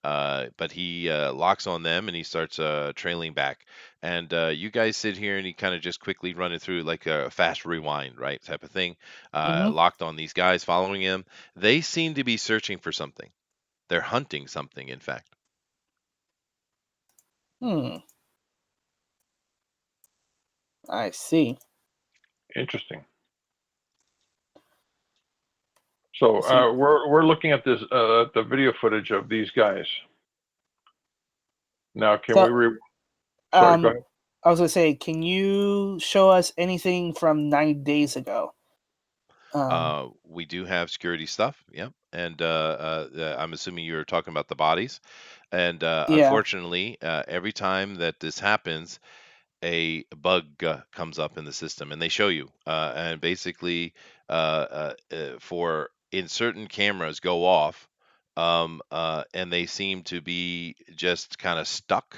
but he locks on them, and he starts trailing back. And you guys sit here, and he kind of just quickly run it through like a fast rewind, right, type of thing. Mm-hmm. Locked on these guys following him. They seem to be searching for something. They're hunting something, in fact. Hmm. I see. Interesting. So I see. we're looking at this the video footage of these guys. Now, can we? So, Sorry, go um, ahead. I was gonna say, can you show us anything from 9 days ago? We do have security stuff, yeah, and I'm assuming you're talking about the bodies. And Yeah. unfortunately, every time that this happens, a bug comes up in the system, and they show you. And basically, for in certain cameras go off, and they seem to be just kind of stuck.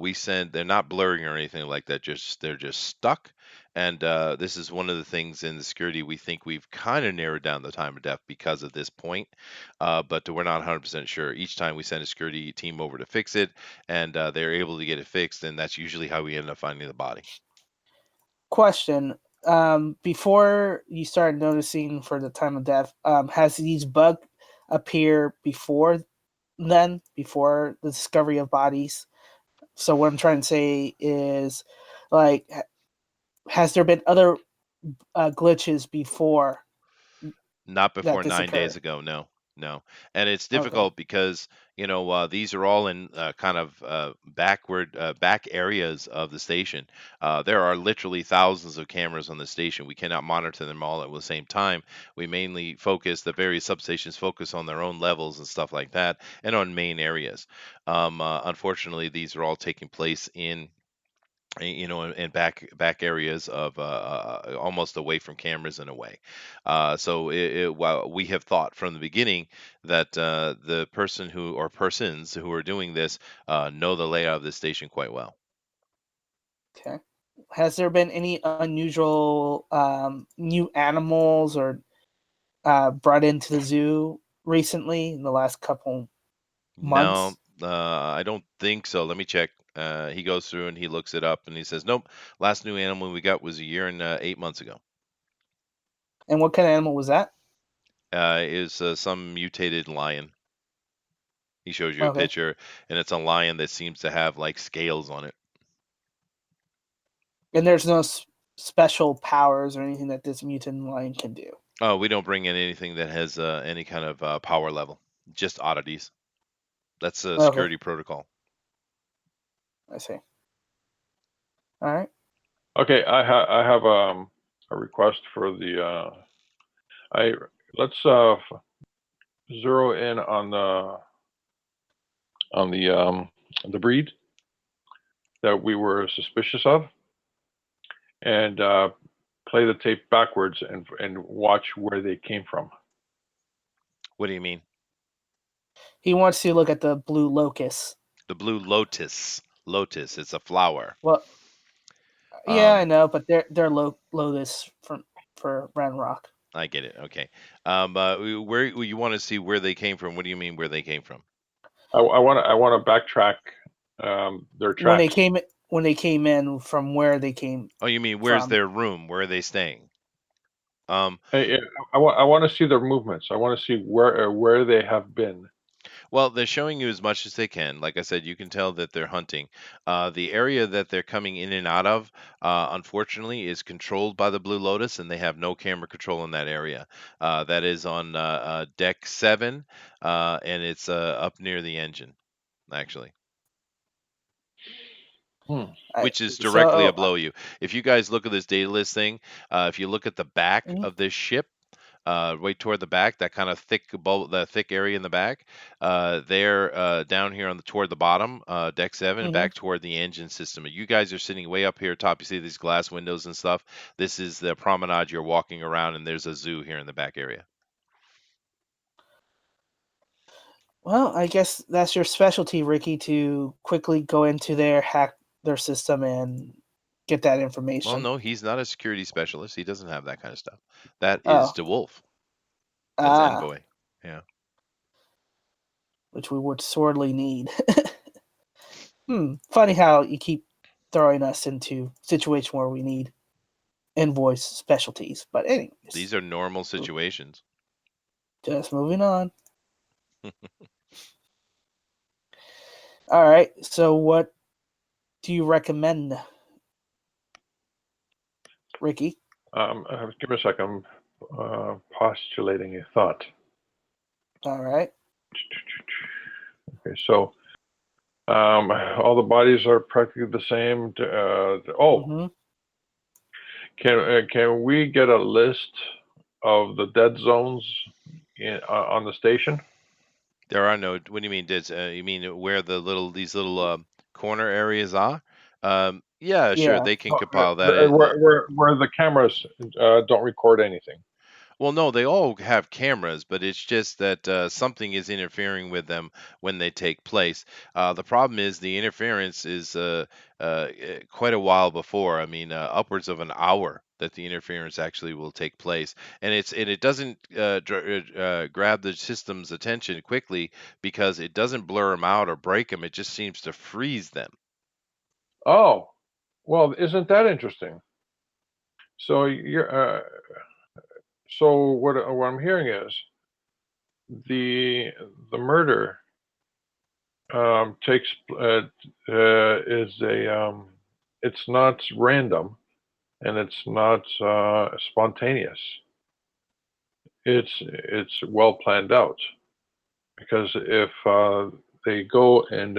We send they're not blurring or anything like that. Just they're just stuck. And this is one of the things in the security we think we've kind of narrowed down the time of death because of this point, but we're not 100% sure. Each time we send a security team over to fix it, and they're able to get it fixed, and that's usually how we end up finding the body. Question. Before you started noticing for the time of death, has these bug appear before then, before the discovery of bodies? So what I'm trying to say is, like, has there been other glitches before Not that before this 9 days occurred? ago, no, no. And it's Okay. difficult because these are all in kind of back areas of the station. There are literally thousands of cameras on the station. We cannot monitor them all at the same time. We mainly focus the various substations focus on their own levels and stuff like that, and on main areas. Unfortunately, these are all taking place in in back areas of almost away from cameras in a way. While we have thought from the beginning that the person who or persons who are doing this know the layout of the station quite well. Okay. Has there been any unusual new animals or brought into the zoo recently in the last couple No, months? I don't think so. Let me check. He goes through and he looks it up and he says, "Nope, last new animal we got was a year and 8 months ago. And what kind of animal was that? Is some mutated lion." He shows you a Okay. picture, and it's a lion that seems to have like scales on it. And there's no special powers or anything that this mutant lion can do. Oh, we don't bring in anything that has any kind of power level. Just oddities. That's a Okay, security protocol. I see. All right. Okay, I have a request for the I let's zero in on the breed that we were suspicious of, and play the tape backwards and watch where they came from. What do you mean? He wants to look at the blue locust. The blue lotus. Lotus. It's a flower. Well, yeah, I Um, know, but they're lotus for Ren Rock. I get it. Okay. Where you want to see where they came from? What do you mean where they came from? I want to backtrack their When they tracks. came when they came in from where they came Oh, you mean where's from. their room? Where are they staying? I, I want to see their movements. I want to see where they have been. Well, they're showing you as much as they can. Like I said, you can tell that they're hunting. The area that they're coming in and out of, unfortunately, is controlled by the Blue Lotus, and they have no camera control in that area. That is on deck 7, and it's up near the engine, actually, Hmm. I, which is directly so, below you. If you guys look at this data list thing, if you look at the back mhm, of this ship, right toward the back, that kind of thick that thick area in the back. They're down here on the toward the bottom, deck 7, and mhm. back toward the engine system. You guys are sitting way up here top. You see these glass windows and stuff. This is the promenade you're walking around, and there's a zoo here in the back area. Well, I guess that's your specialty, Ricky, to quickly go into there, hack their system, and get that Well, information. no, he's not a security specialist. He doesn't have that kind of stuff. That is Oh, DeWolf. That's ah, Envoy. Yeah. which we would sorely need. Funny how you keep throwing us into situation where we need invoice specialties. But anyways, These are normal situations. just moving on. All right. So, what do you recommend, Ricky? Give me a second. I'm postulating a thought. All right. Okay, so all the bodies are practically the same. Mm-hmm. Can we get a list of the dead zones on the station? There are no. What do you mean? You mean where these little corner areas are? Yeah, sure. Yeah. They can compile that. It, Where the cameras don't record anything. well, no, they all have cameras, but it's just that something is interfering with them when they take place. The problem is the interference is quite a while before. I mean, upwards of an hour that the interference actually will take place, and it doesn't grab the system's attention quickly because it doesn't blur them out or break them. It just seems to freeze them. Oh, well, isn't that interesting? So you're so what I'm hearing is the the murder takes is a it's not random and it's not spontaneous. It's well planned out because if they go and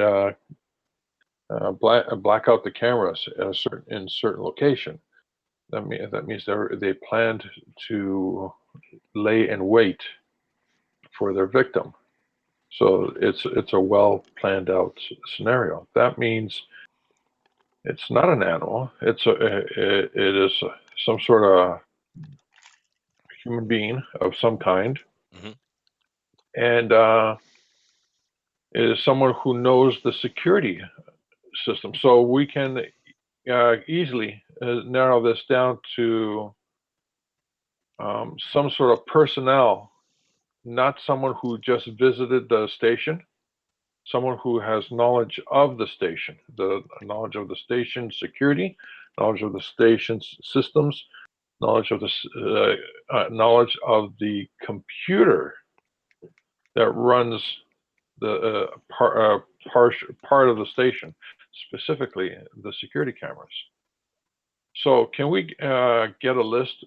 black out the cameras at in certain location, that means they planned to lay in wait for their victim. So it's a well planned out scenario. That means it's not an animal. It is some sort of human being of some kind, Hmm. and it is someone who knows the security system. So we can easily narrow this down to some sort of personnel, not someone who just visited the station, someone who has knowledge of the station, the knowledge of the station security, knowledge of the station's systems, knowledge of the computer that runs the part of the station, specifically the security cameras. So, can we get a list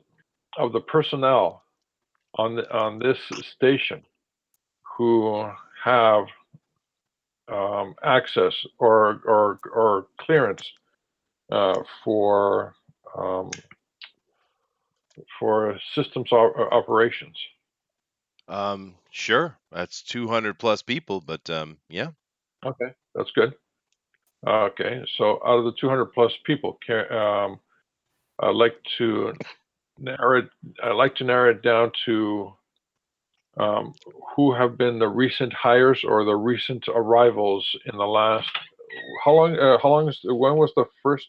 of the personnel on this station who have access or clearance uh, um, for systems operations? Sure. That's 200 plus people, but yeah. Okay, that's good. Okay, so out of the 200 plus people, I'd like to narrow it. I'd like to narrow it down to um, who have been the recent hires or the recent arrivals in the last. How long? How long is? When was the first?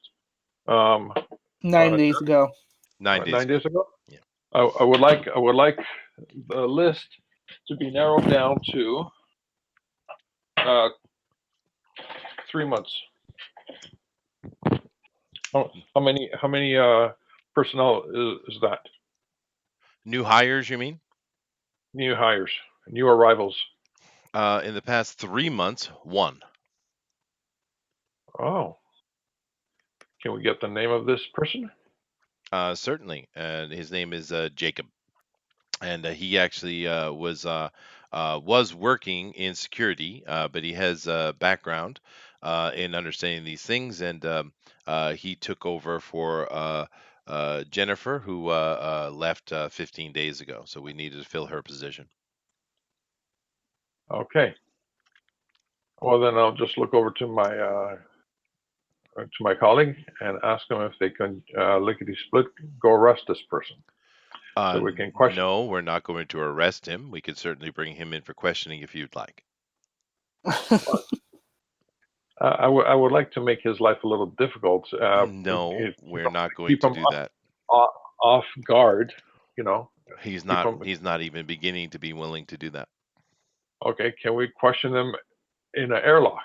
Um, 9 days ago. 9 days 9 days ago. ago. Yeah. I would like the list to be narrowed down to uh, 3 months. How many personnel is that? New hires, you mean? New hires, new arrivals. In the past 3 months, one. Oh, can we get the name of this person? Certainly. And his name is Jacob. And he actually was working in security, but he has a background in understanding these things, and he took over for Jennifer, who left 15 days ago. So we needed to fill her position. Okay. Well, then I'll just look over to my colleague and ask them if they can lickety split go arrest this person so we can question. No, we're not going to arrest him. We could certainly bring him in for questioning if you'd like. I would like to make his life a little difficult. No, we're not going Keep to him do that. off guard. You know, He's keep not him. he's not even beginning to be willing to do that. Okay, can we question them in an airlock?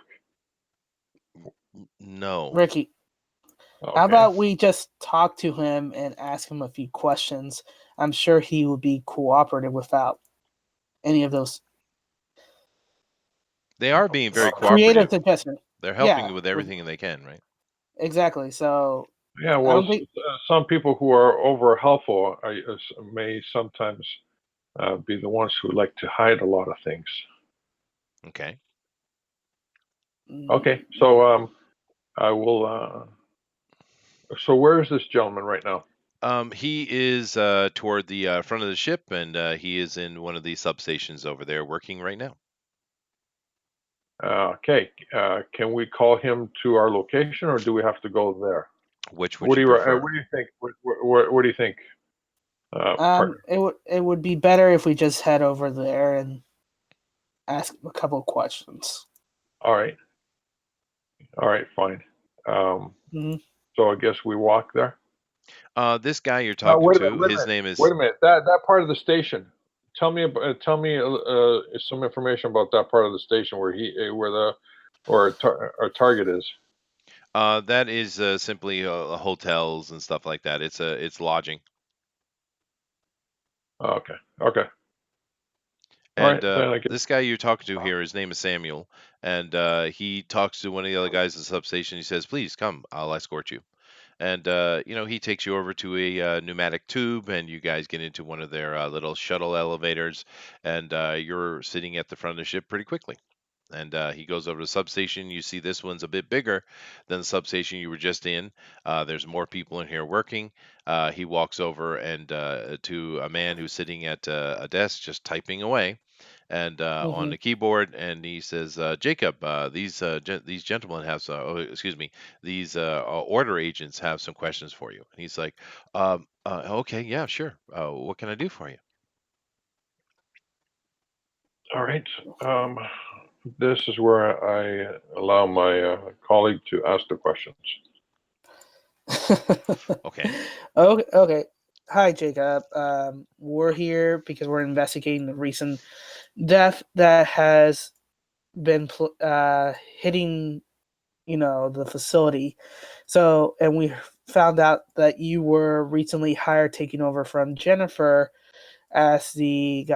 No. Ricky, how Okay. about we just talk to him and ask him a few questions? I'm sure he would be cooperative without any of those They are being very creative cooperative. suggestions. They're helping Yeah, with everything they can, right? exactly. So Yeah. I Well, don't think. some people who are over helpful may sometimes be the ones who like to hide a lot of things. Okay. Okay. So I will. So where is this gentleman right now? He is toward the front of the ship, and he is in one of the substations over there working right now. Okay. Can we call him to our location, or do we have to go there? Which would you prefer? What do you think? What do you think, partner? It would be better if we just head over there and ask him a couple of questions. All right. All right. Fine. Um, Hmm. so I guess we walk there. This guy you're talking Wait a minute. to, Wait a his minute. name Wait is. a minute. That part of the station. Tell me some information about that part of the station where the our target is. That is simply hotels and stuff like that. It's lodging. Okay. Okay. All right. And Then I guess. this guy you're talking to here, his name is Samuel, and he talks to one of the other guys at the substation. He says, "Please come, I'll escort you." And he takes you over to a pneumatic tube, and you guys get into one of their little shuttle elevators, and you're sitting at the front of the ship pretty quickly. And he goes over to the substation. You see this one's a bit bigger than the substation you were just in. There's more people in here working. He walks over and to a man who's sitting at a desk just typing away and on Hmm. the keyboard, and he says, "Jacob, these gentlemen have some. Oh, excuse me, these order agents have some questions for you." And he's like, "Okay, yeah, sure. What can I do for you?" All right. Um, this is where I allow my colleague to ask the questions. Okay. Okay. Okay. Hi, Jacob. We're here because we're investigating the recent death that has been hitting, the facility. So, and we found out that you were recently hired, taking over from Jennifer as the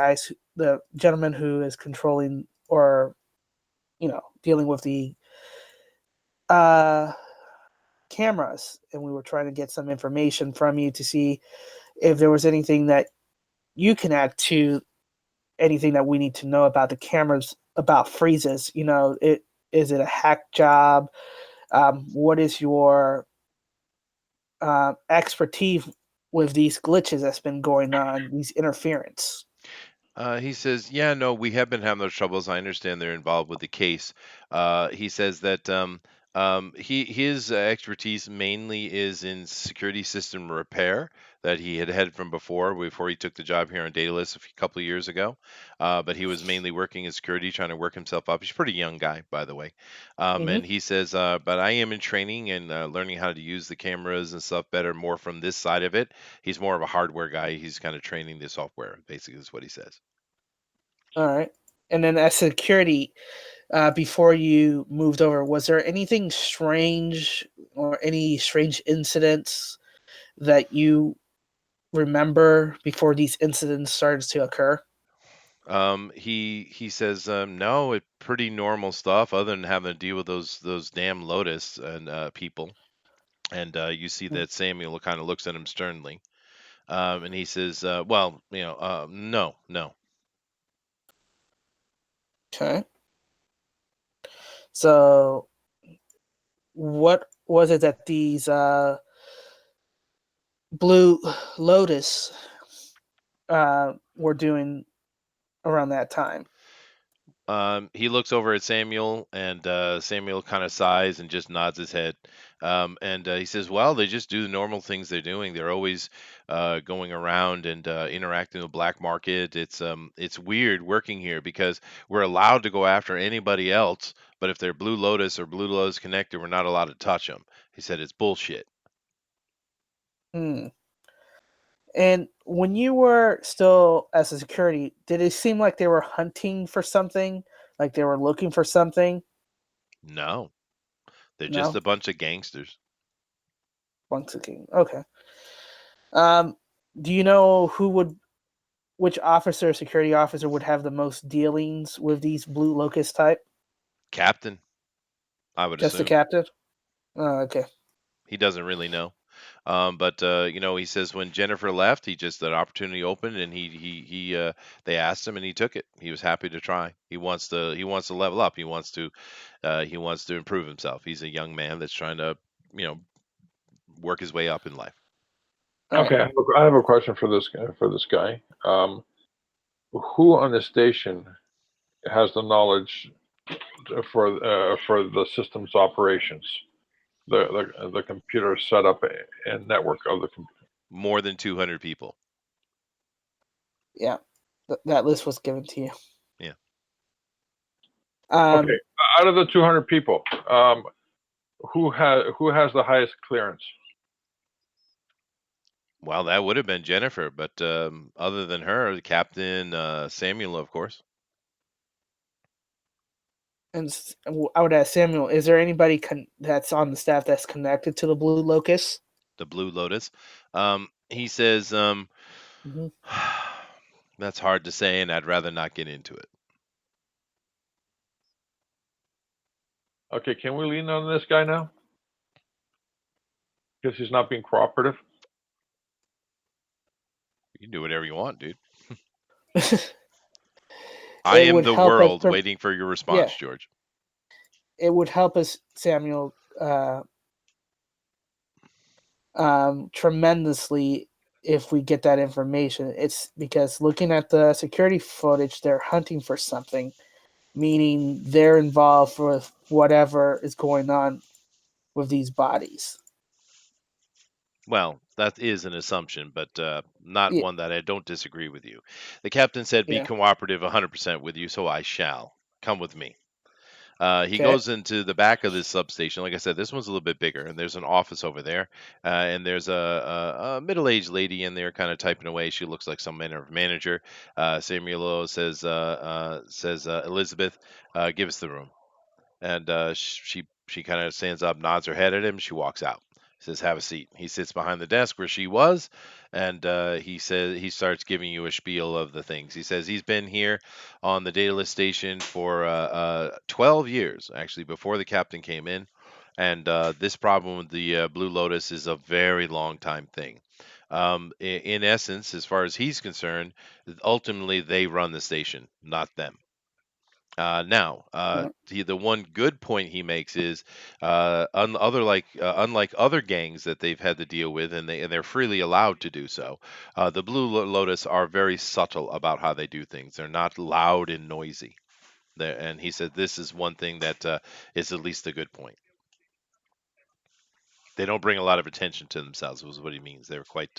gentleman who is controlling or dealing with the uh cameras, and we were trying to get some information from you to see if there was anything that you can add to anything that we need to know about the cameras, about freezes. Is it a hack job? What is your expertise with these glitches that's been going on, these interference? He says, "Yeah, no, we have been having those troubles. I understand they're involved with the case." He says that his expertise mainly is in security system repair that he had had from before he took the job here on Daedalus a couple of years ago. But he was mainly working in security, trying to work himself up. He's a pretty young guy, by the way. And Hmm. he says, "But I am in training and learning how to use the cameras and stuff better, more from this side of it. He's more of a hardware guy. He's kind of training the software, basically, is what he says." All right. And then as security, before you moved over, was there anything strange or any strange incidents that you remember before these incidents started to occur? He says, no, it pretty normal stuff, other than having to deal with those damn Lotus and people. And you see Mm. that Samuel kind of looks at him sternly, and he says, well, no, no. Okay. So, what was it that these Blue Lotus were doing around that time? He looks over at Samuel, and Samuel kind of sighs and just nods his head. And he says, "Well, they just do the normal things they're doing. They're always going around and interacting with the black market. It's weird working here because we're allowed to go after anybody else, but if they're Blue Lotus or Blue Lotus connected, we're not allowed to touch them." He said, "It's bullshit." Hmm. And when you were still as a security, did it seem like they were hunting for something? Like they were looking for something? No, they're just No? a bunch of gangsters. Once again. Okay. Um, do you know which officer, security officer, would have the most dealings with these Blue Locust type? Captain, I would Just the assume. captain? Oh, okay. He doesn't really know. But he says when Jennifer left, he just an opportunity opened, and they asked him, and he took it. He was happy to try. He wants to level up. He wants to improve himself. He's a young man that's trying to you know work his way up in life. All right. Okay, I have a question for this guy. Who on the station has the knowledge for the system's operations, the computer setup and network of the computer? More than 200 people. Yeah. That list was given to you. Yeah. Okay, Um, out of the 200 people, who has the highest clearance? Well, that would have been Jennifer, but other than her, Captain Samuel, of course, and I would ask Samuel, is there anybody that's on the staff that's connected to the Blue Locust? the Blue Lotus. He says, Hmm. that's hard to say, and I'd rather not get into it. Okay, can we lean on this guy now? Because he's not being cooperative. You can do whatever you want, dude. It I am would the help us. world waiting for your response, Yeah, George. it would help us, Samuel, tremendously if we get that information. It's because looking at the security footage, they're hunting for something, meaning they're involved with whatever is going on with these bodies. Well, that is an assumption, but not Yeah, one that I don't disagree with you. The captain said, "Be yeah. cooperative 100% with you, so I shall. Come with me." He Okay. goes into the back of this substation. Like I said, this one's a little bit bigger, and there's an office over there, and there's a middle-aged lady in there, kind of typing away. She looks like some manner of manager. Samuel says, "Elizabeth, give us the room." And she kind of stands up, nods her head at him. She walks out. Says, "Have a seat." He sits behind the desk where she was, and he starts giving you a spiel of the things. He says he's been here on the Daedalus station for 12 years, actually, before the captain came in. And this problem with the Blue Lotus is a very long time thing. In essence, as far as he's concerned, ultimately they run the station, not them. Now, the one good point he makes is, unlike other gangs that they've had to deal with, and they're freely allowed to do so, the Blue Lotus are very subtle about how they do things. They're not loud and noisy. And he said this is one thing that is at least a good point. They don't bring a lot of attention to themselves. Was what he means. They're quite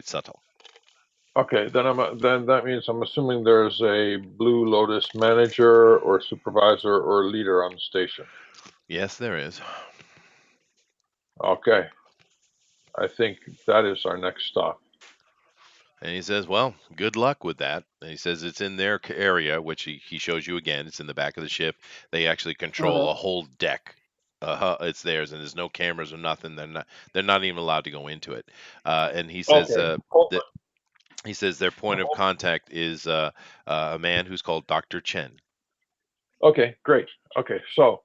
subtle. Okay, then that means I'm assuming there's a Blue Lotus manager or supervisor or leader on the station. Yes, there is. Okay, I think that is our next stop. And he says, "Well, good luck with that." And he says it's in their area, which he shows you again. It's in the back of the ship. They actually control Okay. a whole deck. It's theirs, and there's no cameras or nothing. They're not even allowed to go into it. And he says Okay. Hold that he says their point of contact is a man who's called Dr. Chen. Okay, great. Okay, so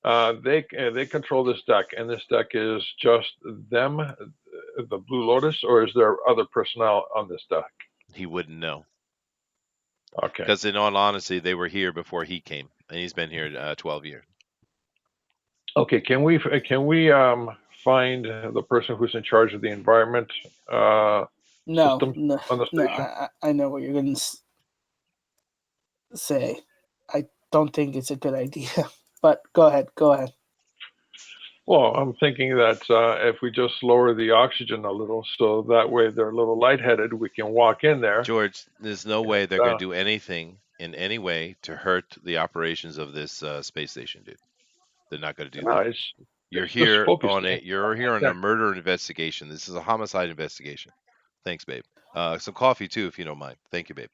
they control this deck, and this deck is just them, the Blue Lotus, or is there other personnel on this deck? He wouldn't know Okay. because, in all honesty, they were here before he came, and he's been here 12 years. Okay. Can we find the person who's in charge of the environment No, systems no, on the no. station? I know what you're going to say. I don't think it's a good idea. But go ahead. Go ahead. Well, I'm thinking that if we just lower the oxygen a little, so that way they're a little lightheaded, we can walk in there. George, there's no way they're And, going to do anything in any way to hurt the operations of this space station, dude. They're not going to do no, that. You're it's just here on focusing you're here on on a them. murder investigation. This is a homicide investigation. Thanks, babe. Some coffee too, if you don't mind. Thank you, babe.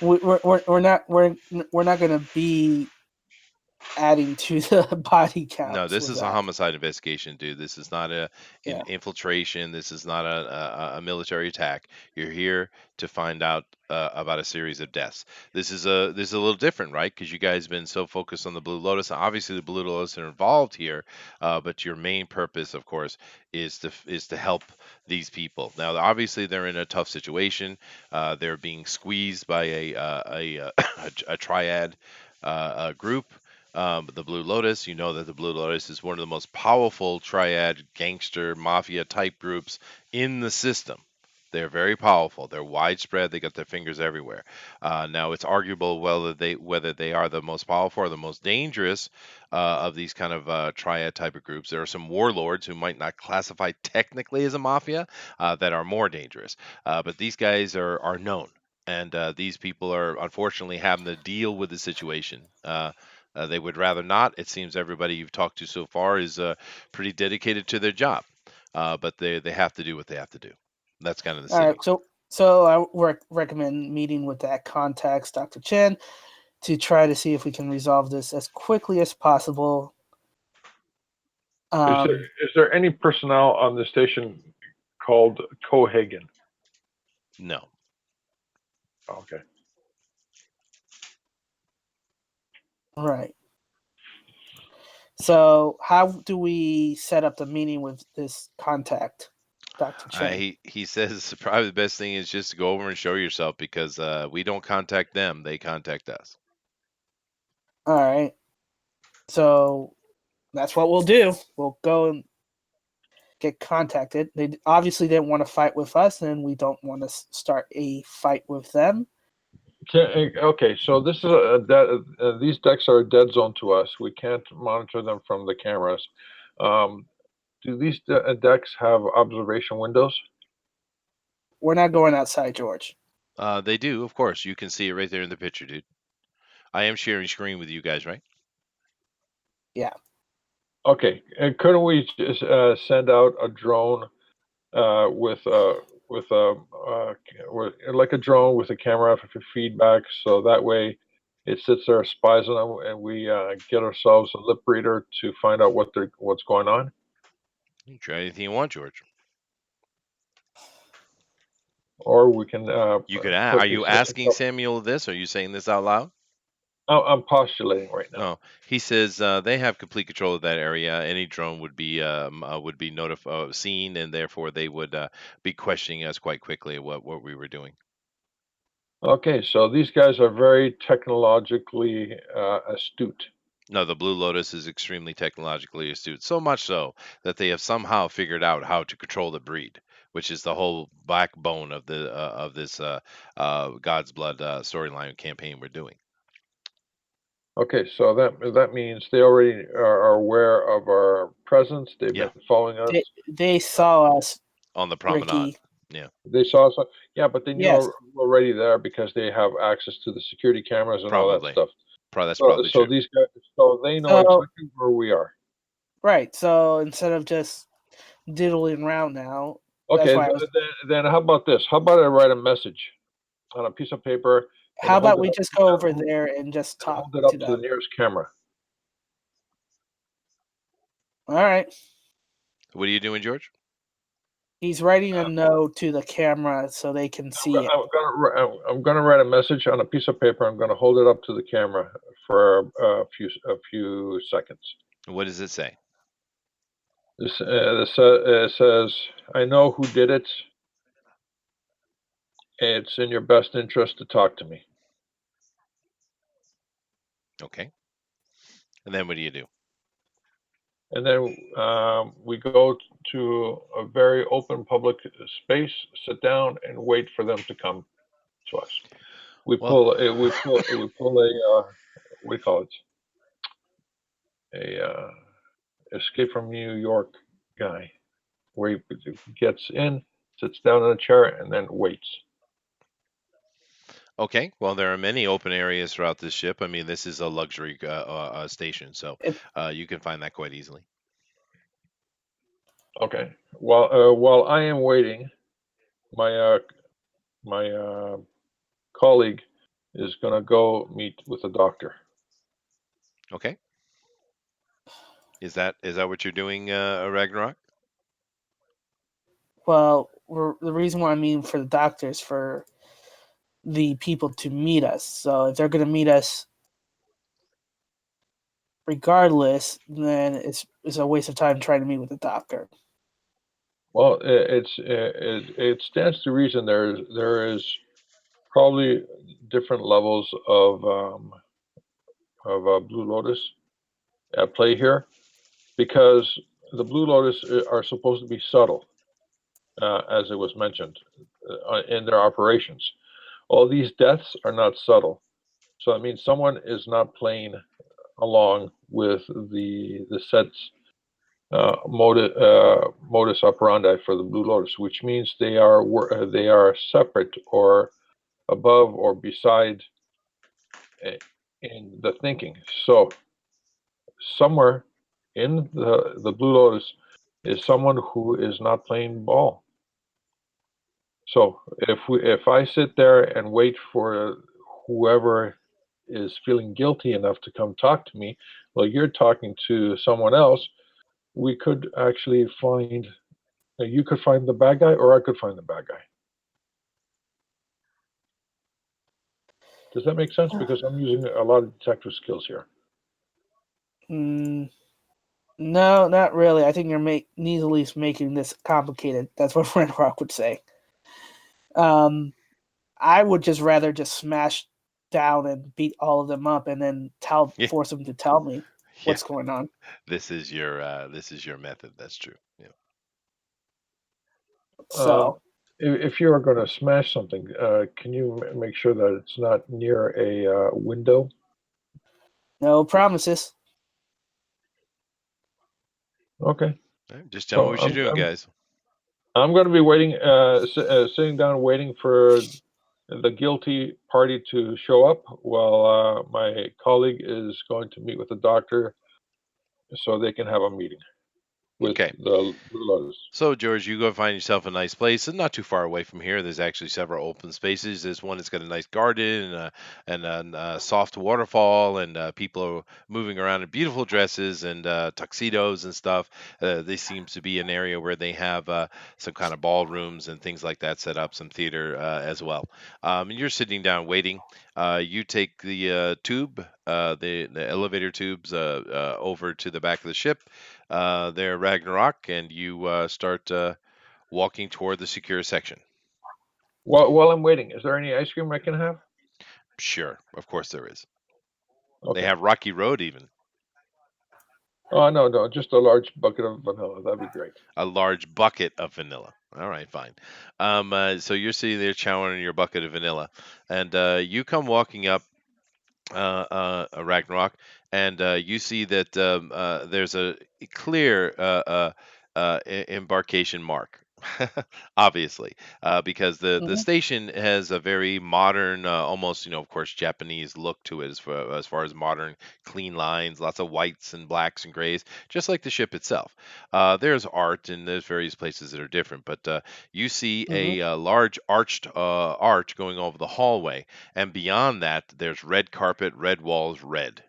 We're not going to be adding to the body No, counts this with is a that. homicide investigation, dude. This is not an Yeah. infiltration. This is not a military attack. You're here to find out about a series of deaths. This is a little different, right? Because you guys have been so focused on the Blue Lotus. Obviously, the Blue Lotus are involved here, but your main purpose, of course, is to help these people. Now, obviously, they're in a tough situation. They're being squeezed by a triad group, the Blue Lotus. You know that the Blue Lotus is one of the most powerful triad gangster mafia type groups in the system. They're very powerful. They're widespread. They got their fingers everywhere. Now it's arguable whether they are the most powerful or the most dangerous of these kind of triad type of groups. There are some warlords who might not classify technically as a mafia that are more dangerous, but these guys are known. And these people are unfortunately having to deal with the situation. They would rather not. It seems everybody you've talked to so far is pretty dedicated to their job, but they have to do what they have to do. That's kind of the All right. scene. So I recommend meeting with that contacts, Dr. Chen, to try to see if we can resolve this as quickly as possible. Is there Um, is there any personnel on the station called Cohagen? No, Okay. right. So how do we set up the meeting with this contact, Dr. Chen? he says probably the best thing is just to go over and show yourself because we don't contact them; they contact us. All right. So that's what we'll do. We'll go and get contacted. They obviously didn't want to fight with us, and we don't want to start a fight with them. Okay, so this is these decks are a dead zone to us. We can't monitor them from the cameras. Um, do these decks have observation windows? We're not going outside, George. They do, of course. You can see it right there in the picture, dude. I am sharing screen with you guys, right? Yeah. Okay, and couldn't we just send out a drone uh, with uh, with like a drone with a camera for feedback, so that way it sits there, spies on them, and we get ourselves a lip reader to find out what's going on, You can try anything you want, George. or we can You could. put Are these you systems asking up. Samuel this? Are you saying this out loud? I'm postulating right now. No, he says they have complete control of that area. Any drone would be seen, and therefore they would be questioning us quite quickly what we were doing. Okay, so these guys are very technologically astute. No, the Blue Lotus is extremely technologically astute, so much so that they have somehow figured out how to control the breed, which is the whole backbone of this God's Blood storyline campaign we're doing Okay, so that means they already are aware of our presence. They've Yeah, been following us. They saw us, on the promenade. Ricky. Yeah, They saw us. Yeah, but they knew Yes. already there because they have access to the security cameras and all that probably. stuff. That's So, probably so true. these guys, so they know So exactly where we are. right. So instead of just diddling around now, that's Okay, why I was. then how about this? How about I write a message on a piece of paper and How about we just go over there and just talk hold it up to to the them? nearest camera? All right. What are you doing, George? He's writing a note to the camera so they can see it. I'm gonna write a message on a piece of paper. I'm gonna hold it up to the camera for a few seconds. What does it say? It says, "I know who did it. It's in your best interest to talk to me." Okay. And then what do you do? And then we go to a very open public space, sit down, and wait for them to come to us. We Well, pull a what do you call it? A Escape from New York guy, where he gets in, sits down in a chair, and then waits. okay. Well, there are many open areas throughout this ship. I mean, this is a luxury station, so It, you can find that quite easily. Okay. While I am waiting, my my colleague is gonna go meet with the doctor. Okay. Is that what you're doing, Ragnarok? well, the reason why I mean for the doctors for the people to meet us. So if they're going to meet us regardless, then it's a waste of time trying to meet with the doctor. Well, it stands to reason there is probably different levels of Blue Lotus at play here, because the Blue Lotus are supposed to be subtle, as it was mentioned, in their operations. All these deaths are not subtle, so that means someone is not playing along with the set's modus operandi for the Blue Lotus, which means they are separate or above or beside uh, in the thinking. So somewhere in the Blue Lotus is someone who is not playing ball. So if I sit there and wait for whoever is feeling guilty enough to come talk to me, well, you're talking to someone else. We could actually find you could find the bad guy, or I could find the bad guy. Does that make sense? Because I'm using a lot of detective skills here. Mm, no, not really. I think you're easily making this complicated. That's what Red Rock would say. Um, I would just rather just smash down and beat all of them up, and then Yeah, force them to tell me yeah. what's going on. This is your method. That's true. Yeah. Um, So if you are going to smash something, can you make sure that it's not near a window? no promises. Okay. All right, just tell me So what you're doing, guys. I'm going to be waiting, sitting down, waiting for the guilty party to show up, while my colleague is going to meet with the doctor so they can have a meeting with Okay. the Blue Lotus. So, George, you go find yourself a nice place, and not too far away from here. There's actually several open spaces. There's one that's got a nice garden and a soft waterfall, and people are moving around in beautiful dresses and tuxedos and stuff. This seems to be an area where they have some kind of ballrooms and things like that set up, some theater as well. And you're sitting down waiting. You take the tube, the elevator tubes, over to the back of the ship there, Ragnarok, and you start walking toward the secure section. While I'm waiting, is there any ice cream I can have? Sure, of course there is. They Okay. have Rocky Road even, Oh, no, no, just a large bucket of vanilla. That'd be great. a large bucket of vanilla. All right, fine. So you're sitting there chowing on your bucket of vanilla, and you come walking up Ragnarok, and you see that there's a clear embarkation mark. Obviously, because the Hmm. station has a very modern, almost of course, Japanese look to it as far as modern, clean lines, lots of whites and blacks and grays, just like the ship itself. There's art and there's various places that are different, but you see Hmm. a large arched arch going over the hallway, and beyond that, there's red carpet, red walls, red.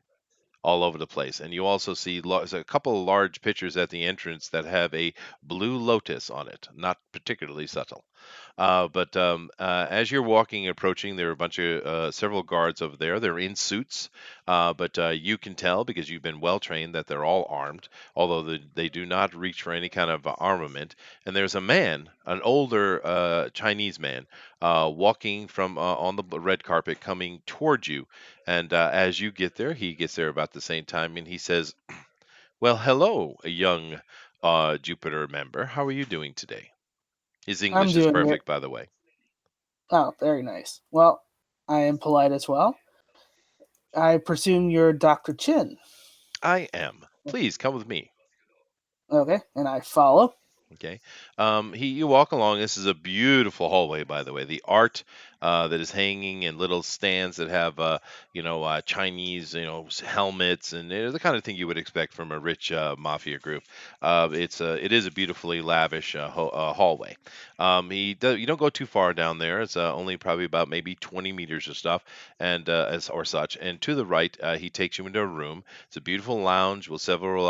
all over the place. And you also see there's a couple of large pictures at the entrance that have a blue lotus on it, not particularly subtle. But as you're walking, approaching, there are a bunch of several guards over there. They're in suits, but you can tell because you've been well trained that they're all armed, although they do not reach for any kind of armament. And there's a man, an older Chinese man, walking from on the red carpet, coming towards you. And as you get there, he gets there about the same time, and he says, "Well, hello, young Jupiter member. How are you doing today?" His I'm English is doing it. perfect, by the way. Oh, very nice. Well, I am polite as well. I presume you're Dr. Chin. I am. Please come with me. Okay, and I follow. Okay. You walk along. This is a beautiful hallway, by the way. The art that is hanging in little stands that have, Chinese, helmets, and the kind of thing you would expect from a rich mafia group. It is a beautifully lavish hallway. You don't go too far down there. It's only probably about maybe 20 meters of stuff, and or such. And to the right, he takes you into a room. It's a beautiful lounge with several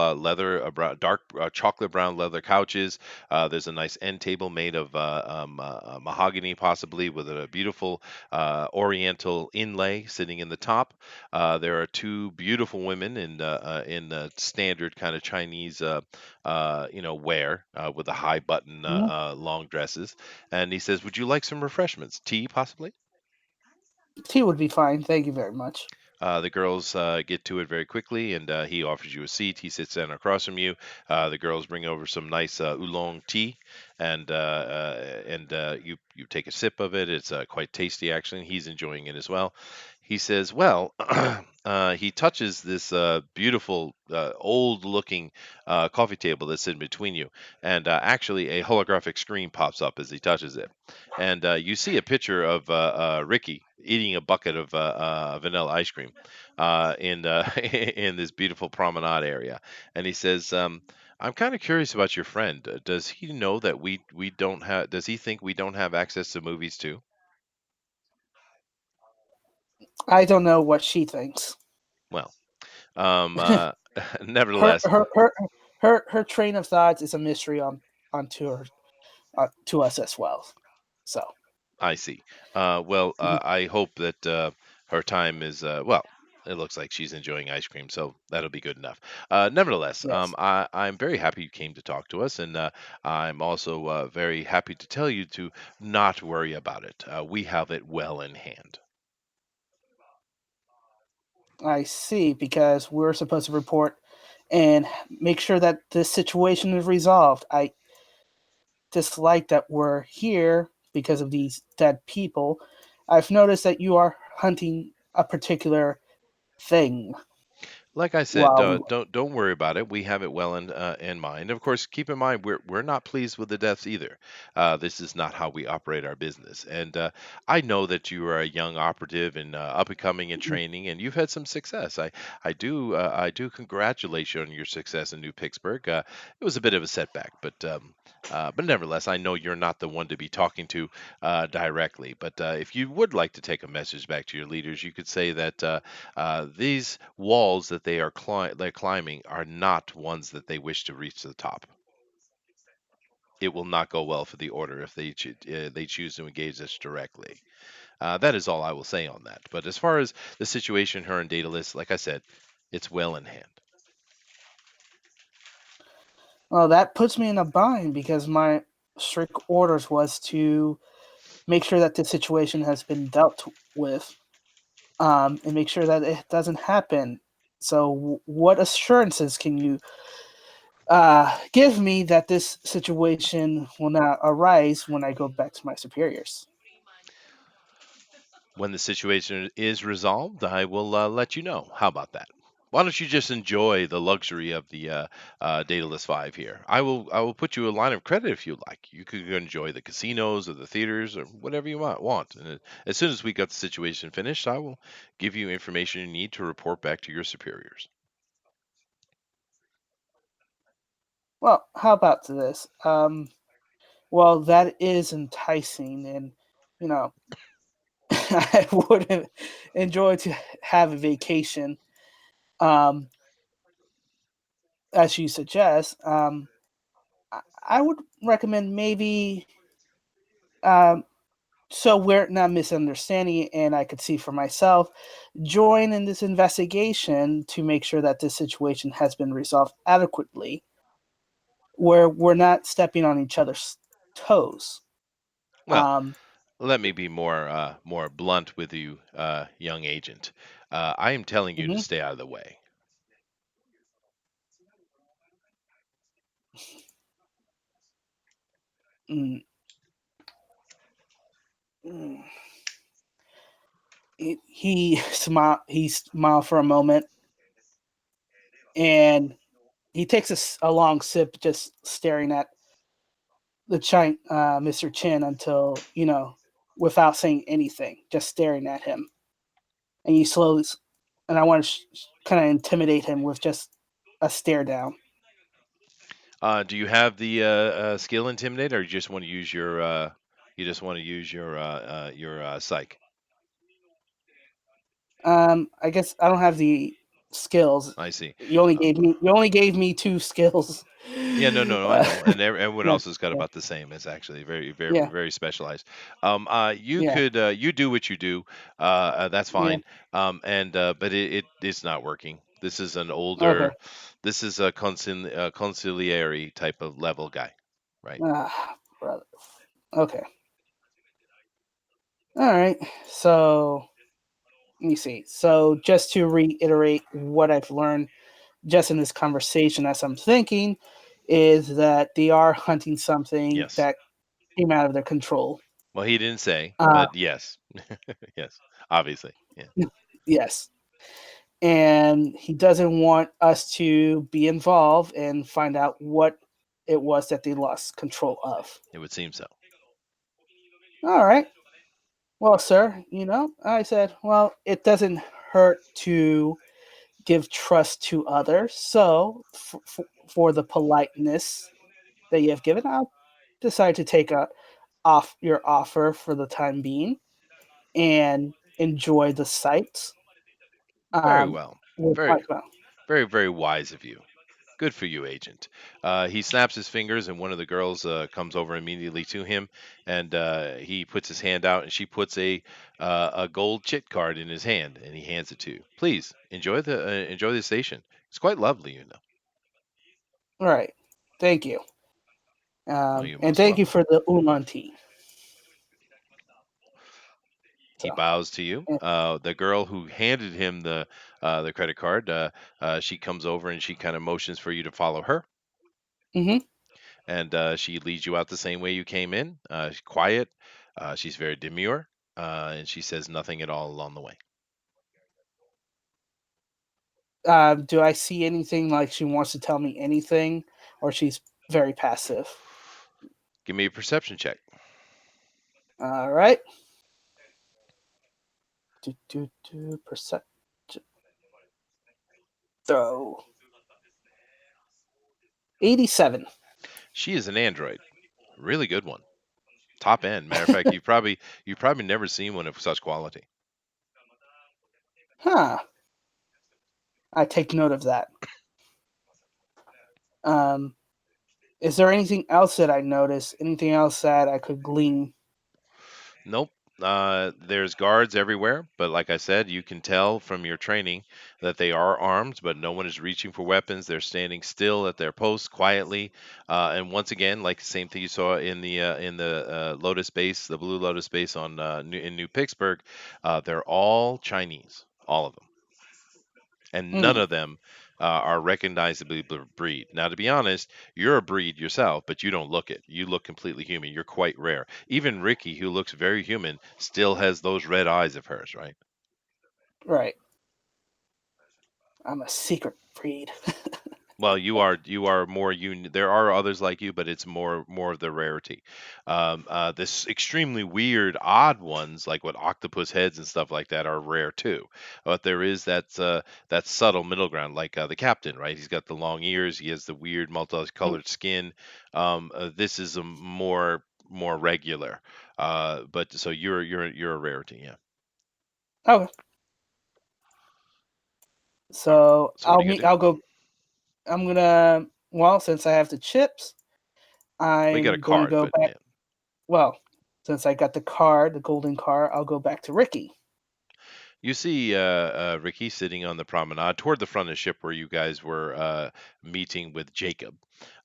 dark chocolate brown leather couches. There's a nice end table made of mahogany, possibly with a beautiful oriental inlay sitting in the top. There are two beautiful women in standard kind of Chinese, wear with the high button Mhm. long dresses. And he says, "Would you like some refreshments? Tea, possibly?" Tea would be fine. Thank you very much. The girls get to it very quickly, and he offers you a seat. He sits down across from you. The girls bring over some nice oolong tea, and you take a sip of it. It's quite tasty, actually. And he's enjoying it as well. He says, "Well," he touches this beautiful, old-looking coffee table that's in between you, and actually a holographic screen pops up as he touches it, and you see a picture of Ricky eating a bucket of vanilla ice cream in in this beautiful promenade area, and he says, "I'm kind of curious about your friend. Does he know that we don't have? Does he think we don't have access to movies too?" I don't know what she thinks. Well, um, her, uh, nevertheless, her her her train of thoughts is a mystery onto her to us as well. So I see. Well, mhm, I hope that her time is well. It looks like she's enjoying ice cream, so that'll be good enough. Nevertheless, yes, I'm very happy you came to talk to us, and I'm also very happy to tell you to not worry about it. We have it well in hand. I see. Because we're supposed to report and make sure that this situation is resolved. I dislike that we're here because of these dead people. I've noticed that you are hunting a particular thing Like I said, while we don't worry about it. We have it well in mind. Of course, keep in mind we're not pleased with the deaths either. This is not how we operate our business. And I know that you are a young operative and up and coming in were. training, and you've had some success. I do congratulate you on your success in New Pittsburgh. It was a bit of a setback, but nevertheless, I know you're not the one to be talking to directly. But if you would like to take a message back to your leaders, you could say that. These walls that they're climbing are not ones that they wish to reach to the top. It will not go well for the order if they choose to engage us directly. That is all I will say on that. But as far as the situation her and Daedalus, like I said, it's well in hand. Well, that puts me in a bind because my strict orders was to make sure that this situation has been dealt with, and make sure that it doesn't happen. So, what assurances can you give me that this situation will not arise when I go back to my superiors? When the situation is resolved, I will let you know. How about that? Why don't you just enjoy the luxury of the Daedalus 5 here? I will put you a line of credit if you like. You could go enjoy the casinos or the theaters or whatever you want. And as soon as we got the situation finished, I will give you information you need to report back to your superiors. Well, how about this? Well, that is enticing, and you know, I would enjoy to have a vacation Um, as you suggest, I would recommend maybe um, so we're not misunderstanding it, and I could see for myself, join in this investigation to make sure that this situation has been resolved adequately, where we're not stepping on each other's toes. Well, Um, let me be more blunt with you, young agent. I am telling you to mhm, stay out of the way. mm, mm. He smiled for a moment, and he takes a long sip, just staring at Mr. Chin until without saying anything, just staring at him. And you slowly, and I want to kind of intimidate him with just a stare down. Do you have the skill intimidate, or you just want to use your psych? I guess I don't have the skills. I see. Uh, You only gave me two skills. Yeah, no, no, no, I Uh, know, and everyone yeah, else has got yeah, about the same. It's actually very, very, yeah, very specialized. You yeah, could, you do what you do. That's yeah. fine. And but it's not working. This is an Okay. older, this is a conciliary type of level guy, right? Ah, brother. Okay. All right. So let me see. So just to reiterate what I've learned just in this conversation as I'm thinking is that they are hunting something Yes. that came out of their control. Well, he didn't say, Uh, but yes, yes, obviously, yeah, yes. And he doesn't want us to be involved and find out what it was that they lost control of. it would seem so. All right. Well, sir, I said, well, it doesn't hurt to give trust to others. So, for the politeness that you have given, I'll decide to take off your offer for the time being and enjoy the sights. Very Um, well, with my very, very, very wise of you. Good for you, Agent. He snaps his fingers, and one of the girls comes over immediately to him, and he puts his hand out, and she puts a gold chit card in his hand, and he hands it to you. Please enjoy the station. It's quite lovely, you know. All right. Thank you. Oh, you're And most thank you welcome. for the oolong tea. He So, bows to you. yeah. The girl who handed him the credit card, she comes over and she kind of motions for you to follow her, Hmm. and she leads you out the same way you came in. She's quiet. She's very demure, and she says nothing at all along the way. Do I see anything like she wants to tell me anything, or she's very passive? Give me a perception check. All right. Perception throw 87. She is an android, really good one, top end. Matter of fact, you've probably never seen one of such quality. Huh. I take note of that. Um, is there anything else that I noticed? Anything else that I could glean? Nope. There's guards everywhere, but like I said, you can tell from your training that they are armed, but no one is reaching for weapons. They're standing still at their posts quietly. And once again, like the same thing you saw in the Lotus base, the Blue Lotus base in New Pittsburgh, they're all Chinese, all of them, and none Hmm. of them are recognizably breed. Now, to be honest, you're a breed yourself, but you don't look it. You look completely human. You're quite rare. Even Ricky, who looks very human, still has those red eyes of hers, right? Right. I'm a secret breed. Well, you are more There are others like you, but it's more of the rarity. This extremely weird, odd ones like what octopus heads and stuff like that are rare too. But there is that subtle middle ground, like the captain, right? He's got the long ears. He has the weird Mm, multicolored skin. This is a more regular. But so you're a rarity, yeah. okay. All right. So So what are you gonna do? I'll go. I'm gonna. Well, since I have the chips, We got a I'm going to card, go but back. yeah. Well, since I got the card, the golden card, I'll go back to Ricky. You see Ricky sitting on the promenade toward the front of the ship where you guys were meeting with Jacob.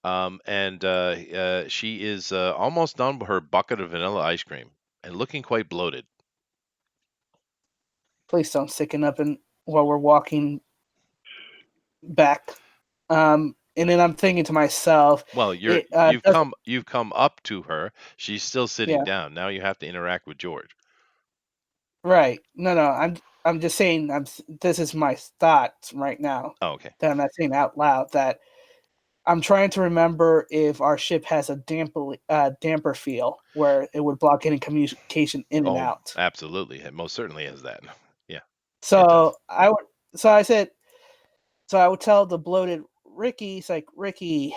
And she is almost done with her bucket of vanilla ice cream and looking quite bloated. Please don't sicken up and while we're walking back. And then I'm thinking to myself, Well, it doesn't. you've come up to her. She's still sitting Yeah, down. Now you have to interact with George. right. No, no. I'm just saying. This is my thoughts right now Oh, okay. that I'm not saying out loud. That I'm trying to remember if our ship has a damper feel where it would block any communication in and Oh, out. absolutely. It most certainly has that. Yeah, it does. So I would. So I said. So I would tell the bloated Ricky. It's like Ricky,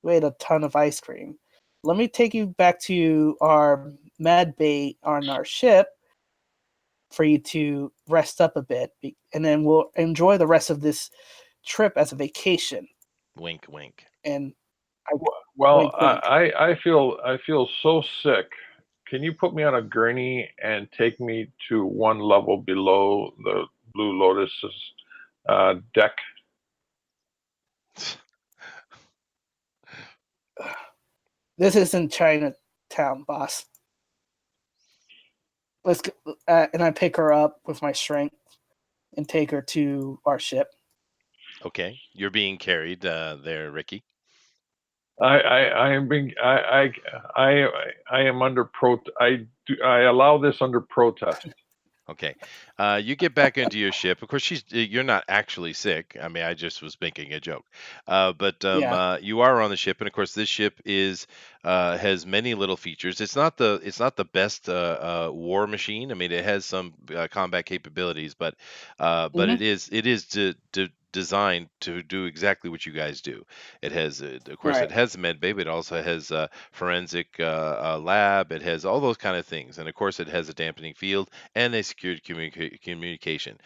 we ate a ton of ice cream. Let me take you back to our med bay on our ship for you to rest up a bit, and then we'll enjoy the rest of this trip as a vacation. Wink, wink. And I Well, wink, wink. I feel so sick. Can you put me on a gurney and take me to one level below the Blue Lotus's deck? This isn't Chinatown, boss. Let's go, and I pick her up with my strength and take her to our ship. Okay, you're being carried there, Ricky. I am being I am under I allow this under protest. Okay. You get back into your ship. Of course, you're not actually sick. I mean, I just was making a joke. But Yeah. you are on the ship, and of course, this ship is has many little features. It's not the best war machine. I mean, it has some combat capabilities, but Hmm. it is designed to do exactly what you guys do. It has, of course, it Right. has med bay, but it also has forensic lab. It has all those kind of things, and of course, it has a dampening field and a secured communication.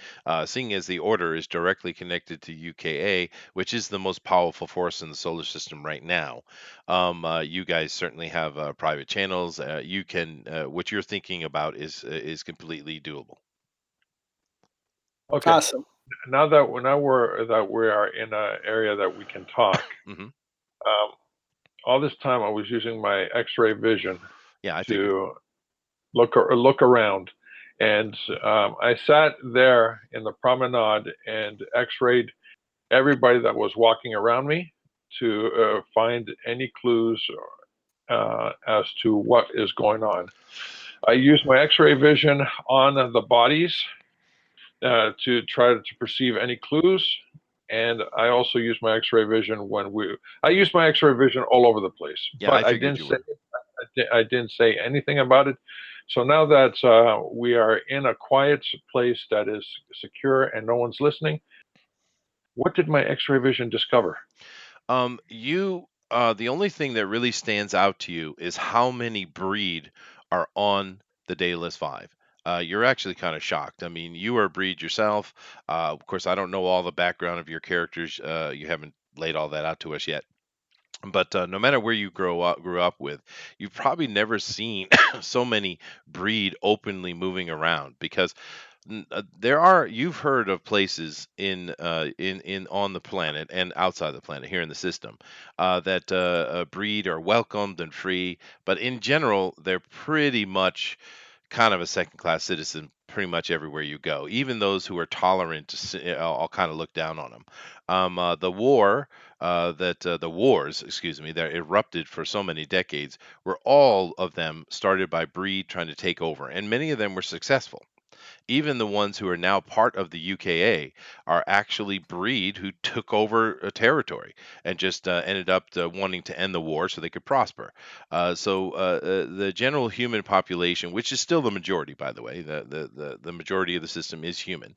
Seeing as the order is directly connected to UKA, which is the most powerful force in the solar system right now, you guys certainly have private channels. You can what you're thinking about is completely doable. Okay, Awesome. now we are in an area that we can talk. Hmm. Um, all this time I was using my X-ray vision Yeah, I figured. to look around, and I sat there in the promenade and X-rayed everybody that was walking around me to find any clues as to what is going on. I used my X-ray vision on the bodies to try to perceive any clues, and I also used my X-ray vision I used my X-ray vision all over the place, Yeah, I but figured you would. I didn't say anything about it. So now that we are in a quiet place that is secure and no one's listening, what did my X-ray vision discover? The only thing that really stands out to you is how many breed are on the Dayless Five. You're actually kind of shocked. I mean, you are a breed yourself. Of course, I don't know all the background of your characters. You haven't laid all that out to us yet. But no matter where you grew up with, you've probably never seen so many breed openly moving around because there are you've heard of places in on the planet and outside the planet here in the system that breed are welcomed and free, but in general they're pretty much kind of a second class citizen pretty much everywhere you go. Even those who are tolerant, I'll kind of look down on them. The wars, excuse me, that erupted for so many decades were all of them started by breed trying to take over, and many of them were successful. Even the ones who are now part of the UKA are actually breed who took over a territory and just ended up wanting to end the war so they could prosper. The general human population, which is still the majority, by the way, the majority of the system is human,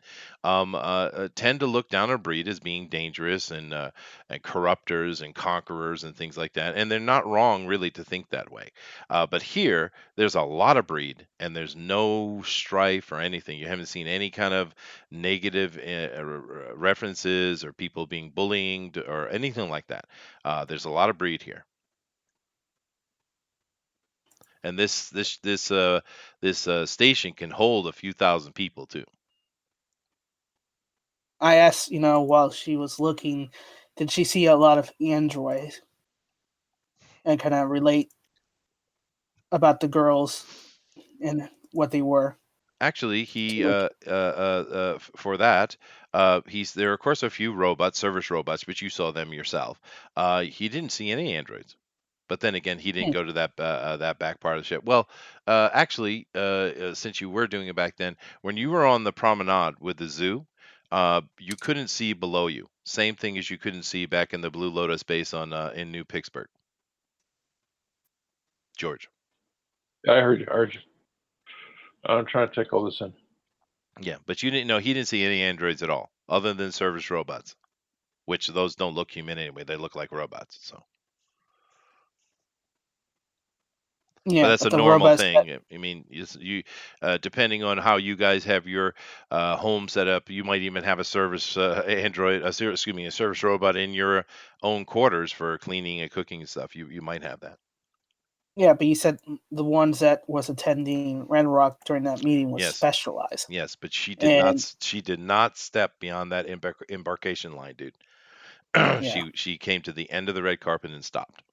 tend to look down on breed as being dangerous and corruptors and conquerors and things like that. And they're not wrong, really, to think that way. But here, there's a lot of breed, and there's no strife or anything anything. You haven't seen any kind of negative references or people being bullying or anything like that. There's a lot of breed here, and this station can hold a few thousand people too. I asked, while she was looking, did she see a lot of androids and kind of relate about the girls and what they were Actually, he too? for that, he's there. Are, of course, a few robots, service robots, but you saw them yourself. He didn't see any androids. But then again, he didn't Hmm. go to that back part of the ship. Well, actually, since you were doing it back then, when you were on the promenade with the zoo, you couldn't see below you. Same thing as you couldn't see back in the Blue Lotus base on in New Pittsburgh, George. Yeah, I heard you. I heard you. I'm trying to take all this in. Yeah, but you didn't know he didn't see any androids at all, other than service robots, which those don't look human anyway. They look like robots. So, but Yeah, that's a but the normal robots. thing. I mean, depending on how you guys have your home set up, you might even have a service android, excuse me, a service robot in your own quarters for cleaning and cooking and stuff. You might have that. Yeah, but you said the ones that was attending Renrock during that meeting was Yes, specialized, yes, but she did not. and She did not step beyond that embarkation line, dude. yeah, She came to the end of the red carpet and stopped.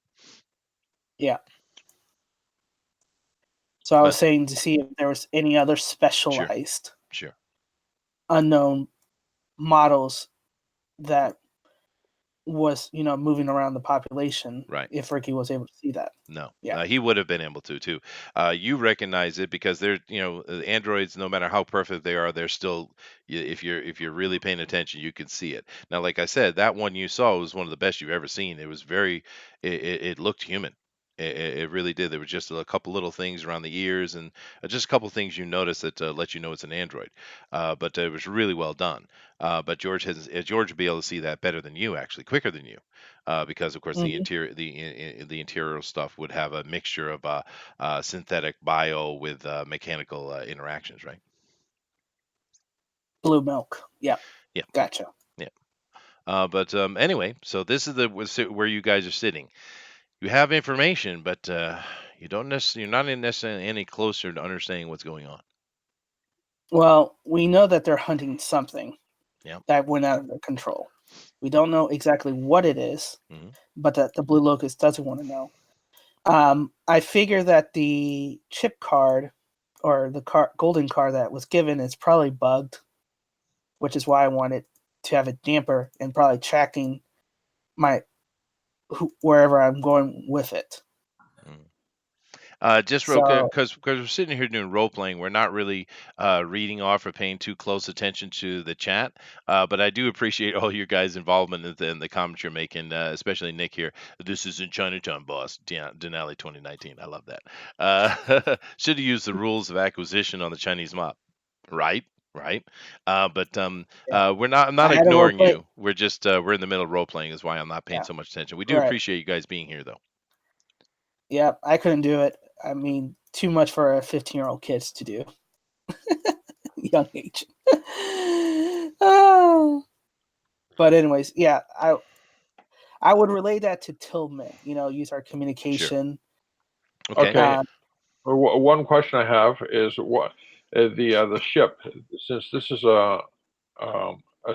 yeah. So I was But saying to see if there was any other sure, specialized sure, unknown models that was moving around the population. right. If Ricky was able to see that, No, yeah, he would have been able to too. You recognize it because they're, androids. No matter how perfect they are, they're still. If you're really paying attention, you can see it. Now, like I said, that one you saw was one of the best you've ever seen. It was very. It looked human. It really did. There was just a couple little things around the ears and just a couple things you notice that let you know it's an android. But it was really well done. But George would be able to see that better than you, actually, quicker than you. Because of course the hmm interior the interior stuff would have a mixture of synthetic bio with mechanical interactions, right? blue milk. Yeah, Yeah, gotcha. yeah. But anyway, so this is where you guys are sitting. You have information, but you don't necessarily you're not necessarily any closer to understanding what's going on. Well, we know that they're hunting something Yeah. that went out of their control. We don't know exactly what it is, Hmm. but that the blue locust doesn't want to know. I figure that the chip card or the golden card that was given is probably bugged, which is why I wanted to have a damper and probably tracking my wherever I'm going with it. Just real quick, So because we're sitting here doing role playing, we're not really reading off or paying too close attention to the chat. But I do appreciate all your guys' involvement in the comments you're making, especially Nick here. This is in Chinatown, boss. Denali 2019. I love that. Should have used the rules of acquisition on the Chinese mob. Right, right. But yeah, we're not. I'm I not had a role ignoring play. you. We're just we're in the middle of role playing, is why I'm not paying Yeah, so much attention. We do right. appreciate you guys being here, though. Yeah, I couldn't do it. I mean, too much for a 15-year-old kids to do. Young age. Oh. But anyways, yeah, I would relay that to Tillman. Use our Sure. communication. Okay. Okay. Uh, One question I have is what the ship, since this is a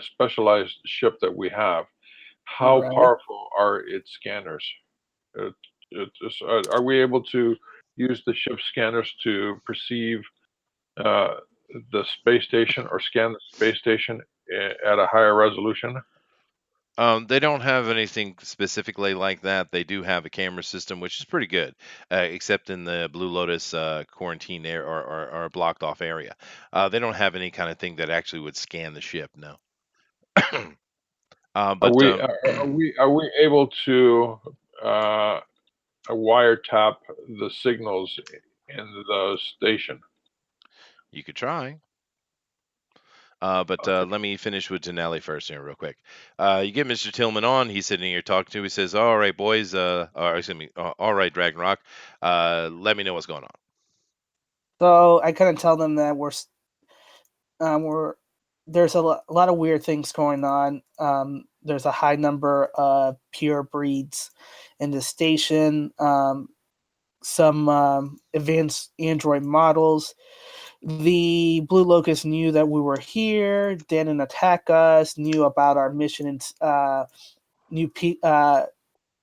specialized ship that we have, how right. powerful are its scanners? Uh, are we able to use the ship scanners to perceive uh, the space station or scan the space station at a higher resolution? They don't have anything specifically like that. They do have a camera system, which is pretty good, except in the Blue Lotus quarantine area or blocked off area. They don't have any kind of thing that actually would scan the ship. No. Are But we are we able to uh, wiretap the signals in the station? you could try. But Okay. let me finish with Janelli first here, real quick. You get Mr. Tillman on. He's sitting here talking to. He says, "All right, boys. Or excuse me. All right, Dragon Rock. Let me know what's going on." So I couldn't tell them that we're there's a lot of weird things going on. There's a high number of pure breeds in the station. Some advanced Android models. The Blue Locust knew that we were here, didn't attack us, knew about our mission in New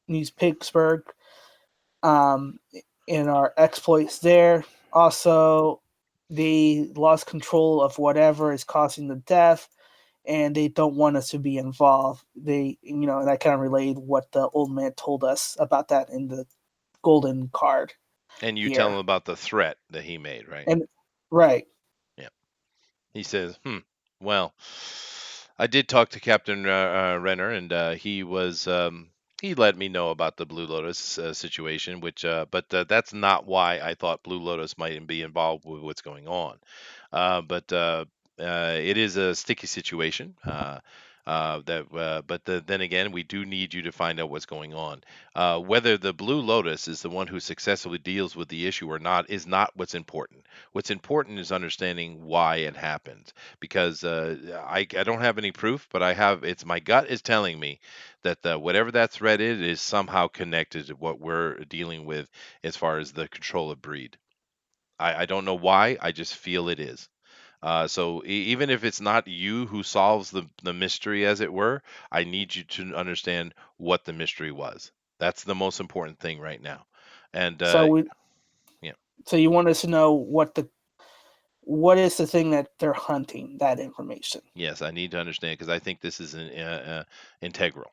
New Pittsburgh, um, in our exploits there. Also, they lost control of whatever is causing the death, and they don't want us to be involved. And I kind of relayed what the old man told us about that in the golden card And you tell him here. about the threat that he made, right? And right. Yeah. He says, well, I did talk to Captain Renner, and he let me know about the Blue Lotus situation, but that's not why I thought Blue Lotus might be involved with what's going on. But it is a sticky situation. Then again, we do need you to find out what's going on. Whether the Blue Lotus is the one who successfully deals with the issue or not is not what's important. What's important is understanding why it happened. Because I don't have any proof, but it's my gut is telling me that whatever that threat is somehow connected to what we're dealing with as far as the control of breed. I don't know why. I just feel it is. Even if it's not you who solves the mystery, as it were, I need you to understand what the mystery was. That's the most important thing right now. And So we yeah, so you want us to know what is the thing that they're hunting, that information. yes, I need to understand because I think this is integral.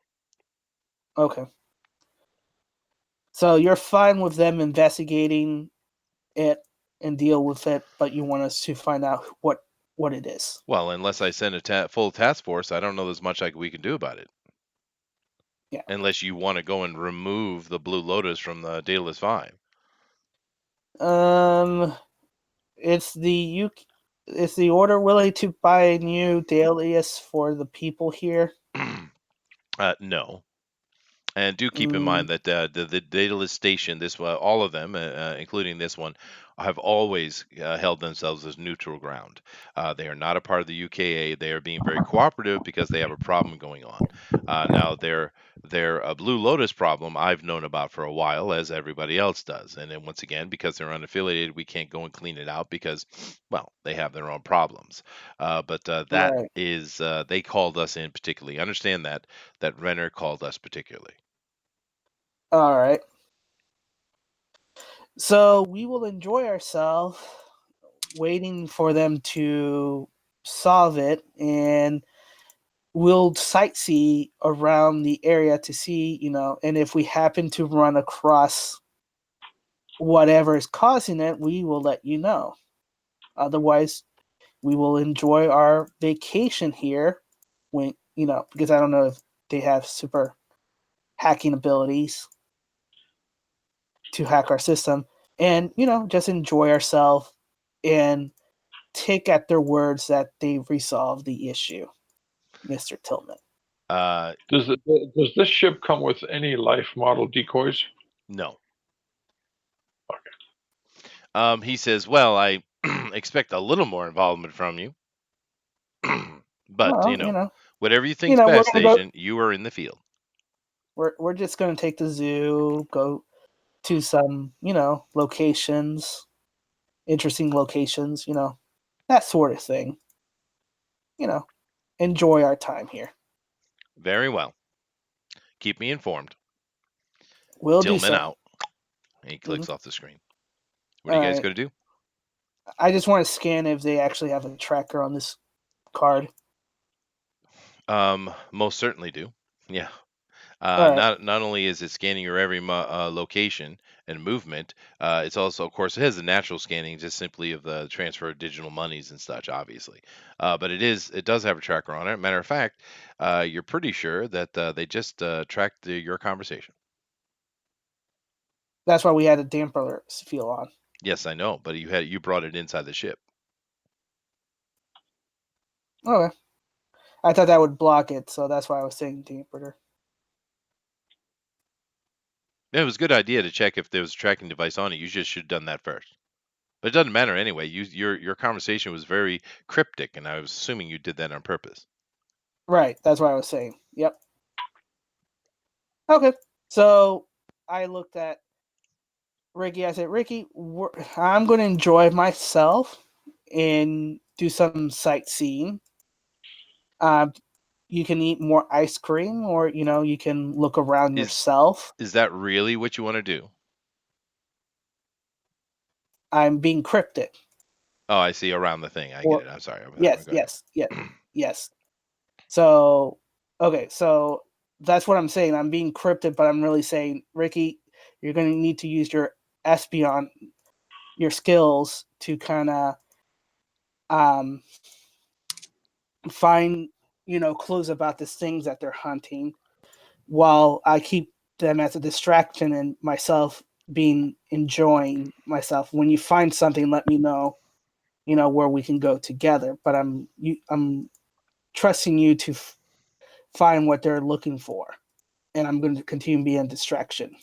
Okay. So you're fine with them investigating it and deal with it, but you want us to find out what it is. Well, unless I send a full task force, I don't know there's much we can do about it. Yeah. Unless you want to go and remove the Blue Lotus from the data list 5. Um, it's it's the order willing to buy a new Dalius for the people here. No. And do keep in Mm, mind that the dataless station, all of them, including this one, have always held themselves as neutral ground. They are not a part of the UKA. They are being very cooperative because they have a problem going on. Now, their Blue Lotus problem I've known about for a while, as everybody else does. And then once again, because they're unaffiliated, we can't go and clean it out because, well, they have their own problems. But that right. is, they called us in particularly. Understand that Renner called us particularly. All right. So we will enjoy ourselves waiting for them to solve it, and we'll sightsee around the area to see, and if we happen to run across whatever is causing it, we will let you know. Otherwise, we will enjoy our vacation here because I don't know if they have super hacking abilities to hack our system, and just enjoy ourselves and take at their words that they've resolved the issue, Mr. Tillman. Uh, Does this ship come with any life model decoys? no. Okay. He says, "Well, I expect a little more involvement from you, but Well, whatever you think's we're best, gonna go. Agent. You are in the field." We're just gonna take the zoo, go to some locations, interesting locations, that sort of thing. You know, enjoy our time here. Very well. Keep me informed. We'll do Tillman so. out. And he Hmm. clicks off the screen. What are All you guys right. going to do? I just want to scan if they actually have a tracker on this card. Most certainly do. Yeah. All right. Not only is it scanning your every location and movement, it's also, of course, it has the natural scanning, just simply of the transfer of digital monies and such, obviously. But it does have a tracker on it. Matter of fact, you're pretty sure that they just tracked your conversation. That's why we had a damper feel on. Yes, I know, but you brought it inside the ship. Okay. I thought that would block it, so that's why I was saying damper. It was a good idea to check if there was a tracking device on it. You just should have done that first. But it doesn't matter anyway. Your conversation was very cryptic, and I was assuming you did that on purpose. Right. That's what I was saying. Yep. Okay. So I looked at Ricky. I said, Ricky, I'm going to enjoy myself and do some sightseeing. Uh, you can eat more ice cream, or you can look around Is yourself. is that really what you want to do? I'm being cryptic. Oh, I see. Around the thing. I get Or it. I'm sorry. yes, Go ahead. yes, yes, yes. So okay, so that's what I'm saying. I'm being cryptic, but I'm really saying, Ricky, you're going to need to use your espion, your skills to kind of um, find clues about the things that they're hunting, while I keep them as a distraction and myself being enjoying myself. When you find something, let me know. Where we can go together. But I'm trusting you to find what they're looking for, and I'm going to continue being a distraction.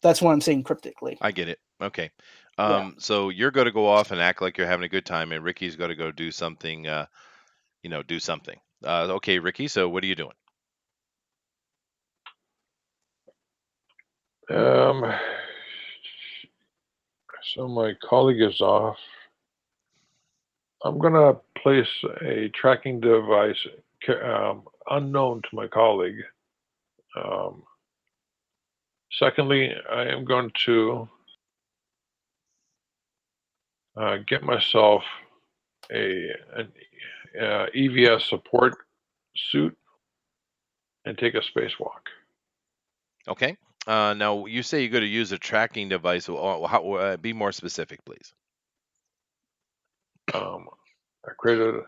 That's what I'm saying cryptically. I get it. Okay. Yeah. So you're going to go off and act like you're having a good time, and Ricky's going to go do something. Do something. Okay, Ricky. So what are you doing? Um, so my colleague is off. I'm gonna place a tracking device unknown to my colleague. Um, Secondly, I am going to get myself an EVS support suit and take a spacewalk. Okay. Now you say you're going to use a tracking device. Be more specific, please. Um, I created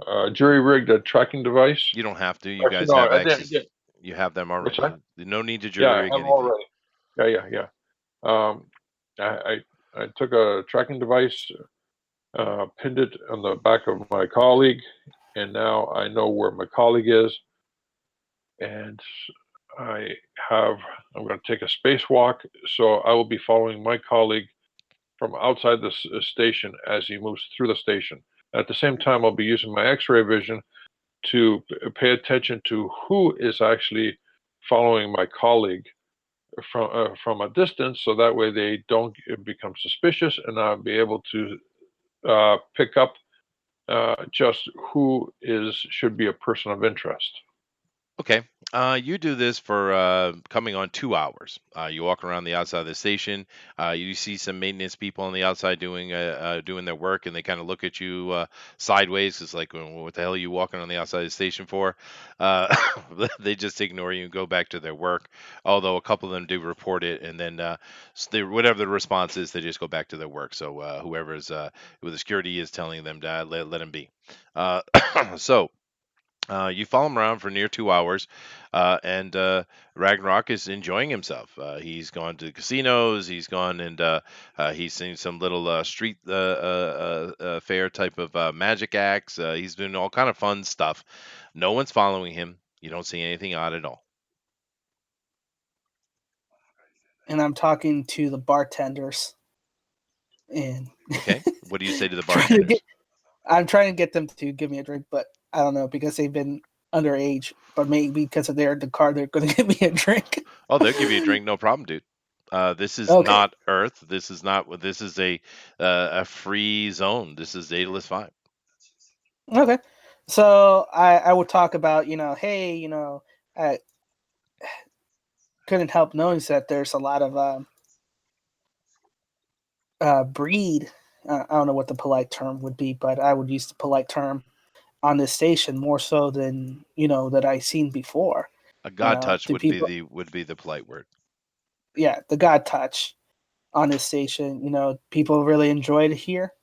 a jury-rigged tracking device. You don't have to. You Actually, guys no, have I didn't. access. You have them What's already. that? No need to Yeah, jury I rig have them anything. already. Yeah. Um, I took a tracking device, pinned it on the back of my colleague, and now I know where my colleague is. And I have, I'm going to take a spacewalk, so I will be following my colleague from outside the station as he moves through the station. At the same time, I'll be using my X-ray vision to pay attention to who is actually following my colleague from a distance, so that way they don't become suspicious, and I'll be able to pick up just who is should be a person of interest. Okay. You do this for coming on 2 hours. You walk around the outside of the station. You see some maintenance people on the outside doing their work, and they kind of look at you sideways. It's like, "Well, what the hell are you walking on the outside of the station for?" Uh, they just ignore you and go back to their work. Although a couple of them do report it, and then whatever the response is, they just go back to their work. So whoever's with the security is telling them to let them be. Uh, so. You follow him around for near 2 hours, and Ragnarok is enjoying himself. He's gone to casinos. He's gone and he's seen some little street fair type of magic acts. He's doing all kind of fun stuff. No one's following him. You don't see anything odd at all. And I'm talking to the bartenders and Okay. What do you say to the trying to get. bartenders? I'm trying to get them to give me a drink, but I don't know because they've been underage. But maybe because of the car, they're going to give me a drink. Oh, they'll give you a drink, no problem, dude. This is Okay. not Earth. This is not. This is a free zone. This is Daedalus 5. Okay. So I would talk about, hey, I couldn't help notice that there's a lot of breed. I don't know what the polite term would be, but I would use the polite term on this station more so than that I seen before. A God touch The people, would be the polite word. yeah, the God touch on this station. People really enjoyed it here.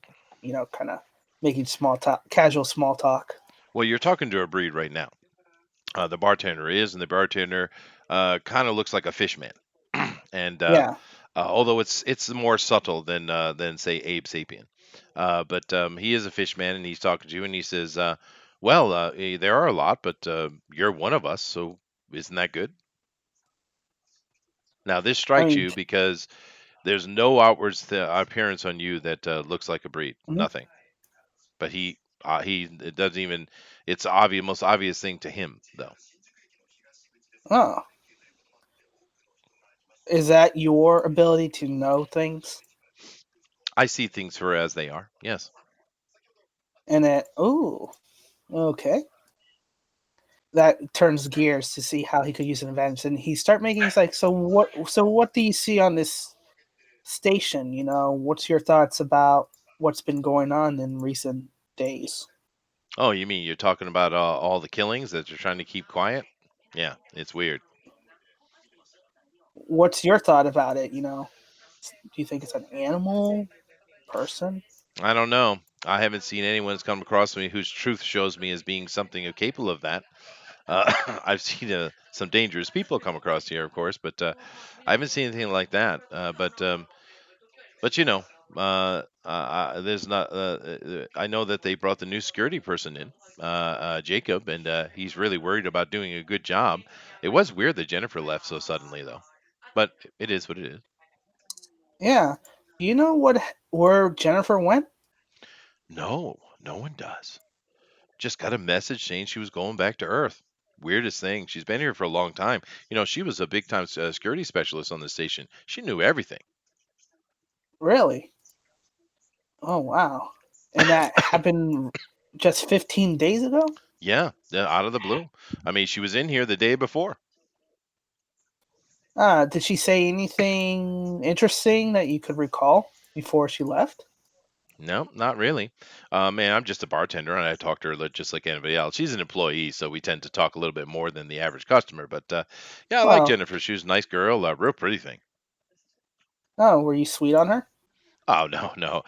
Kind of making small talk, casual small talk. Well, you're talking to a breed right now. The bartender is, and the bartender kind of looks like a fish man. And Yeah, although it's more subtle than say Abe Sapien, but he is a fish man, and he's talking to you, and he says, "Well, there are a lot, but you're one of us, so isn't that good?" Now this I strikes mean, you because There's no outward appearance on you that looks like a breed. Mhm. Nothing. But he it doesn't even. It's obvious, most obvious thing to him though. Oh, is that your ability to know things? I see things for as they are. Yes. And then, oh, okay. That turns gears to see how he could use an advantage. And he start making. He's like, so what? So what do you see on this station? You know, what's your thoughts about what's been going on in recent days? Oh, you mean you're talking about all the killings that you're trying to keep quiet? Yeah, it's weird. What's your thought about it? You know, do you think it's an animal, person? I don't know. I haven't seen anyone that's come across me whose truth shows me as being something capable of that. I've seen some dangerous people come across here, of course, but I haven't seen anything like that. But there's not. I know that they brought the new security person in, Jacob, and he's really worried about doing a good job. It was weird that Jennifer left so suddenly, though. But it is what it is. Yeah. Do you know where Jennifer went? No, no one does. Just got a message saying she was going back to Earth. Weirdest thing. She's been here for a long time. She was a big time security specialist on the station. She knew everything. Really? Oh wow. And that happened just 15 days ago? Yeah, out of the blue. I mean, she was in here the day before. Did she say anything interesting that you could recall before she left? No, not really. Man, I'm just a bartender, and I talk to her just like anybody else. She's an employee, so we tend to talk a little bit more than the average customer. But yeah, I like Well, Jennifer. She was a nice girl, a real pretty thing. oh, were you sweet on her? Oh no, no,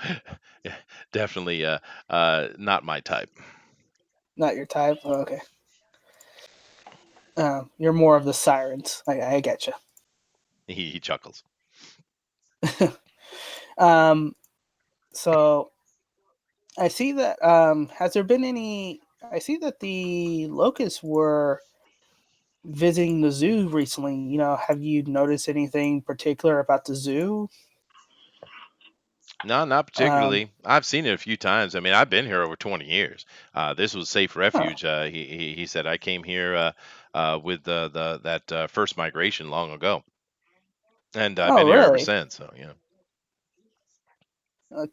definitely not my type. Not your type. Oh, okay. You're more of the sirens. I get you. He chuckles. um, so I see that. Has there been any? I see that the locusts were visiting the zoo recently. You know, have you noticed anything particular about the zoo? No, not Um, particularly. I've seen it a few times. I mean, I've been here over 20 years. This was safe oh, refuge. He said I came here with the that first migration long ago, and I've oh, been here ever really? since. So yeah.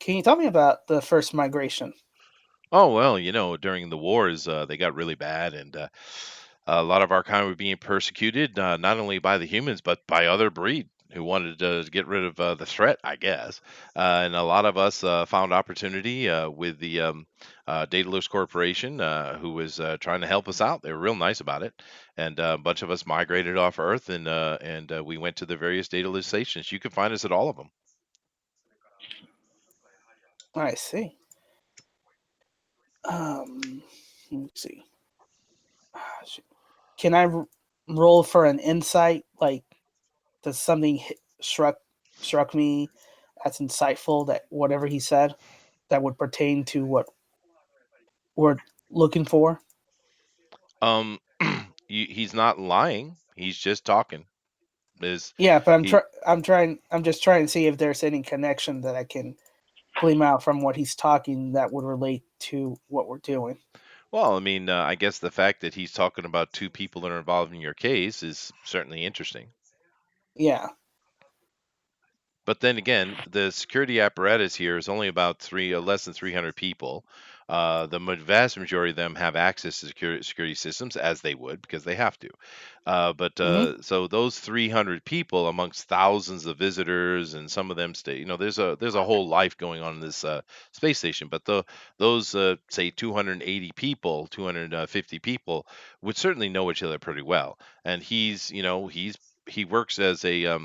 Can you tell me about the first migration? Oh well, during the wars, they got really bad, and a lot of our kind were being persecuted, not only by the humans but by other breed who wanted to get rid of the threat, I guess. And a lot of us found opportunity with the Daedalus Corporation, who was trying to help us out. They were real nice about it, and a bunch of us migrated off Earth, and we went to the various Daedalus stations. You can find us at all of them. I see. Let me see. Can I roll for an insight? Like, does something struck me as insightful that whatever he said that would pertain to what we're looking for? Um, he's not lying. He's just talking. Is Yeah, but he? I'm just trying to see if there's any connection that I can glean out from what he's talking that would relate to what we're doing. Well, I mean, I guess the fact that he's talking about two people that are involved in your case is certainly interesting. Yeah. But then again, the security apparatus here is only about less than 300 people. The vast majority of them have access to security systems, as they would because they have to. But Hmm. so those 300 people amongst thousands of visitors, and some of them stay. There's a whole life going on in this space station. But those say 280 people, 250 people would certainly know each other pretty well. And he works as a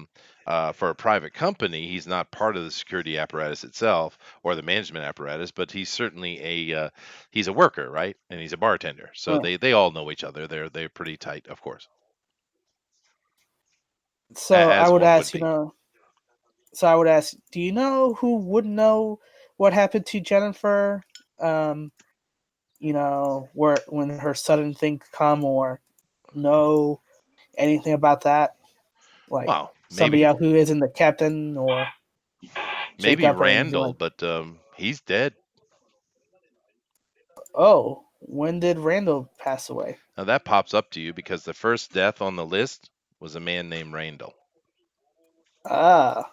for a private company. He's not part of the security apparatus itself or the management apparatus, but he's certainly he's a worker, right? And he's a bartender, so Yeah. they all know each other. They're pretty tight, of course, So I as would one would ask, be. do you know who would know what happened to Jennifer? Um, where when her sudden thing come or know anything about that? Like Well, somebody maybe. else who isn't the captain or. check Maybe up on anything Randall, like. but he's dead. Oh, when did Randall pass away? Now that pops up to you because the first death on the list was a man named Randall. Ah,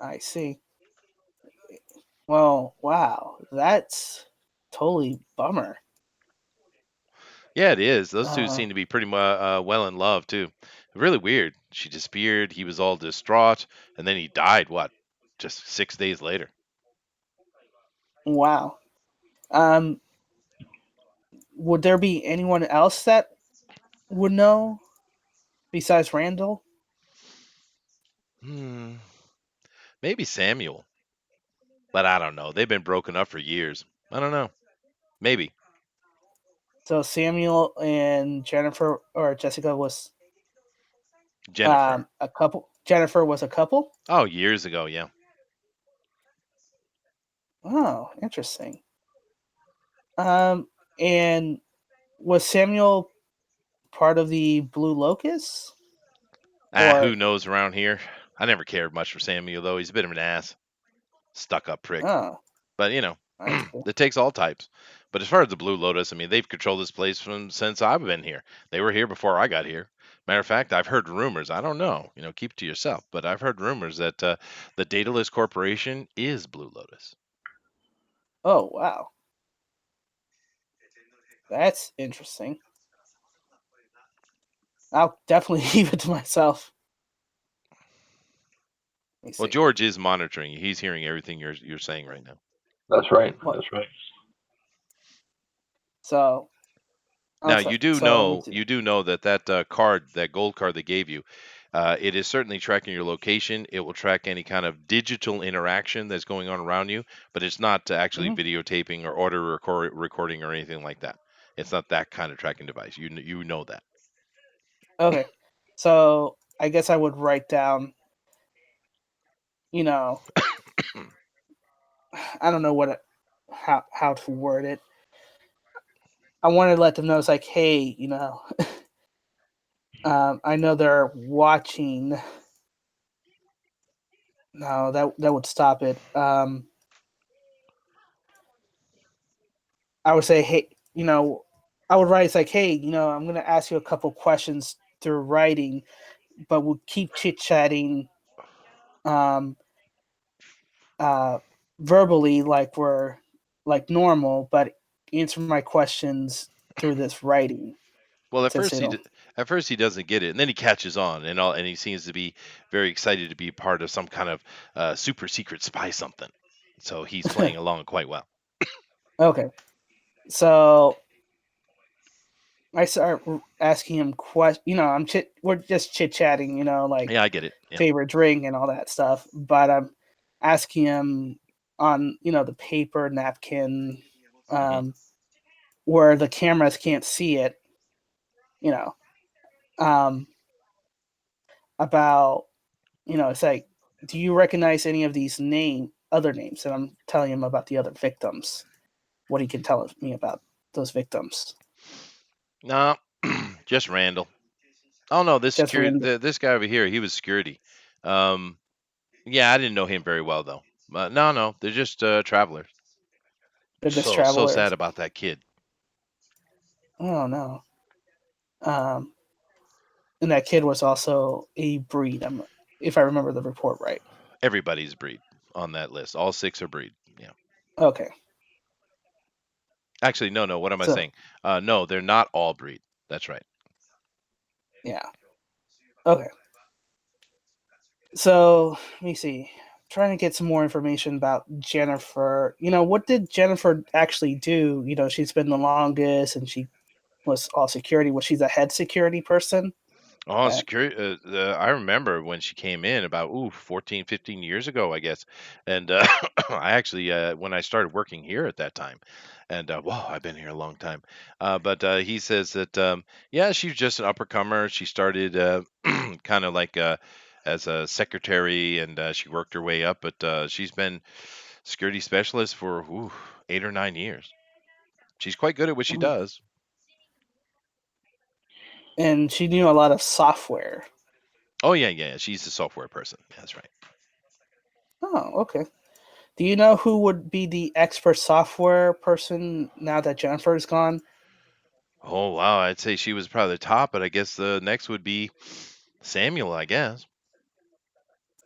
I see. Well, wow, that's totally bummer. Yeah, it is. Those two Uh, seem to be pretty well in love too. Really weird. She disappeared. He was all distraught, and then he died. What? Just 6 days later. wow. Um, would there be anyone else that would know besides Randall? Hmm. Maybe Samuel, but I don't know. They've been broken up for years. I don't know. Maybe So Samuel and Jennifer or Jessica was Jennifer. a couple. Jennifer was a couple. Oh, years ago. Yeah. Oh, interesting. Um, and was Samuel part of the Blue Locust? Who Or knows around here? I never cared much for Samuel though. He's a bit of an ass, stuck up prick. oh, But I see. it takes all types. But as far as the Blue Lotus, I mean, they've controlled this place from since I've been here. They were here before I got here. Matter of fact, I've heard rumors. I don't know, keep it to yourself. But I've heard rumors that the Daedalus Corporation is Blue Lotus. Oh, wow, that's interesting. I'll definitely leave it to myself. Let me Well, see. George is monitoring you. He's hearing everything you're saying right now. That's right. What? That's right. So, Now let me see. you do know that that gold card they gave you, it is certainly tracking your location. It will track any kind of digital interaction that's going on around you, but it's not actually Mhm. videotaping or audio recording or anything like that. It's not that kind of tracking device. You know that. Okay, so I guess I would write down. You know, I don't know how to word it. I want to let them know it's like, hey, I know they're watching. No, that would stop it. I would say, hey, I would write it's like, hey, I'm gonna ask you a couple questions through writing, but we'll keep chit chatting, um, uh, verbally like we're like normal, but answer my questions through this writing. Well, Since they don't. at first he doesn't get it, and then he catches on, and he seems to be very excited to be part of some kind of super secret spy something. So he's playing along quite well. Okay, so I start asking him questions. We're just chit chatting. Like Yeah, I get it. Yeah. favorite drink and all that stuff. But I'm asking him on the paper napkin, Hmm. um, where the cameras can't see it. You know, um, about it's like, do you recognize any of these other names? And I'm telling him about the other victims. What he can tell me about those victims. No, just Randall. Oh no, Just random. this guy over here, he was security. Um, yeah, I didn't know him very well though. But no, they're just travelers. They're just So sad travelers. about that kid. Oh no. Um, and that kid was also a breed. If I remember the report right. Everybody's breed on that list. All six are breed. Yeah. Okay, Actually, no. What am I so saying? No, they're not all breed. That's right. yeah, okay. So let me see. Trying to get some more information about Jennifer. What did Jennifer actually do? She's been the longest, and she was all security. Was she the head security person? Oh, At, security. I remember when she came in about 14, 15 years ago, I guess. And I actually, when I started working here at that time, and wow, I've been here a long time. But he says that, yeah, she's just an uppercomer. She started kind of like as a secretary, and she worked her way up. But she's been security specialist for 8 or 9 years. She's quite good at what she does. and she knew a lot of software. Oh yeah, yeah, she's a software person. That's right. Oh, okay. Do you know who would be the expert software person now that Jennifer is gone? Oh wow, I'd say she was probably the top, but I guess the next would be Samuel, I guess.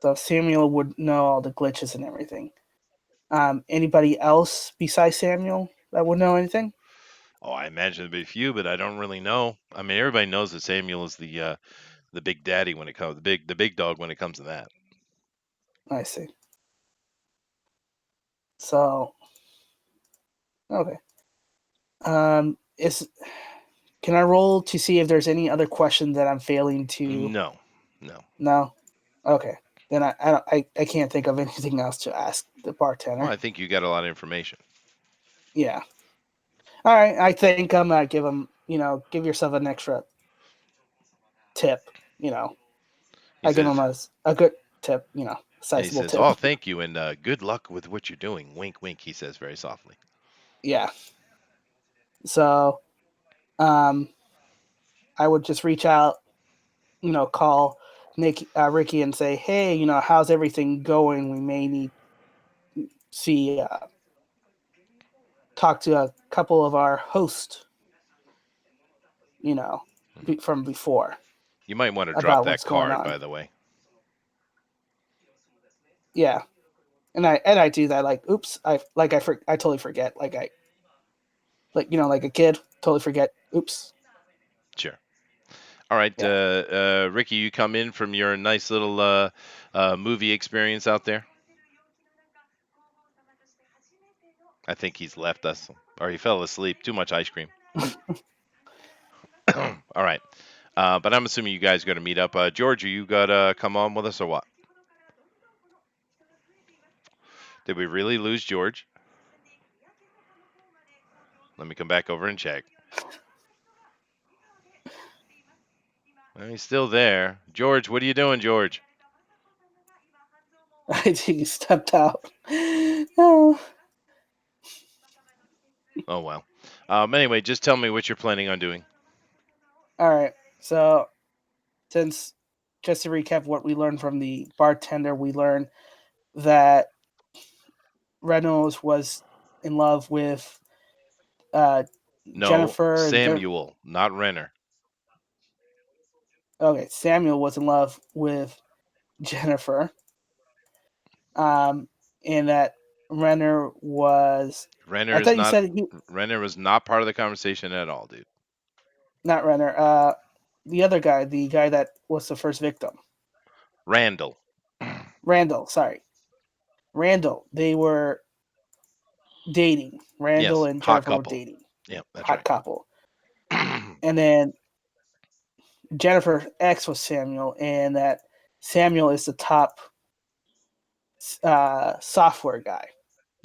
So Samuel would know all the glitches and everything. Anybody else besides Samuel that would know anything? Oh, I imagine there'd be a few, but I don't really know. I mean, everybody knows that Samuel is the big daddy when it comes the big dog when it comes to that. I see. So okay. Is Can I roll to see if there's any other question that I'm failing to? No, no. No. Okay. Then I can't think of anything else to ask the Well, bartender. I think you got a lot of information. Yeah. All right. I think I'm gonna give him. Give yourself an extra tip. You know, He I give says, him a good tip. and he Sizable says, tip. "Oh, thank you, and good luck with what you're doing." Wink, wink. He says very softly. Yeah. So, um, I would just reach out. Call Ricky, and say, hey, how's everything going? We may need see talk to a couple of our hosts, you know, Mhm. from before You might want to drop about that what's going card, on. by the way. Yeah, and I do that. Like, oops, I totally forget. Like a kid, totally forget. Oops. Sure. All right, Yeah. Ricky, you come in from your nice little movie experience out there. I think he's left us, or he fell asleep. Too much ice cream. All right, but I'm assuming you guys got to meet up. George, you got to come on with us or what? Did we really lose George? Let me come back over and check. Well, he's still there. George, what are you doing, George? I think he stepped out. Oh. Oh well. Anyway, just tell me what you're planning on doing. All right. So, since just to recap what we learned from the bartender, we learned that Reynolds was in love with uh, No, Jennifer, and Samuel, not Renner. okay, Samuel was in love with Jennifer, um, and that Renner was. Renner I is thought you not. said he Renner was not part of the conversation at all, dude. not Renner. The other guy, the guy that was the first victim, Randall. Randall. Sorry, Randall. They were dating. Randall Yes, and hot Jennifer were couple. dating, Yep, that's hot right. couple. And then Jennifer's ex was Samuel, and that Samuel is the top software guy.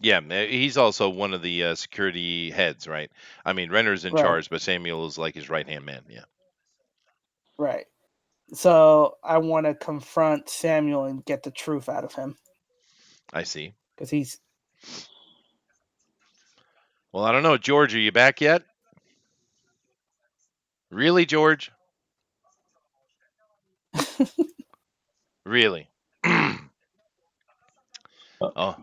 Yeah, he's also one of the security heads, right? I mean, Renner's in Right, charge, but Samuel is like his right hand man. Yeah, right. So I want to confront Samuel and get the truth out of him I see. because he's. Well, I don't know, George. Are you back yet? Really, George? Really? Uh, Oh,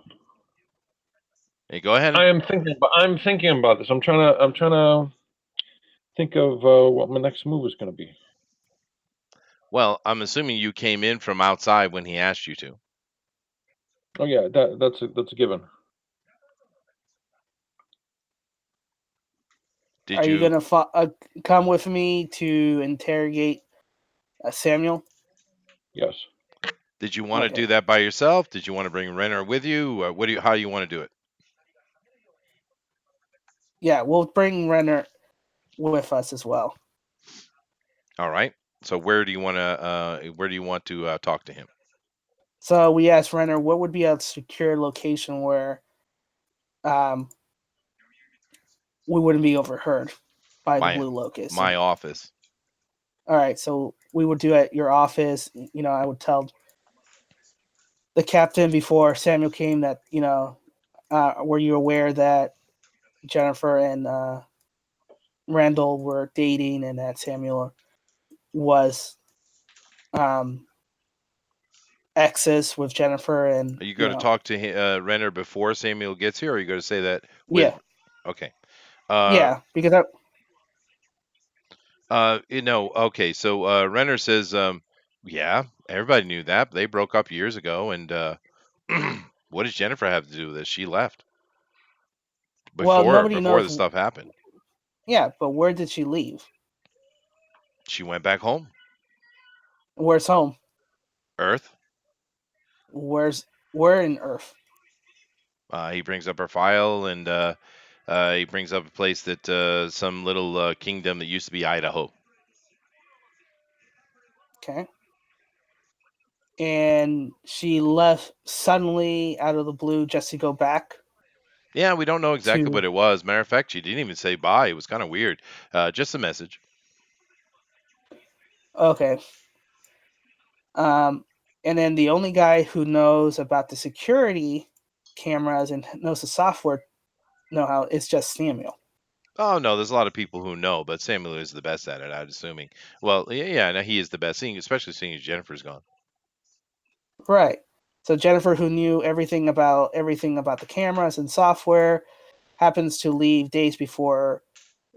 hey, go ahead. I'm thinking about this. I'm trying to think of what my next move is going to be. Well, I'm assuming you came in from outside when he asked you to. Oh yeah, that's a given. Did Are you you? gonna come with me to interrogate Samuel? Yes. Did you want to do Okay. that by yourself? Did you want to bring Renner with you? Or what do you? How do you want to do it? Yeah, we'll bring Renner with us as well. All right. So where do you want to talk to him? So we asked Renner what would be a secure location where um, we wouldn't be overheard by the My Blue Locust. my office. All right, so we would do it at your office. I would tell the captain before Samuel came that were you aware that Jennifer and Randall were dating and that Samuel was exes with Jennifer, and Are you going to talk to Renner before Samuel gets here, or are you going to say that with? yeah, Okay. Uh, yeah, because I, okay. So Renner says, yeah, everybody knew that. They broke up years ago, and what does Jennifer have to do with this? She left well, before nobody before knows. the stuff happened. Yeah, but where did she leave? She went back home. Where's home? Earth. Where in Earth? He brings up her file, and he brings up a place that some little kingdom that used to be Idaho. Okay. And she left suddenly out of the blue just to go back Yeah, we don't know exactly to. what it was. Matter of fact, she didn't even say bye. It was kind of weird. Just a message. Okay. Um, and then the only guy who knows about the security cameras and knows the software know how is just Samuel. Oh no, there's a lot of people who know, but Samuel is the best at it. I'm assuming. Well, yeah, no, he is the best. Especially seeing as Jennifer's gone. Right. So Jennifer, who knew everything about the cameras and software, happens to leave days before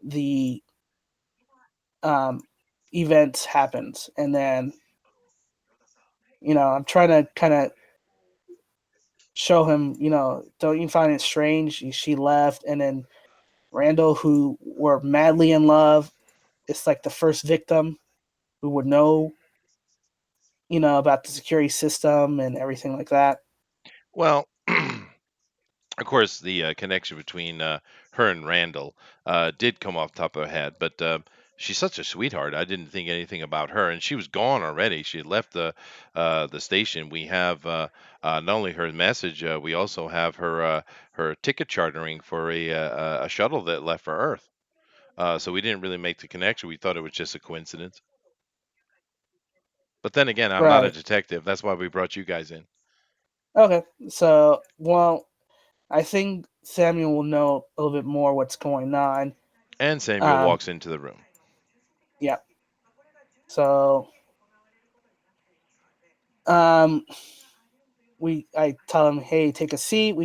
the um, event happens, and then I'm trying to kind of show him, don't you find it strange? She left, and then Randall, who were madly in love, is like the first victim who would know, about the security system and everything like that. Well, of course, the connection between her and Randall did come off the top of her head, but she's such a sweetheart. I didn't think anything about her, and she was gone already. She had left the station. We have not only her message, we also have her ticket chartering for a shuttle that left for Earth. So we didn't really make the connection. We thought it was just a coincidence. But then again, I'm not a Right. detective. That's why we brought you guys in. Okay. So, well, I think Samuel will know a little bit more what's going on. And Samuel Um, walks into the room. yeah. So, um, I tell him, hey, take a seat.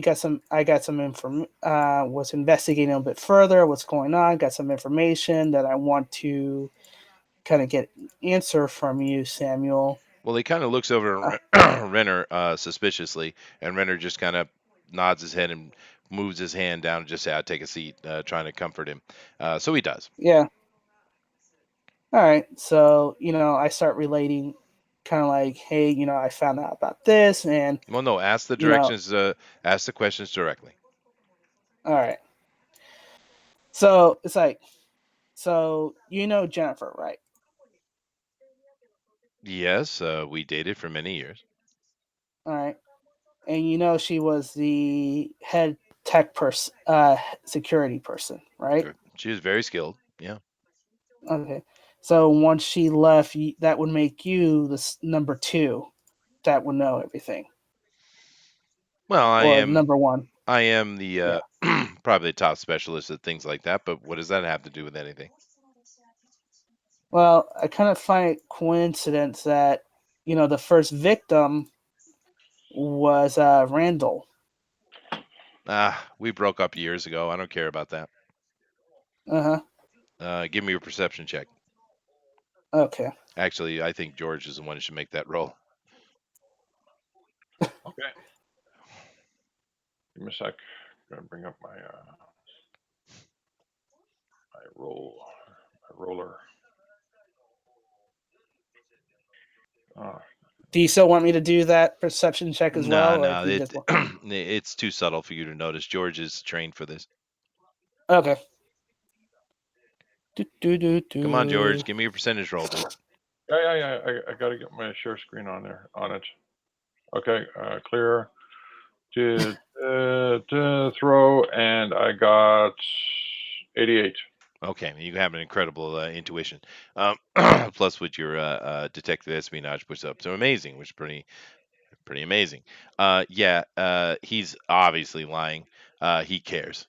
I got some inform. Was investigating a bit further. What's going on? Got some information that I want to kind of get an answer from you, Samuel. Well, he kind of looks Uh, over at Renner suspiciously, and Renner just kind of nods his head and moves his hand down and just say, "I'll take a seat," trying to comfort him. So he does. yeah. All right. So, I start relating kind of like, hey, I found out about this and, Well, no, ask the you know, directions. Ask the questions directly. all right. So it's like, so Jennifer, right? Yes, we dated for many years. All right. And she was the head tech person, security person, right? She was very skilled. Yeah. Okay. So once she left, that would make you the number two that would know everything, Well, or number one. I am the Yeah. probably the top specialist at things like that. But what does that have to do with anything? Well, I kind of find it coincidence that the first victim was Randall. We broke up years ago. I don't care about that. Uh huh. Give me your perception check. Okay. Actually, I think George is the one who should make that roll. Okay. Give me a sec. I'm gonna bring up my roller. Uh, Do you still want me to do that perception check as No, well, or no, do you just want? it's too subtle for you to notice. George is trained for this. Okay. Do, do, do, Come on, do. George, give me your percentage roll, dude. yeah. I gotta get my share screen on it. Okay. Clear. To throw, and I got 88. Okay, you have an incredible intuition. Plus, with your detective espionage puts up to amazing, which is pretty amazing. Yeah, he's obviously lying. He cares.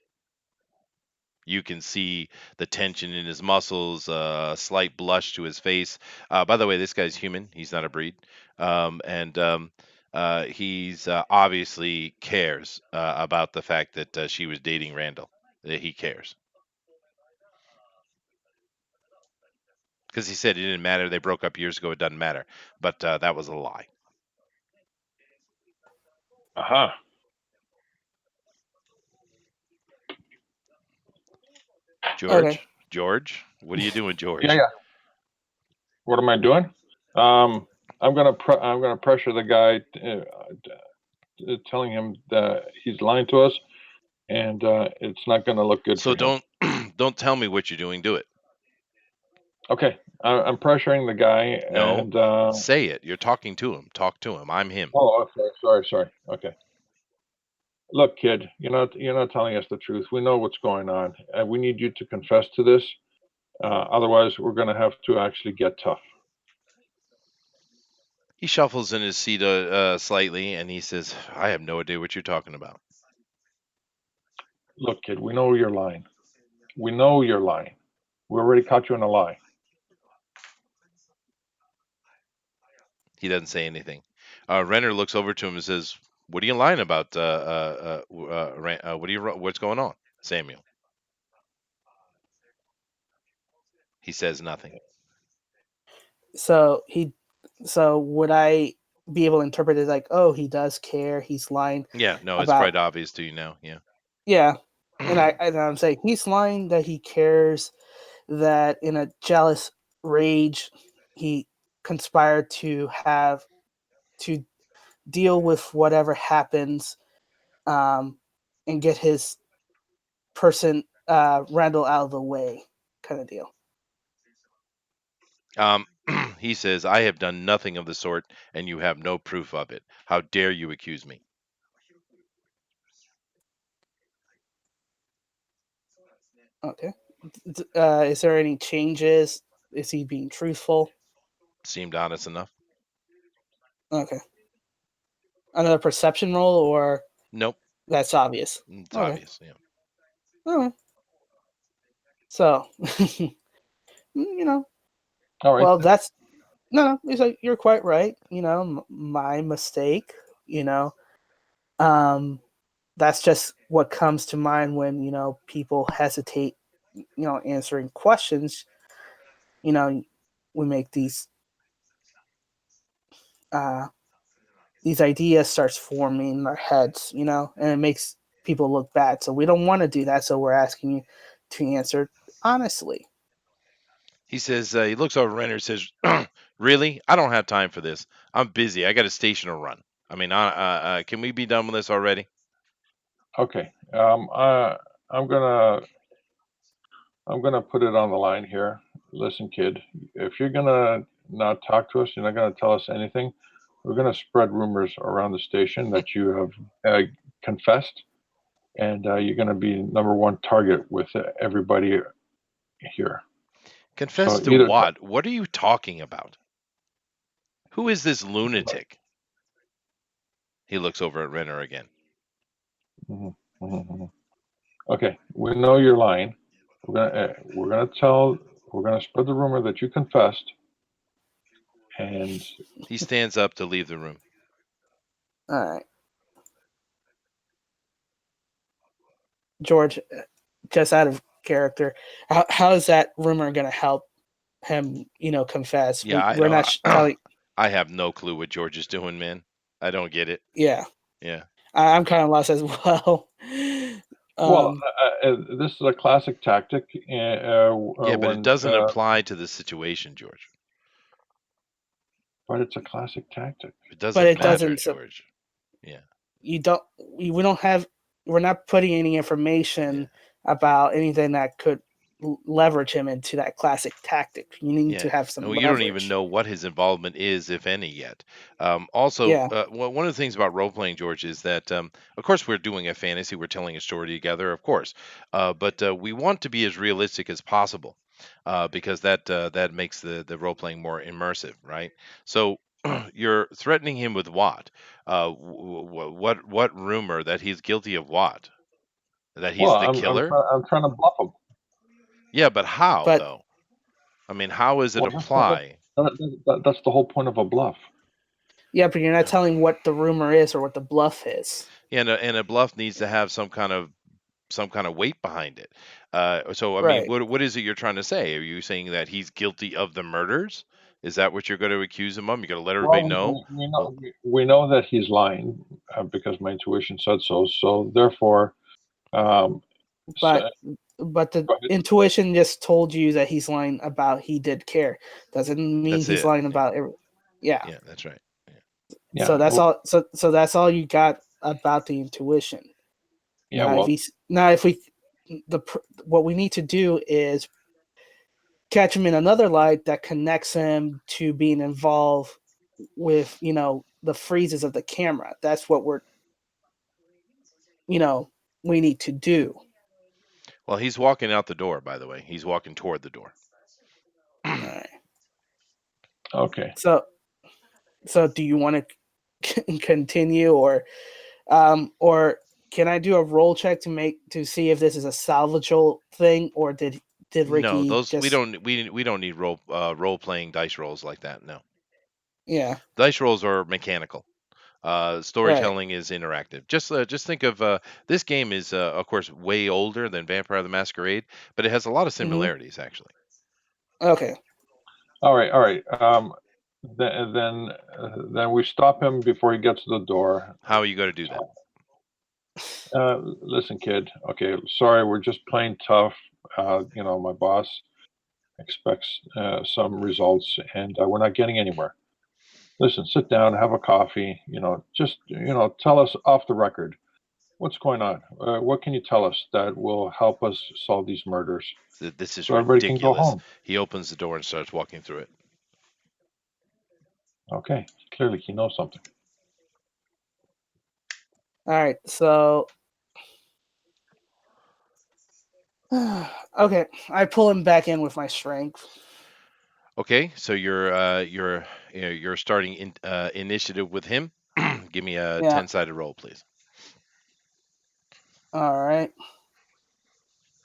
You can see the tension in his muscles, a slight blush to his face. By the way, this guy's human. He's not a breed. And He's obviously cares about the fact that she was dating Randall. That he cares because he said it didn't matter. They broke up years ago. It doesn't matter. But that was a lie. Uh-huh. Okay. George, what are you doing, Yeah, George? yeah. What am I doing? Um, I'm gonna pressure the guy, telling him that he's lying to us, and it's not gonna look good So for him. don't tell me what you're doing. Do it. Okay, I'm pressuring the guy, No, and say it. You're talking to him. Talk to him. I'm him. oh, okay, sorry. Okay, look, kid, you're not telling us the truth. We know what's going on, and we need you to confess to this. Otherwise, we're gonna have to actually get tough. He shuffles in his seat slightly, and he says, "I have no idea what you're talking about." Look, kid, we know you're lying. We know you're lying. We already caught you in a lie. He doesn't say anything. Renner looks over to him and says, "What are you lying about? What's going on, Samuel?" He says nothing. So he, so would I be able to interpret it like, oh, he does care. He's lying Yeah, no, it's about, quite obvious to you now. Yeah. yeah. And I'm saying he's lying that he cares, that in a jealous rage he conspired to deal with whatever happens, um, and get his person Randall out of the way, kind of deal. um, he says, "I have done nothing of the sort, and you have no proof of it. How dare you accuse me?" Okay. Is there any changes? Is he being truthful? Seemed honest enough. Okay. Another perception roll, or Nope, that's obvious. it's Okay. obvious. Yeah. All right. So, you know, All right. well, that's no. It's like you're quite right. My mistake. You know, um, that's just what comes to mind when people hesitate. Answering questions. You know, we make uh these ideas starts forming in our heads. And it makes people look bad. So we don't want to do that. So we're asking you to answer honestly. He says, he looks over at Renner and says, "Really? I don't have time for this. I'm busy. I got a station to run. I mean, can we be done with this already?" Okay. I'm gonna I'm gonna put it on the line here. Listen, kid, if you're gonna not talk to us, you're not gonna tell us anything. We're gonna spread rumors around the station that you have confessed, and you're gonna be number one target with everybody here. Confess So to either. what? What are you talking about? Who is this lunatic? He looks over at Renner again. Mhm, mhm, mhm. Okay, we know you're lying. We're gonna spread the rumor that you confessed, and He stands up to leave the room. All right, George, just out of character, how is that rumor going to help him, confess? Yeah, I We're know. not telling. I have no clue what George is doing, man. I don't get it. Yeah, Yeah. I'm kind of lost as well. well, um, this is a classic tactic. Yeah, but it When, doesn't apply to the situation, George. but it's a classic tactic. It but doesn't it matter, doesn't. George. Yeah. You don't. We don't have. We're not putting any Yeah. information about anything that could leverage him into that classic tactic. You need to Yeah. have some No, you don't even leverage. know what his involvement is, if any, yet. Also, Yeah. one of the things about role playing, George, is that, of course, we're doing a fantasy, we're telling a story together, of course, but we want to be as realistic as possible, because that makes the role playing more immersive, right? So you're threatening him with what? What rumor that he's guilty of what? That Well, he's the I'm killer? trying to bluff him. Yeah, but how But though? I mean, how does it Well, apply? that's the whole point of a bluff. Yeah, but you're not Yeah. telling what the rumor is or what the bluff is. And a bluff needs to have some kind of weight behind it. So I mean, Right. what is it you're trying to say? Are you saying that he's guilty of the murders? Is that what you're going to accuse him of? You got to let everybody Well, know. Oh, we know that he's lying because my intuition said so. So therefore, um, But so, but the go ahead. intuition just told you that he's lying about he did care. Doesn't mean that's he's it. lying Yeah, about every. Yeah. yeah, that's right. Yeah. So Yeah, that's all. So that's all you got about the intuition. yeah. Now, Well, if we the what we need to do is catch him in another light that connects him to being involved with the freezes of the camera. That's what you know we need to do. Well, he's walking out the door. By the way, he's walking toward the door. All right. okay. So do you want to continue or can I do a roll check to see if this is a salvageable thing or did No, Ricky those just we don't need role playing dice rolls like that. No, yeah, dice rolls are mechanical. right. Storytelling is interactive. Just think of this game is of course way older than Vampire the Masquerade, but it has a lot of Mhm. similarities actually. Okay. All right. All right. Then we stop him before he gets to the door. How are you going to do that? Listen, kid. Okay, sorry, we're just playing tough. My boss expects some results, and we're not getting anywhere. Listen, sit down, have a coffee. Just tell us off the record what's going on. What can you tell us that will help us solve these murders, This is so everybody can go ridiculous. home? He opens the door and starts walking through it. Okay, clearly he knows something. All right. So okay, I pull him back in with my strength. Okay, so you're starting initiative with him. Give me a Yeah. 10-sided roll, please. All right.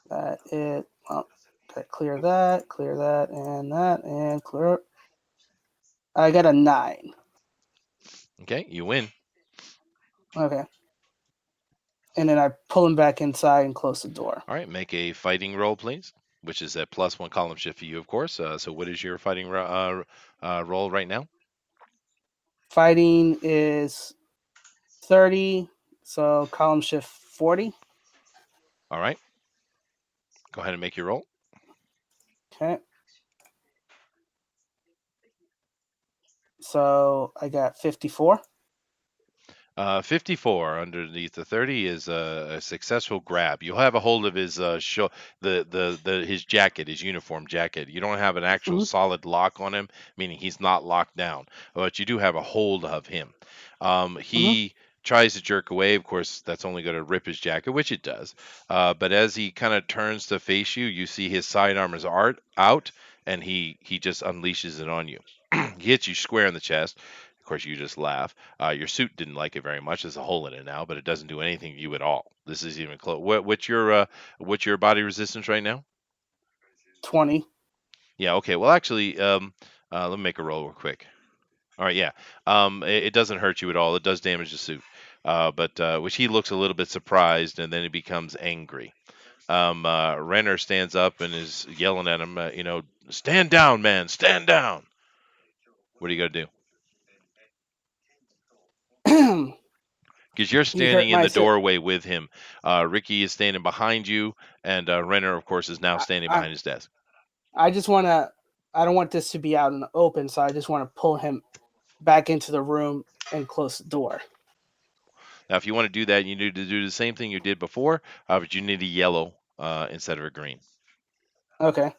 That it. Well, okay, clear that, and clear. I got a 9. Okay, you win. Okay. And then I pull him back inside and close the door. All right, make a fighting roll, please, which is a +1 column shift for you, of course. So what is your fighting roll right now? Fighting is 30, so column shift 40. All right, go ahead and make your roll. Okay. So I got 54. 54 underneath the 30 is a successful grab. You'll have a hold of his his jacket, his uniform jacket. You don't have an actual Hmm. solid lock on him, meaning he's not locked down, but you do have a hold of him. Hmm. He tries to jerk away. Of course, that's only going to rip his jacket, which it does. But as he kind of turns to face you, you see his side arm is out, and he just unleashes it on you. He hits you square in the chest. Of course, you just laugh. Your suit didn't like it very much. There's a hole in it now, but it doesn't do anything to you at all. This is even close. What's your body resistance right now? 20. Yeah. Okay. Well, actually, let me make a roll real quick. All right. Yeah. It doesn't hurt you at all. It does damage the suit, but which he looks a little bit surprised, and then he becomes angry. Renner stands up and is yelling at him. Stand down, man. Stand down. What are you gonna do? Because you're He hurt standing in my. the doorway with him. Ricky is standing behind you, and Renner, of course, is now I, standing I, behind his desk. I just want to. I don't want this to be out in the open, so I just want to pull him back into the room and close the door. Now, if you want to do that, you need to do the same thing you did before, but you need a yellow instead of a green. Okay.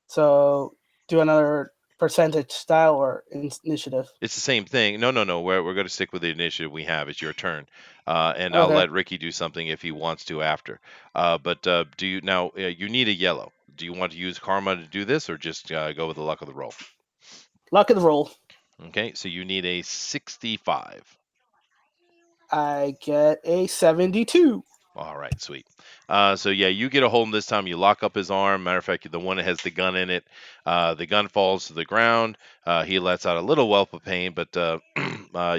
So do another percentage style or initiative. It's the same thing. No, no, no. We're going to stick with the initiative we have. It's your turn, and I'll Okay. let Ricky do something if he wants to after. But do you now? You need a yellow. Do you want to use karma to do this, or just go with the luck of the roll? Luck of the roll. Okay, so you need a 65. I get a 72. All right, sweet. So yeah, you get a hold him this time. You lock up his arm. Matter of fact, the one that has the gun in it. The gun falls to the ground. He lets out a little whelp of pain, but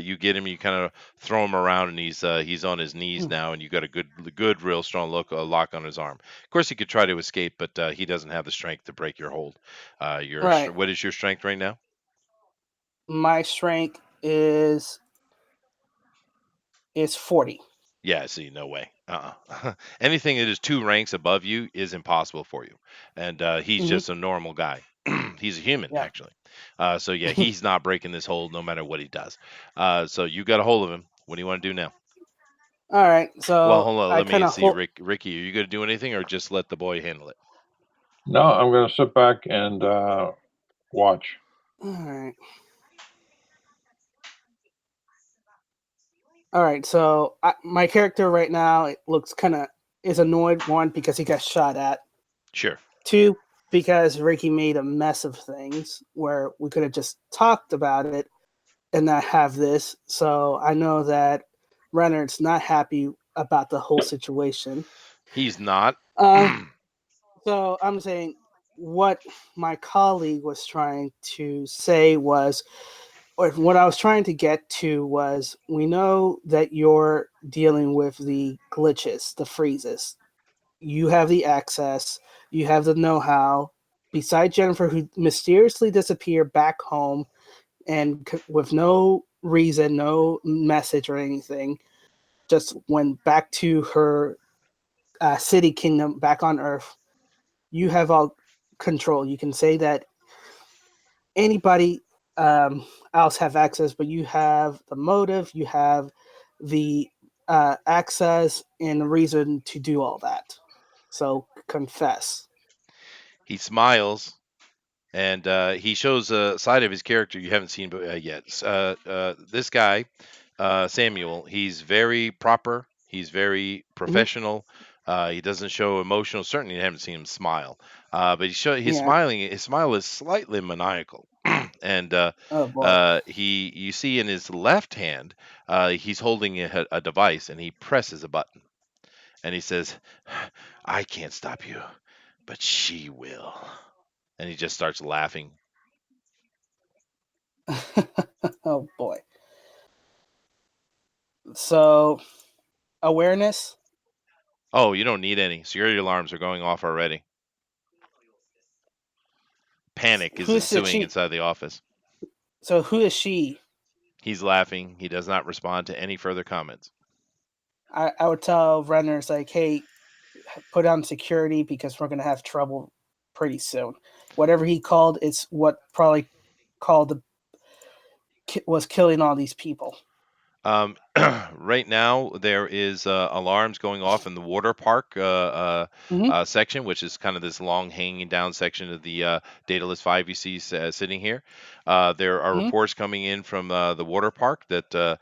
you get him. You kind of throw him around, and he's on his knees Mm. now, and you got a good, real strong lock on his arm. Of course, he could try to escape, but he doesn't have the strength to break your hold. Right. What is your strength right now? My strength is 40. Yeah, see, no way. Anything that is two ranks above you is impossible for you. And he's Hmm. just a normal guy. He's a human, Yeah. actually. So yeah, he's not breaking this hold no matter what he does. So you got a hold of him. What do you want to do now? All right. Well, So hold on. I Let kind me of see, hold. Ricky. Are you going to do anything, or just let the boy handle it? No, I'm going to sit back and watch. All right. All right. So my character right now it looks kind of is annoyed. One because he got shot at. Sure. Two because Ricky made a mess of things where we could have just talked about it and not have this. So I know that Renard's not happy about the whole situation. He's not. Uh, so I'm saying what my colleague was trying to say was, or what I was trying to get to was, we know that you're dealing with the glitches, the freezes. You have the access, you have the know how. Besides Jennifer, who mysteriously disappeared back home and with no reason, no message or anything, just went back to her city kingdom back on Earth. You have all control. You can say that anybody else have access, but you have the motive, you have the access and the reason to do all that. So confess. He smiles, and he shows a side of his character you haven't seen yet. This guy, Samuel, he's very proper. He's very Hmm. professional. He doesn't show emotional. Certainly, you haven't seen him smile. But he's Yeah. smiling. His smile is slightly maniacal, and Oh boy. you see in his left hand, he's holding a device, and he presses a button, and he says, "I can't stop you, but she will." And he just starts laughing. Oh boy. So awareness. Oh, you don't need any. Security alarms are going off already. Panic is Who's the ensuing she? inside the office. So who is she? He's laughing. He does not respond to any further comments. I would tell runners like, hey, put on security because we're gonna have trouble pretty soon. Whatever he called, it's what probably called was killing all these people. Right now, there is alarms going off in the water park Hmm. section, which is kind of this long hanging down section of the Daedalus 5 you see sitting here. There are Hmm. reports coming in from the water park that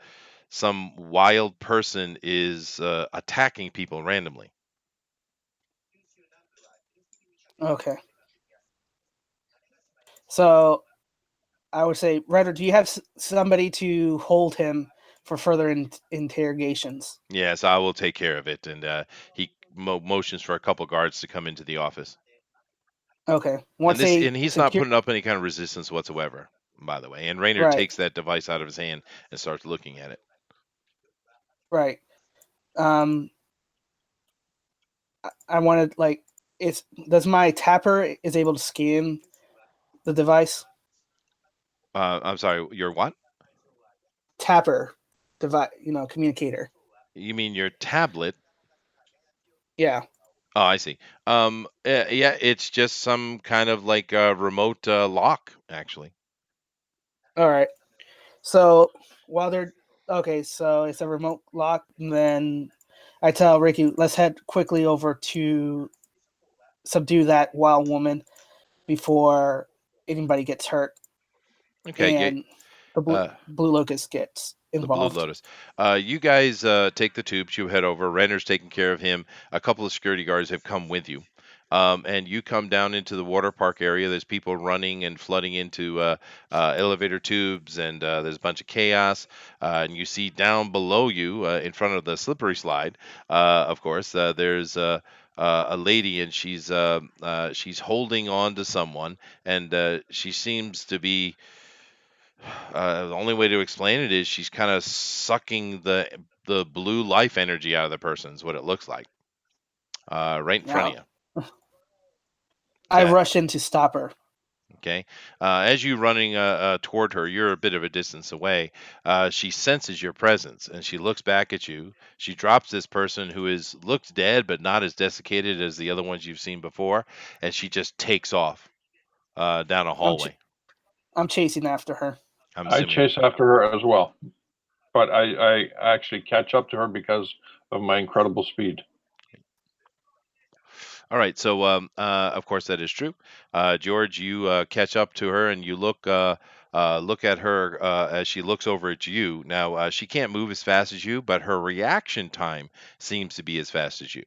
some wild person is attacking people randomly. Okay. So I would say, Ryder, do you have somebody to hold him for further interrogations? Yes, I will take care of it. And he motions for a couple guards to come into the office. Okay. And Once this, they and he's not secure, putting up any kind of resistance whatsoever, by the way. And Raynor right, takes that device out of his hand and starts looking at it. right. Um, I wanted like, it's does my tapper is able to scan the device? I'm sorry, your what? Tapper device, communicator. You mean your tablet? Yeah. Oh, I see. Yeah, it's just some kind of like remote lock, actually. All right. So while they're okay, so it's a remote lock. And then I tell Ricky, let's head quickly over to subdue that wild woman before anybody gets hurt Okay, get and the uh, blue locust gets the Blue involved. Lotus. You guys take the tubes. You head over. Renner's taking care of him. A couple of security guards have come with you. and you come down into the water park area. There's people running and flooding into elevator tubes, and there's a bunch of chaos. And you see down below you, in front of the slippery slide, of course, there's a lady, and she's holding on to someone, and she seems to be. The only way to explain it is she's kind of sucking the blue life energy out of the person. Is what it looks like, right in front of Now, you. I Go ahead. rush in to stop her. Okay. As you running toward her, you're a bit of a distance away. She senses your presence, and she looks back at you. She drops this person who is looks dead but not as desiccated as the other ones you've seen before, and she just takes off down a I'm ch- hallway. I'm chasing after her. I'm I assuming. chase after her as well, but I actually catch up to her because of my incredible speed. All right. So, of course, that is true. George, you catch up to her, and you look at her as she looks over at you. Now, she can't move as fast as you, but her reaction time seems to be as fast as you.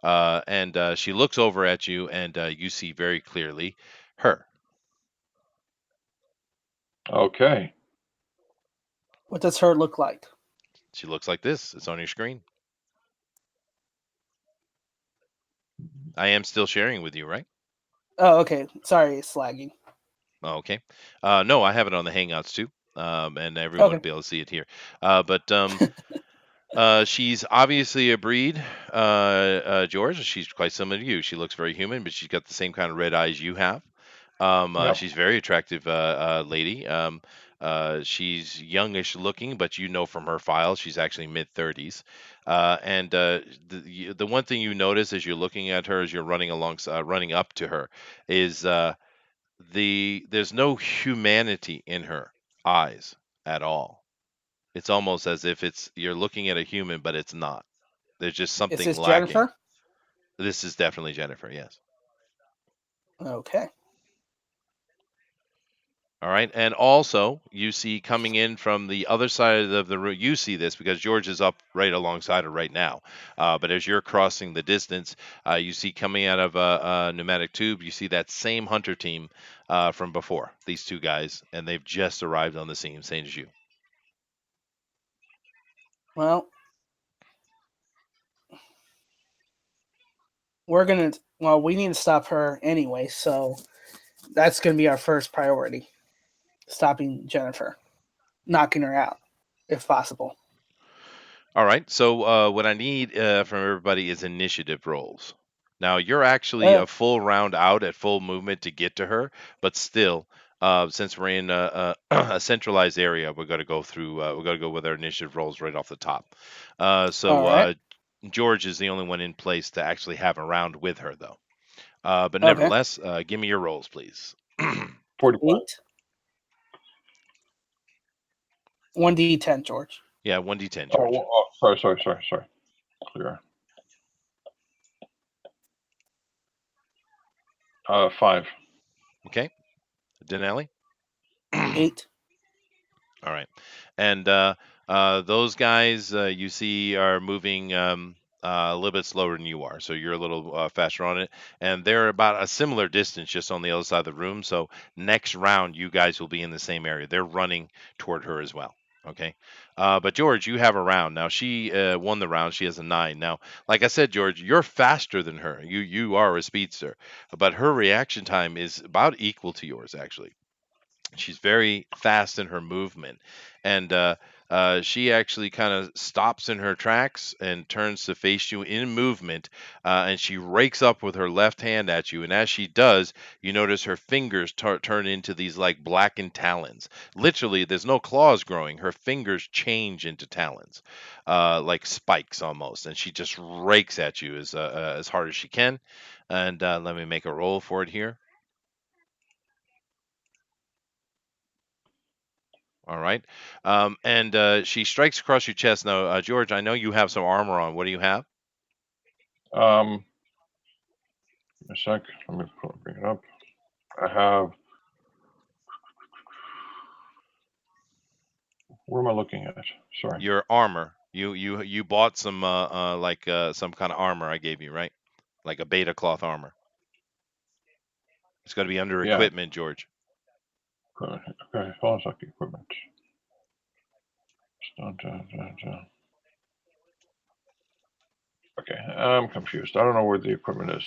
And she looks over at you, and you see very clearly her. Okay. What does her look like? She looks like this. It's on your screen. I am still sharing with you, right? Oh, okay. Sorry, it's lagging. Oh, okay. No, I have it on the Hangouts too, and everyone will Okay. be able to see it here. But she's obviously a breed, George. She's quite similar to you. She looks very human, but she's got the same kind of red eyes you have. Yep. She's very attractive lady. She's youngish looking, but you know from her file she's actually mid 30s. And the one thing you notice as you're looking at her, as you're running up to her, is there's no humanity in her eyes at all. It's almost as if it's you're looking at a human, but it's not. There's just Is something this lacking. Jennifer? This is definitely Jennifer, yes. Okay. All right. And also, you see coming in from the other side of the room, you see this because George is up right alongside her right now. But as you're crossing the distance, you see coming out of a pneumatic tube, you see that same hunter team from before, these two guys, and they've just arrived on the scene, same as you. Well, we need to stop her anyway, so that's gonna be our first priority. Stopping Jennifer. Knocking her out, if possible. All right. So what I need from everybody is initiative rolls. Now you're actually Uh, a full round out at full movement to get to her, but still, since we're in a centralized area, we're going to go through. We're going to go with our initiative rolls right off the top. So all right. George is the only one in place to actually have a round with her, though. But Okay. nevertheless, give me your rolls, please. 45. 8. 1d10, George. Yeah, 1d10, Oh, George. sorry. Clear. 5. Okay, Denali. 8. All right. And those guys you see are moving a little bit slower than you are. So you're a little faster on it. And they're about a similar distance just on the other side of the room. So next round, you guys will be in the same area. They're running toward her as well. Okay. But George, you have a round. Now she won the round. She has a 9. Now, like I said, George, you're faster than her. You are a speedster. But her reaction time is about equal to yours, actually. She's very fast in her movement, and she actually kind of stops in her tracks and turns to face you in movement, and she rakes up with her left hand at you. And as she does, you notice her fingers turn into these like blackened talons. Literally, there's no claws growing. Her fingers change into talons, like spikes almost, and she just rakes at you as hard as she can. And let me make a roll for it here. All right. And she strikes across your chest. Now, George, I know you have some armor on. What do you have? A sec. Let me bring it up. I have. Where am I looking at? Sorry. Your armor. You bought some like some kind of armor I gave you, right? Like a beta cloth armor. It's got to be under Yeah. equipment, George. Okay. Hold on a second. Equipment. Dun, dun, dun, dun. Okay, I'm confused. I don't know where the equipment is.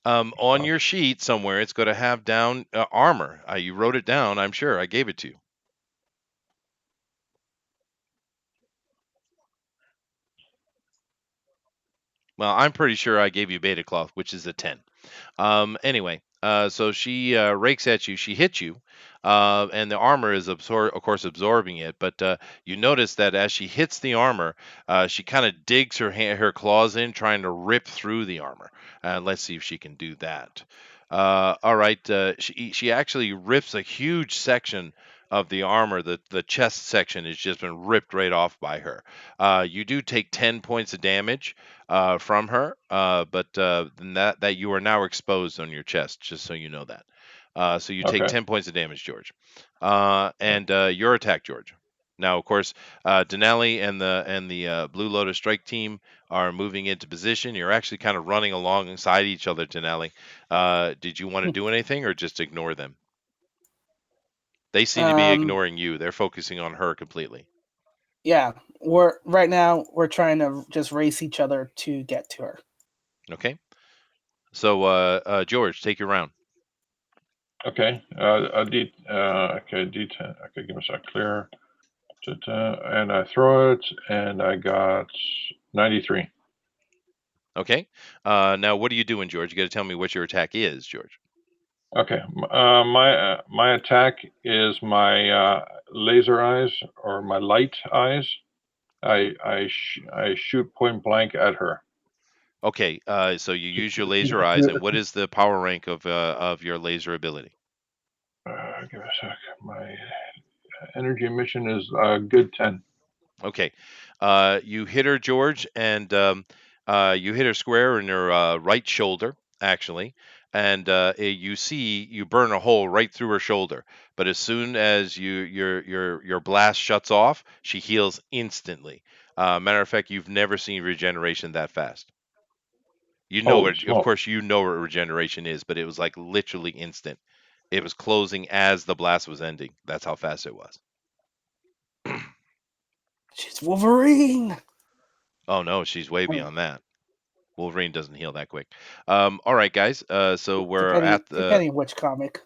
On your sheet somewhere, it's going to have down armor. You wrote it down. I'm sure I gave it to you. Well, I'm pretty sure I gave you beta cloth, which is a 10. Anyway, so she rakes at you. She hits you, and the armor is of course, absorbing it. But you notice that as she hits the armor, she kind of digs her claws in, trying to rip through the armor. Let's see if she can do that. All right, she actually rips a huge section of the armor. The chest section has just been ripped right off by her. You do take 10 points of damage from her, but that you are now exposed on your chest, just so you know that. So you take Okay. 10 points of damage, George. And your attack, George. Now, of course, Denali and the Blue Lotus Strike Team are moving into position. You're actually kind of running alongside each other, Denali. Did you want to do anything or just ignore them? They seem to be Um, ignoring you. They're focusing on her completely. yeah, we're right now we're trying to just race each other to get to her. Okay. So, George, take your round. Okay. Okay. D10. Okay. Give me a sec. Clear. Da-da. And I throw it, and I got 93. Okay. Now, what are you doing, George? You got to tell me what your attack is, George. Okay. My attack is my laser eyes or my light eyes. I shoot point blank at her. Okay. So you use your She- laser eyes, and what is the power rank of your laser ability? Give me a sec. My energy emission is a good 10. Okay. You hit her, George, and you hit her square in her right shoulder, actually, and you see you burn a hole right through her shoulder. But as soon as your blast shuts off, she heals instantly. Matter of fact, you've never seen regeneration that fast. You know Holy what? Of smoke! course, you know what regeneration is, but it was like literally instant. It was closing as the blast was ending. That's how fast it was. She's Wolverine. Oh no, she's way beyond that. Wolverine doesn't heal that quick. All right, guys. So we're at the Depending which comic.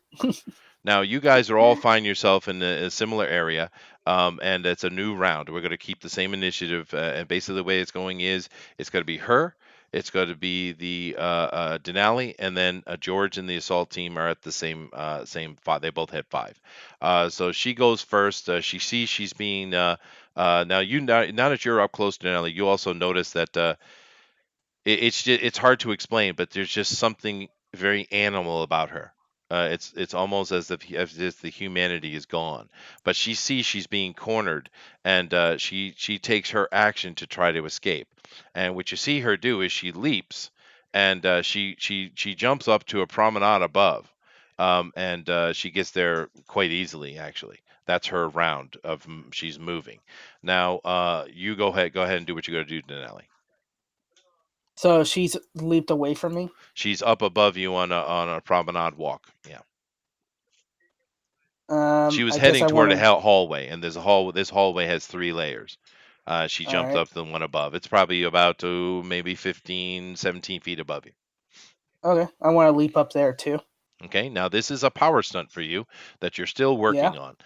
now. You guys are all find yourself in a similar area, and it's a new round. We're going to keep the same initiative, and basically the way it's going is it's going to be her. It's going to be the Denali, and then George and the assault team are at the same five. They both had five. So she goes first. She sees she's being now now that you're up close to Denali, you also notice that it's hard to explain, but there's just something very animal about her. It's almost as if the humanity is gone. But she sees she's being cornered, and she takes her action to try to escape. And what you see her do is she leaps, and she jumps up to a promenade above, and she gets there quite easily. Actually, that's her round of she's moving. Now, you go ahead and do what you got to do, Denali. So she's leaped away from me. She's up above you on a promenade walk. Yeah. She was I guess heading I toward want a to. hallway, and there's a hall. This hallway has three layers. She All jumped right. up the one above. It's probably about maybe 15, 17 feet above you. Okay. I want to leap up there too. Okay, now this is a power stunt for you that you're still Yeah. working on.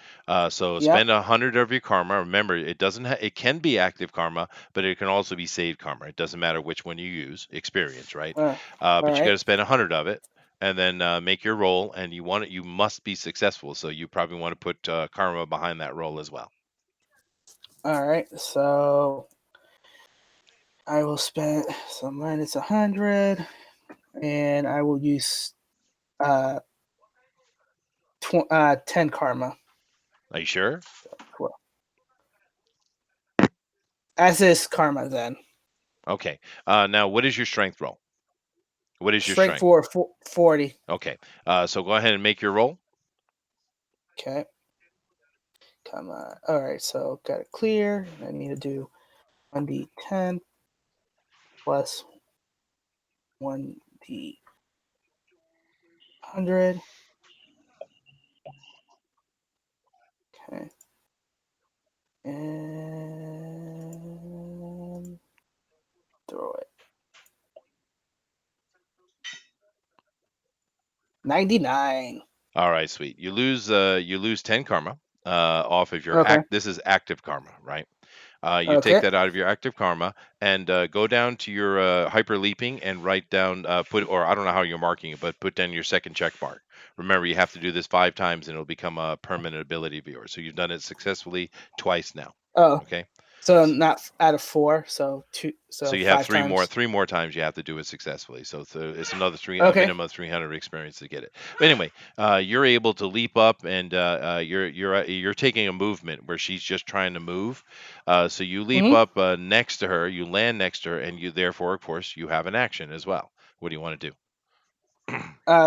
So Yeah. spend 100 of your karma. Remember, it doesn't. It can be active karma, but it can also be saved karma. It doesn't matter which one you use. Experience, right? All But you got right. to spend 100 of it, and then make your roll. And you want it. You must be successful. So you probably want to put karma behind that roll as well. All right. So I will spend minus 100, and I will use uh, 10 karma. Are you sure? Well, as is karma then. Okay. Now, what is your strength roll? What is your Straight strength? for 40. Okay. So go ahead and make your roll. Okay. Come on. All right. So got it clear. I need to do 1d10 plus 1d100. And throw it. 99. All right, sweet. You lose 10 karma off of your Okay. act. This is active karma, right? You take Okay. that out of your active karma and go down to your hyper leaping and write down or I don't know how you're marking it, but put down your second check mark. Remember, you have to do this 5 times and it'll become a permanent ability of yours. So you've done it successfully twice now. Oh, Okay. so not out of 4, so two, So so you have 5 times. three more times you have to do it successfully. So it's another a Okay. minimum of 300 experience to get it. But anyway, you're able to leap up, and you're taking a movement where she's just trying to move. So you leap Hmm. up next to her, you land next to her, and you therefore, of course, you have an action as well. What do you want to do?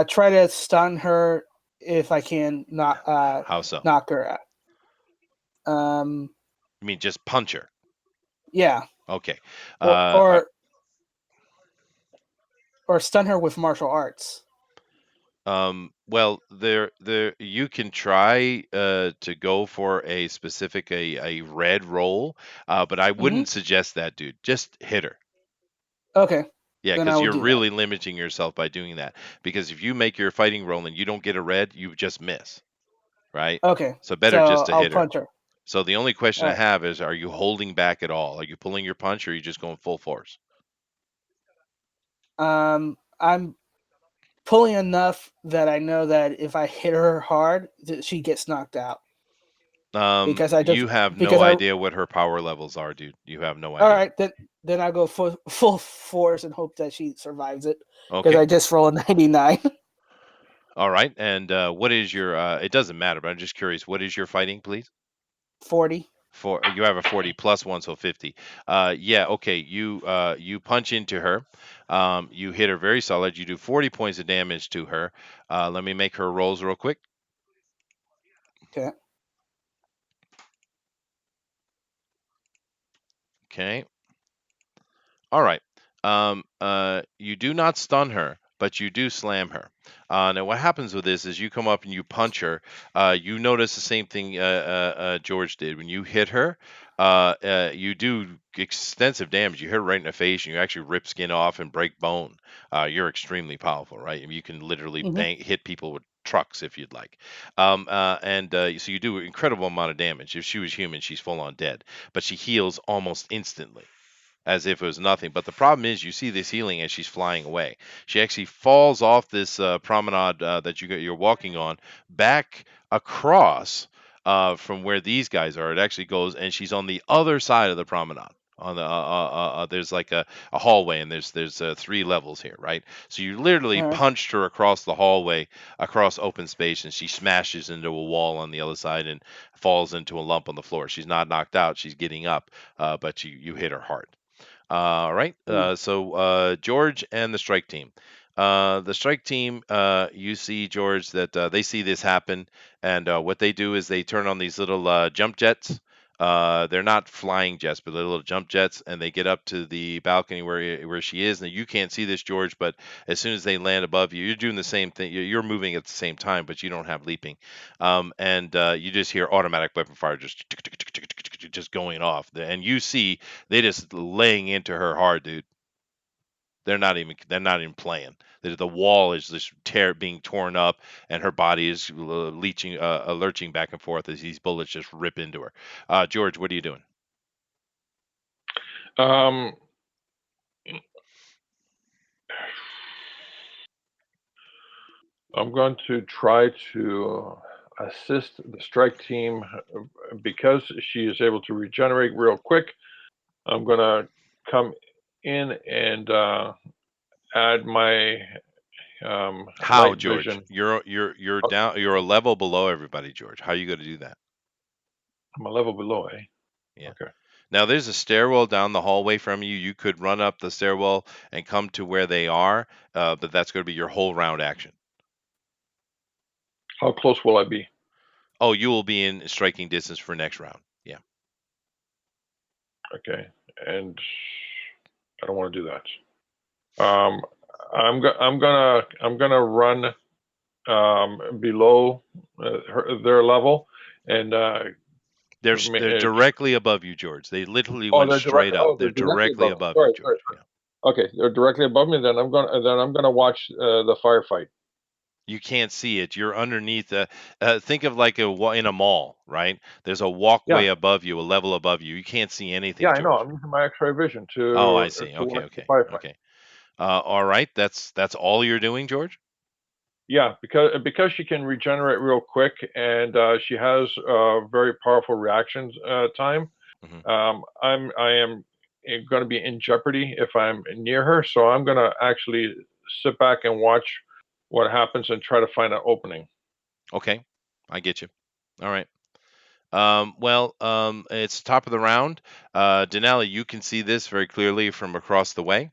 Try to stun her if I can not How so? knock her out. Um, I mean, just punch her. yeah, Okay. or Uh, or or stun her with martial arts. well, there you can try to go for a specific a red roll, but I Hmm. wouldn't suggest that, dude. Just hit her. Okay, Yeah, then I because will you're do that. really limiting yourself by doing that. Because if you make your fighting roll and you don't get a red, you just miss, right? Okay, So better just so to I'll hit her. punch her. So the only question All I right. have is, are you holding back at all? Are you pulling your punch, or are you just going full force? I'm pulling enough that I know that if I hit her hard, that she gets knocked out. Because I just You have no because I idea what her power levels are, dude. You have no all idea. right, then I go full force and hope that she survives it. Because Okay. I just rolled a 99. All right. And what is your? It doesn't matter, but I'm just curious. What is your fighting, please? 40. For you have a 40 plus one, so 50. Yeah. Okay. You punch into her. You hit her very solid. You do 40 points of damage to her. Let me make her rolls real quick. Okay. Okay. All right. You do not stun her, but you do slam her. Now, what happens with this is you come up and you punch her. You notice the same thing George did. When you hit her, you do extensive damage. You hit her right in the face, and you actually rip skin off and break bone. You're extremely powerful, right? I mean, you can literally Hmm. hit people with trucks if you'd like. So you do an incredible amount of damage. If she was human, she's full on dead, but she heals almost instantly as if it was nothing. But the problem is, you see this healing as she's flying away. She actually falls off this promenade that you're walking on back across from where these guys are. It actually goes, and she's on the other side of the promenade. On the there's like a hallway, and there's 3 levels here, right? So you literally All right. punched her across the hallway, across open space, and she smashes into a wall on the other side and falls into a lump on the floor. She's not knocked out; she's getting up, but you hit her hard. All right. Mm. So George and the strike team. The strike team, you see, George, that they see this happen, and what they do is they turn on these little jump jets. They're not flying jets, but they're little jump jets, and they get up to the balcony where she is. Now you can't see this, George, but as soon as they land above you, you're doing the same thing. You're moving at the same time, but you don't have leaping, and you just hear automatic weapon fire just going off, and you see they just laying into her hard, dude. They're not even playing. The wall is just being torn up, and her body is lurching back and forth as these bullets just rip into her. George, what are you doing? Um, I'm going to try to assist the strike team because she is able to regenerate real quick. I'm going to come in and add my How, light George? vision. You're Oh, down. You're a level below everybody, George. How are you going to do that? I'm a level below, eh? Yeah. Okay. Now there's a stairwell down the hallway from you. You could run up the stairwell and come to where they are, but that's going to be your whole round action. How close will I be? Oh, you will be in striking distance for next round. Yeah. Okay. And I don't want to do that. I'm gonna run below their level and They're directly above you, George. They literally Oh, went straight up. they're They're directly directly above me. above you, Sorry, sorry, George. sorry. Yeah. Okay, they're directly above me. Then I'm gonna watch the firefight. You can't see it. You're underneath think of like in a mall, right? There's a Yeah, walkway above you, a level above you. You can't see yeah, anything, I know. George. I'm using my X-ray vision Oh, I see. to Okay, watch the okay, firefight. okay. All right. That's all you're doing, George? Yeah, because she can regenerate real quick, and she has very powerful reactions time. Hmm. I am going to be in jeopardy if I'm near her, so I'm going to actually sit back and watch what happens and try to find an opening. Okay. I get you. All right. It's top of the round. Denali, you can see this very clearly from across the way.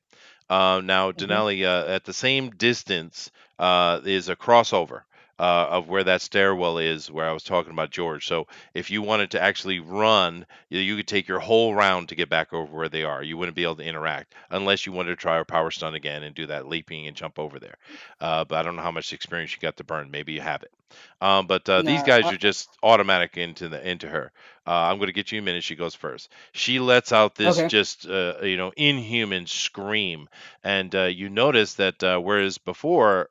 Now, Hmm. Denali, at the same distance is a crossover of where that stairwell is, where I was talking about George. So, if you wanted to actually run, you could take your whole round to get back over where they are. You wouldn't be able to interact unless you wanted to try a power stun again and do that leaping and jump over there. But I don't know how much experience you got to burn. Maybe you have it. But these No. guys are just automatic into her. I'm going to get you a minute. She goes first. She lets out this Okay. just inhuman scream, and you notice that whereas before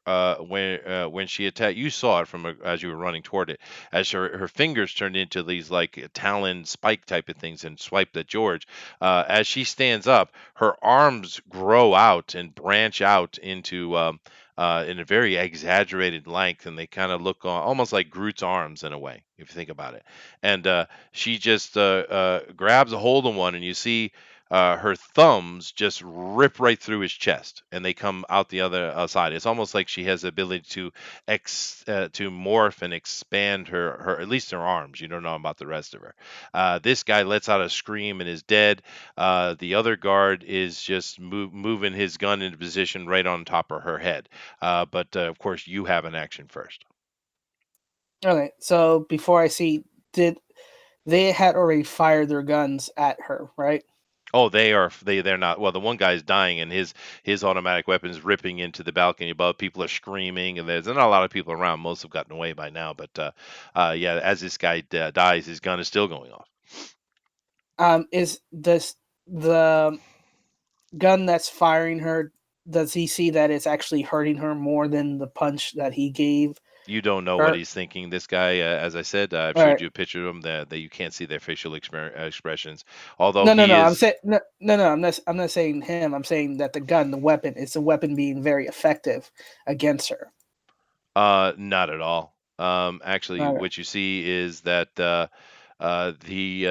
when she attacked, you saw it as you were running toward it, as her fingers turned into these like talon spike type of things and swiped at George. As she stands up, her arms grow out and branch out into. In a very exaggerated length, and they kind of look almost like Groot's arms in a way, if you think about it. And she just grabs a hold of one, and you see her thumbs just rip right through his chest, and they come out the other side. It's almost like she has the ability to morph and expand her at least her arms. You don't know about the rest of her. This guy lets out a scream and is dead. The other guard is just moving his gun into position right on top of her head. But of course, you have an action first. Okay. So before I see, did they had already fired their guns at her, right? Oh, they're not. Well, the one guy's dying, and his automatic weapon's ripping into the balcony above. People are screaming, and there's not a lot of people around. Most have gotten away by now. But yeah, as this guy dies, his gun is still going off. Is this the gun that's firing her? Does he see that it's actually hurting her more than the punch that he gave You don't know what her? he's thinking. This guy, as I said, I've All showed right. you a picture of him that you can't see their facial expressions. Although No, no, he no. I'm is saying no, no, no. I'm not saying him. I'm saying that the gun, the weapon, it's a weapon being very effective against her. Not at all. Actually, All right. what you see is that they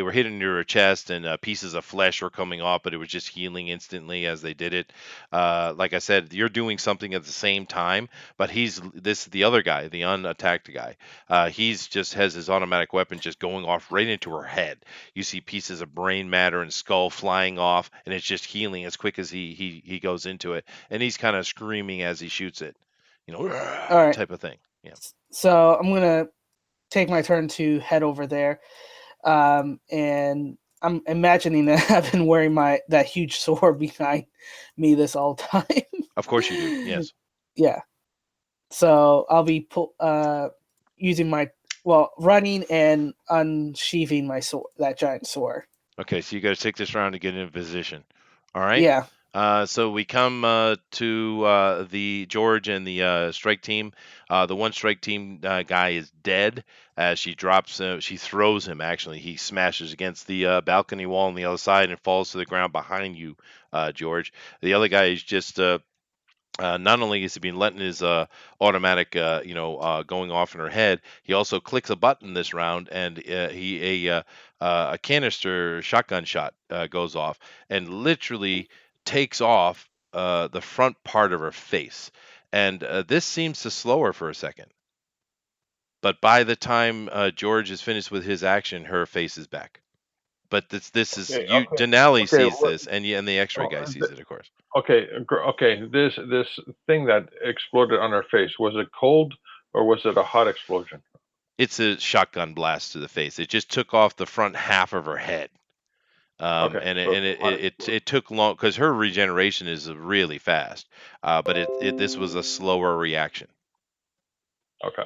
were hitting your chest, and pieces of flesh were coming off, but it was just healing instantly as they did it. Like I said, you're doing something at the same time, but the other guy, the unattacked guy. He's just has his automatic weapon just going off right into her head. You see pieces of brain matter and skull flying off, and it's just healing as quick as he goes into it, and he's kind of screaming as he shoots it, All right. type of thing. Yeah. So I'm gonna take my turn to head over there, and I'm imagining that I've been wearing my that huge sword behind me this whole time. Of course you do. Yes. Yeah. So I'll be using my running and unsheathing my sword, that giant sword. Okay, so you got to take this round to get in position. All right. Yeah. So we come to the George and the strike team. The one strike team guy is dead as she drops. She throws him. Actually, he smashes against the balcony wall on the other side and falls to the ground behind you, George. The other guy is just not only has he been letting his automatic, going off in her head, he also clicks a button this round, and a canister shotgun shot goes off and literally takes off the front part of her face, and this seems to slow her for a second. But by the time George is finished with his action, her face is back. But this is Okay, you. okay, Denali okay. sees this, and the X-ray Oh, guy sees it, of course. okay, okay. This thing that exploded on her face, was it cold or was it a hot explosion? It's a shotgun blast to the face. It just took off the front half of her head. Okay, And so it, it's and a hot it explosion. took long because her regeneration is really fast. But this was a slower reaction. Okay.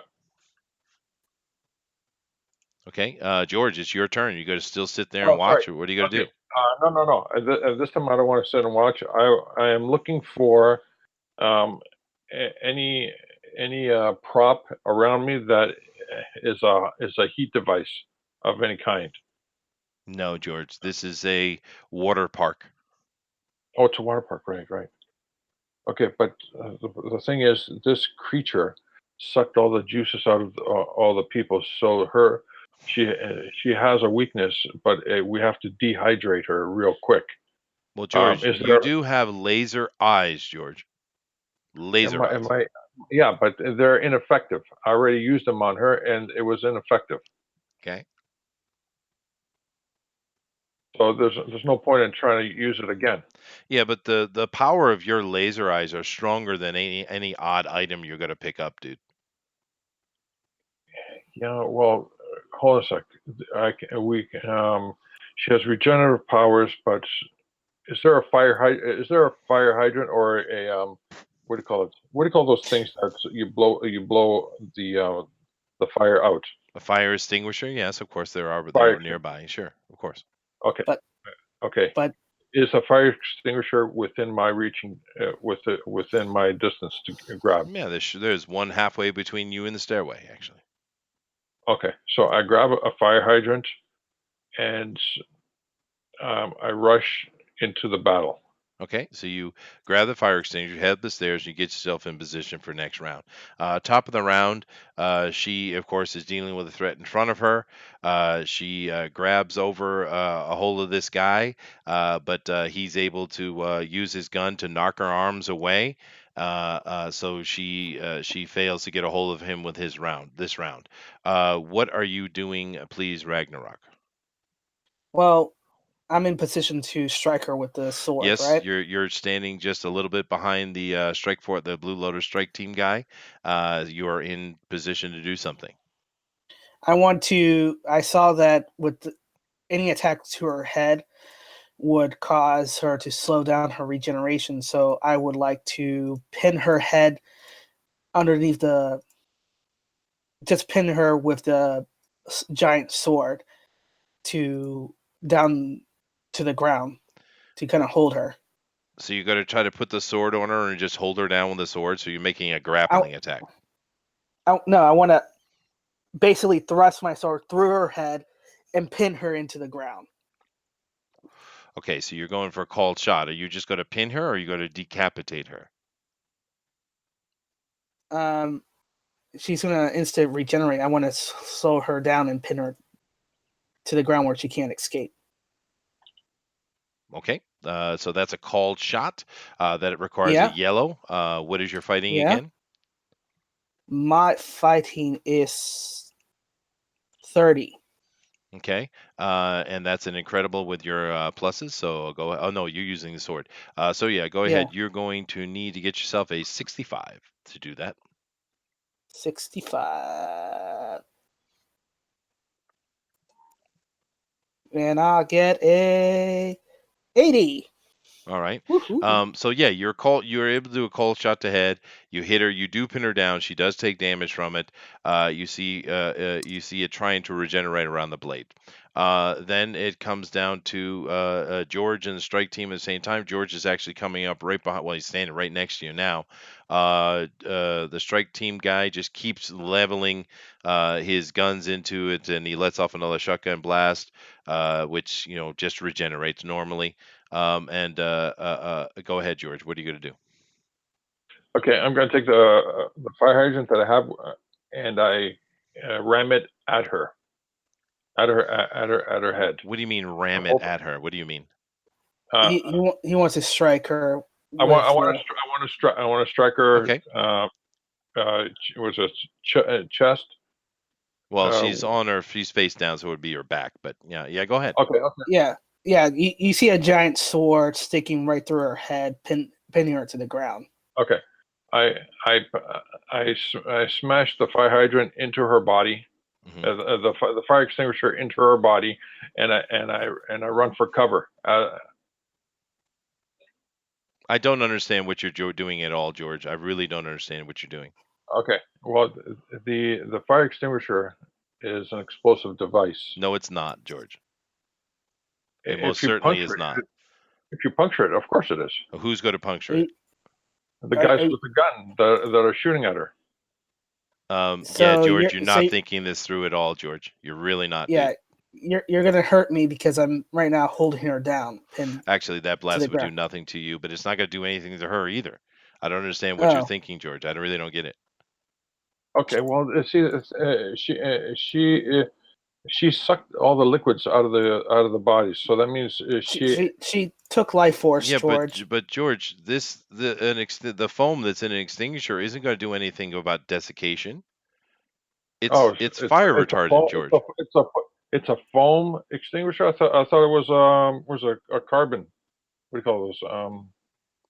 Okay, George, it's your turn. You got to still sit there and Oh, sorry. watch, or what are you going to Okay. do? No, no, no. This time I don't want to sit and watch. I am looking for um, any prop around me that is a heat device of any kind. No, George. This is a water park. Oh, it's a water park, right? Right. Okay, but the thing is, this creature sucked all the juices out of all the people. So she has a weakness, but we have to dehydrate her real quick. Well, George, Is you there do have laser eyes, George. am Laser I am eyes. I yeah, but they're ineffective. I already used them on her, and it was ineffective. Okay. So there's no point in trying to use it again. Yeah, but the power of your laser eyes are stronger than any odd item you're gonna pick up, dude. Yeah, well, hold on a sec. She has regenerative powers, but is there a fire hydrant or a what do you call it? What do you call those things that you blow the fire out? A fire extinguisher? Yes, of course there are Fire there extinguisher. nearby. Sure, of course. Okay, But okay. but Is a fire extinguisher within my reaching within my distance to grab? Yeah, there's one halfway between you and the stairway, actually. Okay, so I grab a fire hydrant and I rush into the battle. Okay, so you grab the fire extinguisher, head up the stairs, and you get yourself in position for next round. Top of the round, she, of course, is dealing with a threat in front of her. She grabs over a hold of this guy, but he's able to use his gun to knock her arms away. So she fails to get a hold of him with his round. This round, what are you doing, please, Ragnarok? well, I'm in position to strike her with the sword, Yes, right? you're standing just a little bit behind the strike fort, the Blue Lotus strike team guy. You are in position to do something. I want to. I saw that with any attack to her head would cause her to slow down her regeneration. So I would like to pin her head underneath just pin her with the giant sword to down to the ground to kind of hold her. So you got to try to put the sword on her and just hold her down with the sword. So you're making a I, grappling attack. no, I want to basically thrust my sword through her head and pin her into the ground. Okay, so you're going for a called shot. Are you just going to pin her, or are you going to decapitate her? Um, she's gonna instant regenerate. I want to slow her down and pin her to the ground where she can't escape. Okay, so that's a called shot. That it requires a Yeah, yellow. What is your fighting yeah. again? My fighting is 30. Okay, and that's an incredible with your pluses. So go. Oh no, you're using the sword. So yeah, go Yeah, ahead. You're going to need to get yourself a 65 to do that. 65. And I'll get a 80. All right. Woohoo. So yeah, you're able to do a cold shot to head. You hit her. You do pin her down. She does take damage from it. You see it trying to regenerate around the blade. Then it comes down to George and the strike team at the same time. George is actually coming up right behind. Well, he's standing right next to you now. The strike team guy just keeps leveling his guns into it, and he lets off another shotgun blast, which just regenerates normally. And go ahead, George. What are you going to do? Okay, I'm going to take the fire hydrant that I have, and I ram it at her head. What do you mean I'm ram it hoping. at her? What do you mean? Uh, He wants to strike her I want I with want to the. I want to strike I want to strike her. Okay. Was it chest? Well, Uh, she's face down, so it would be her back. But yeah, yeah. Go ahead. okay, okay, Yeah, yeah. You see a giant sword sticking right through her head, pinning her to the ground. okay. I I I smashed the fire hydrant into her body, Hmm. the fire extinguisher into her body, and I run for cover. I don't understand what you're doing at all, George. I really don't understand what you're doing. Okay. Well, the fire extinguisher. is an explosive device. No, it's not, George. It most If you certainly is puncture not. it, if you puncture it, of course it is. Who's going to puncture Are it? you, The guys are you, with the gun that are shooting at her. Yeah, so George, you're you're so not thinking this through at all, George. You're really not, yeah, dude. you're gonna hurt me because I'm right now holding her down, pinned Actually, that to the blast would do ground. nothing to you, but it's not going to do anything to her either. I don't understand what you're Oh, thinking, George. I really don't get it. Okay, well, see, she sucked all the liquids out of the body, so that means she took life force, Yeah, but George. George, the foam that's in an extinguisher isn't going to do anything about desiccation. oh, It's fire it's a retardant, foam, George. it's a foam extinguisher. I thought it was a carbon. What do you call those?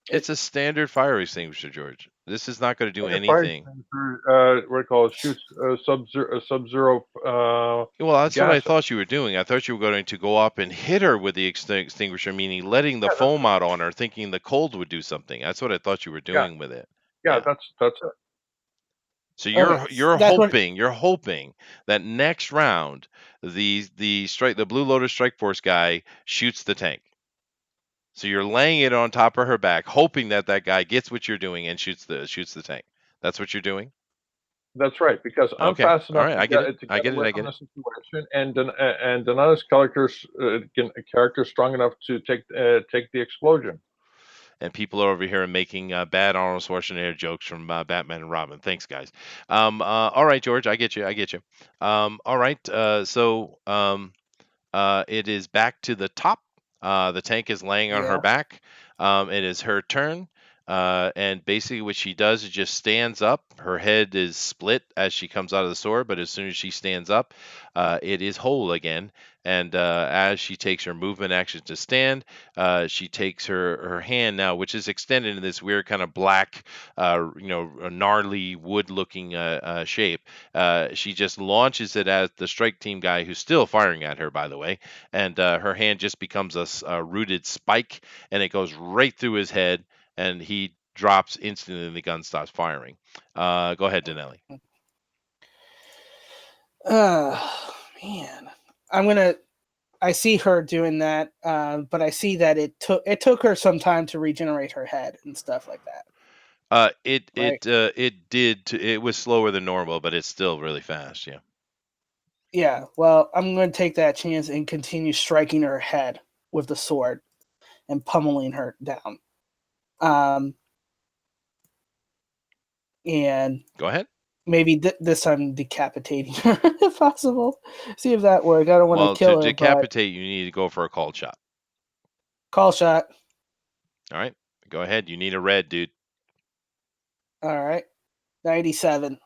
It, It's a standard fire extinguisher, George. This is not going to do Like a fire anything. extinguisher. What do you call it? Shoots sub-zero Well, that's what I gas. thought you were doing. I thought you were going to go up and hit her with the extinguisher, meaning letting the Yeah, that's foam out on her, thinking the cold would do something. That's what I thought you were yeah, doing with it. yeah. Yeah. That's it. So okay, you're that's what. hoping that next round the Blue Lotus Strike Force guy shoots the tank. So you're laying it on top of her back, hoping that that guy gets what you're doing and shoots the tank. That's what you're doing. That's right, because I'm Okay. fast All enough right. I get it. to I get get it. away I from get the it. situation, and Donata's character strong enough to take the explosion. And people are over here making bad Arnold Schwarzenegger jokes from Batman and Robin. Thanks, guys. All right, George. I get you. I get you. All right. It is back to the top. The tank is laying on her Yeah. back. It is her turn. And basically, what she does is just stands up. Her head is split as she comes out of the sword, but as soon as she stands up, it is whole again. And as she takes her movement action to stand, she takes her hand now, which is extended in this weird kind of black, gnarly wood-looking shape. She just launches it at the strike team guy, who's still firing at her, by the way, and her hand just becomes a rooted spike, and it goes right through his head, and he drops instantly, and the gun stops firing. Go ahead, Denelli. Man, I'm gonna. I see her doing that, but I see that it took her some time to regenerate her head and stuff like that. Right? It was slower than normal, but it's still really fast. Yeah. Yeah. Well, I'm going to take that chance and continue striking her head with the sword and pummeling her down. Um, and Go ahead. maybe this time decapitating her if possible. See if that works. I don't want to Well, to kill her, but decapitate, you need to go for a called shot. call shot. All right. Go ahead. You need a red, dude. All right. 97.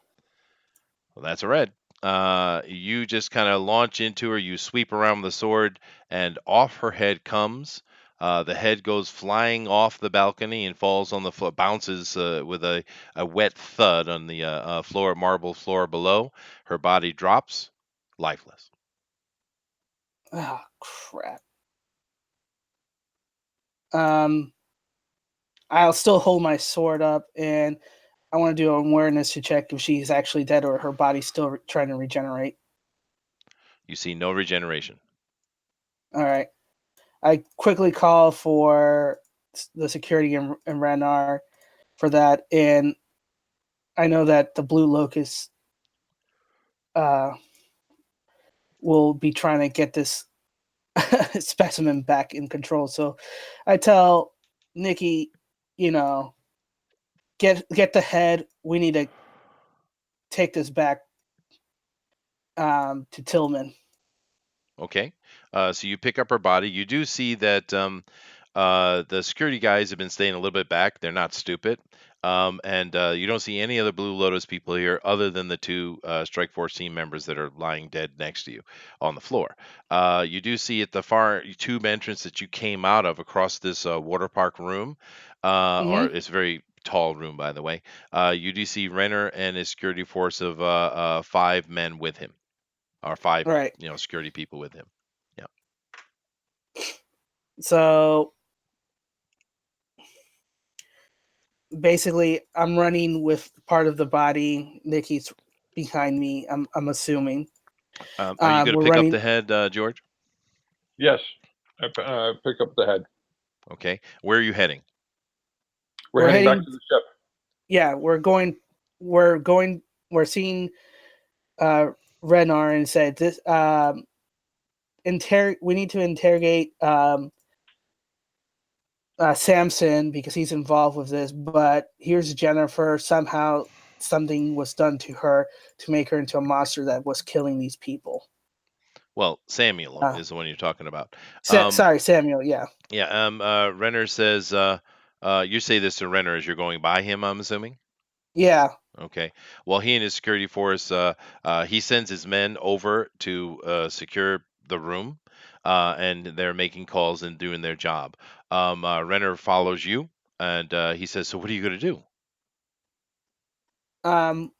Well, that's a red. You just kind of launch into her. You sweep around with the sword, and off her head comes. The head goes flying off the balcony and falls on the floor, bounces with a wet thud on the marble floor below. Her body drops, lifeless. Oh, crap. Um, I'll still hold my sword up, and I want to do an awareness to check if she's actually dead or her body's still trying to regenerate. You see no regeneration. All right. I quickly call for the security and Renar for that, and I know that the blue locust uh, will be trying to get this specimen back in control. So I tell Nikki, you know, get the head. We need to take this back to Tillman. Okay. So you pick up her body. You do see that the security guys have been staying a little bit back. They're not stupid. And you don't see any other Blue Lotus people here other than the two Strike Force team members that are lying dead next to you on the floor. You do see at the far tube entrance that you came out of across this water park room, or Mm-hmm. it's a very tall room, by the way. You do see Renner and his security force of 5 men with him, or five, Right. security people with him. Yeah. So basically, I'm running with part of the body. Nikki's behind me. I'm assuming. Are you going to We're pick up the running. head, George? Yes, pick up the head. Okay. Where are you heading? We're We're heading back heading. to the ship. Yeah, we're going. We're going. We're seeing uh, Renar and said this. We need to interrogate Samson because he's involved with this. But here's Jennifer. Somehow something was done to her to make her into a monster that was killing these people. Well, Samuel Uh, is the one you're talking about. Um, sorry, Samuel. Yeah, yeah. Renner says, you say this to Renner as you're going by him, I'm assuming? yeah. Okay. Well, he and his security force, he sends his men over to secure the room, and they're making calls and doing their job. Renner follows you, and he says, "So what are you going to do?"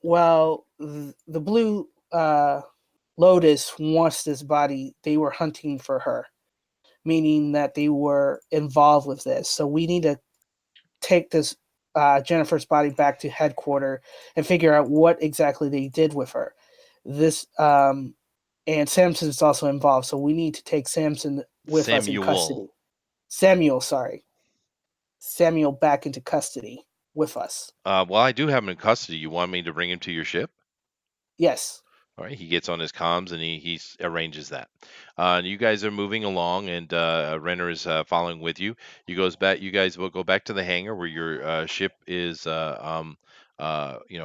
Well, the blue Lotus wants this body. They were hunting for her, meaning that they were involved with this. So we need to take this Jennifer's body back to headquarters and figure out what exactly they did with her. This and Samson's also involved, so we need to take Samson with us in Samuel. custody. Samuel, sorry, Samuel back into custody with us. Well, I do have him in custody. You want me to bring him to your ship? Yes, All right, he gets on his comms and arranges that. And you guys are moving along, and Renner is following with you. You guys will go back to the hangar where your ship is,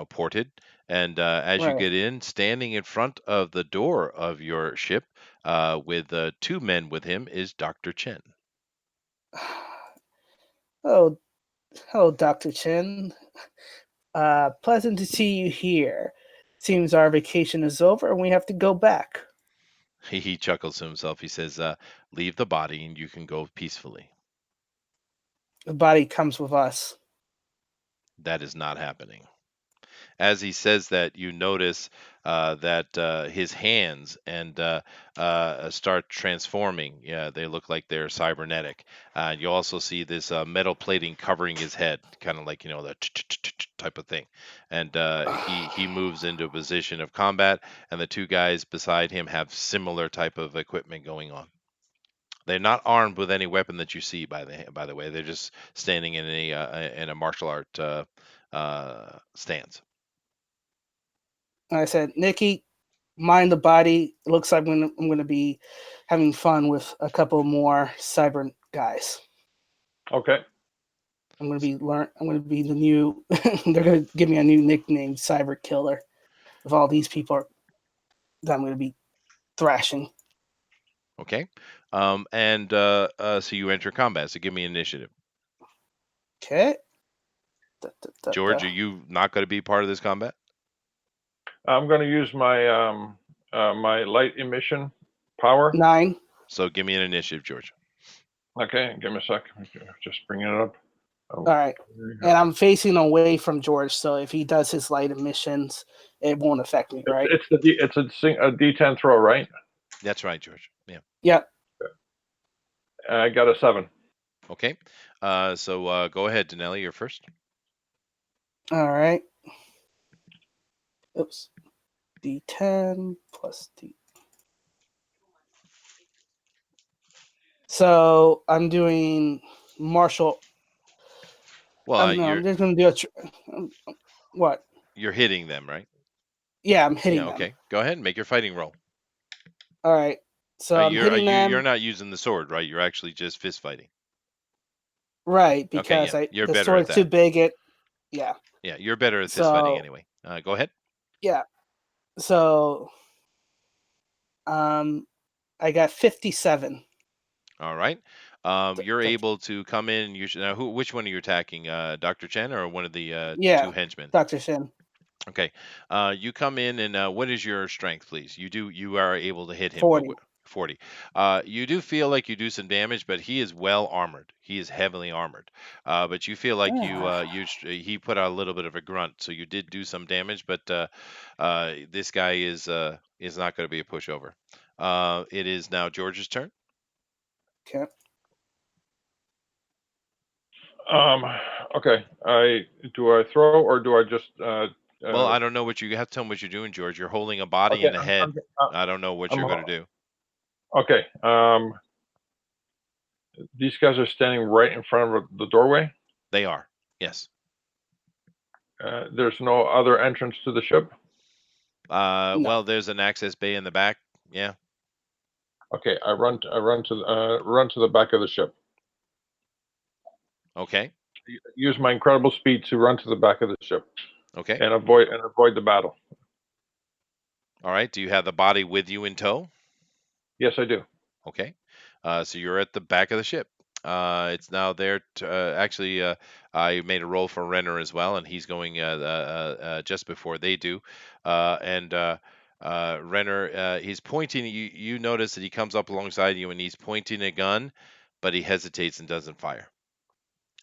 ported. And as you right. get in, standing in front of the door of your ship, with two men with him, is Doctor Chen. Oh, hello, Dr. Chen. Pleasant to see you here. Seems our vacation is over and we have to go back. He chuckles to himself. He says, "Leave the body, and you can go peacefully." The body comes with us. That is not happening. As he says that, you notice that his hands and start transforming. Yeah, they look like they're cybernetic. You also see this metal plating covering his head, kind of like the type of thing. And he moves into a position of combat, and the two guys beside him have similar type of equipment going on. They're not armed with any weapon that you see, by the way. They're just standing in a martial art stance. I said, Nikki, mind the body. It looks like I'm gonna be having fun with a couple more cyber guys. Okay. I'm gonna be the new. They're gonna give me a new nickname, Cyber Killer. Of all these people that I'm gonna be thrashing. Okay. So you enter combat. So give me initiative. Okay. Da, da, da, George, da. are you not going to be part of this combat? I'm going to use my my light emission power. 9. So give me an initiative, George. Okay, give me a sec. Just bring it up. All Oh, right. And I'm facing away from George, so if he does his light emissions, it won't affect me, right? it's a D10 throw, right? That's right, George. Yeah. Yep. I got a 7. Okay. So go ahead, Danelli. You're first. All right. Oops. D10 plus D. So I'm doing martial. Well, No, I'm just gonna do a. What? you're hitting them, right? Yeah, I'm Yeah. hitting them. Okay. Go ahead and make your fighting roll. All right. So I'm hitting You're them not using the sword, right? You're actually just fist fighting. right Okay. because Yeah. I You're the better at sword's too that. big. Yeah. Yeah. You're better at fist fighting So anyway. Go ahead. yeah. So um, I got 57. All right. You're able to come in. Now, which one are you attacking? Dr. Chen or one of the two Yeah, henchmen? Dr. Shin. Okay. You come in, and what is your strength, please? You are able to hit him, but 40. 40. You do feel like you do some damage, but he is well armored. He is heavily armored. But you feel like he put out a little bit of a grunt, so you did do some damage, but this guy is not going to be a pushover. It is now George's turn. Okay. Um, okay. I throw or do I just Well, Uh, I don't know what you have to tell me what you're doing, George. You're holding a body okay, and a head. I don't know what I'm you're going to do. okay. These guys are standing right in front of the doorway. They are. Yes. There's no other entrance to the ship. No. Well, there's an access bay in the back. Yeah. Okay, run to the back of the ship. Okay. Use my incredible speed to run to the back of the ship Okay. and avoid the battle. All right. Do you have the body with you in tow? Yes, I do. Okay. So you're at the back of the ship. It's now there. Actually, I made a roll for Renner as well, and he's going just before they do. And Renner, he's pointing. You notice that he comes up alongside you, and he's pointing a gun, but he hesitates and doesn't fire.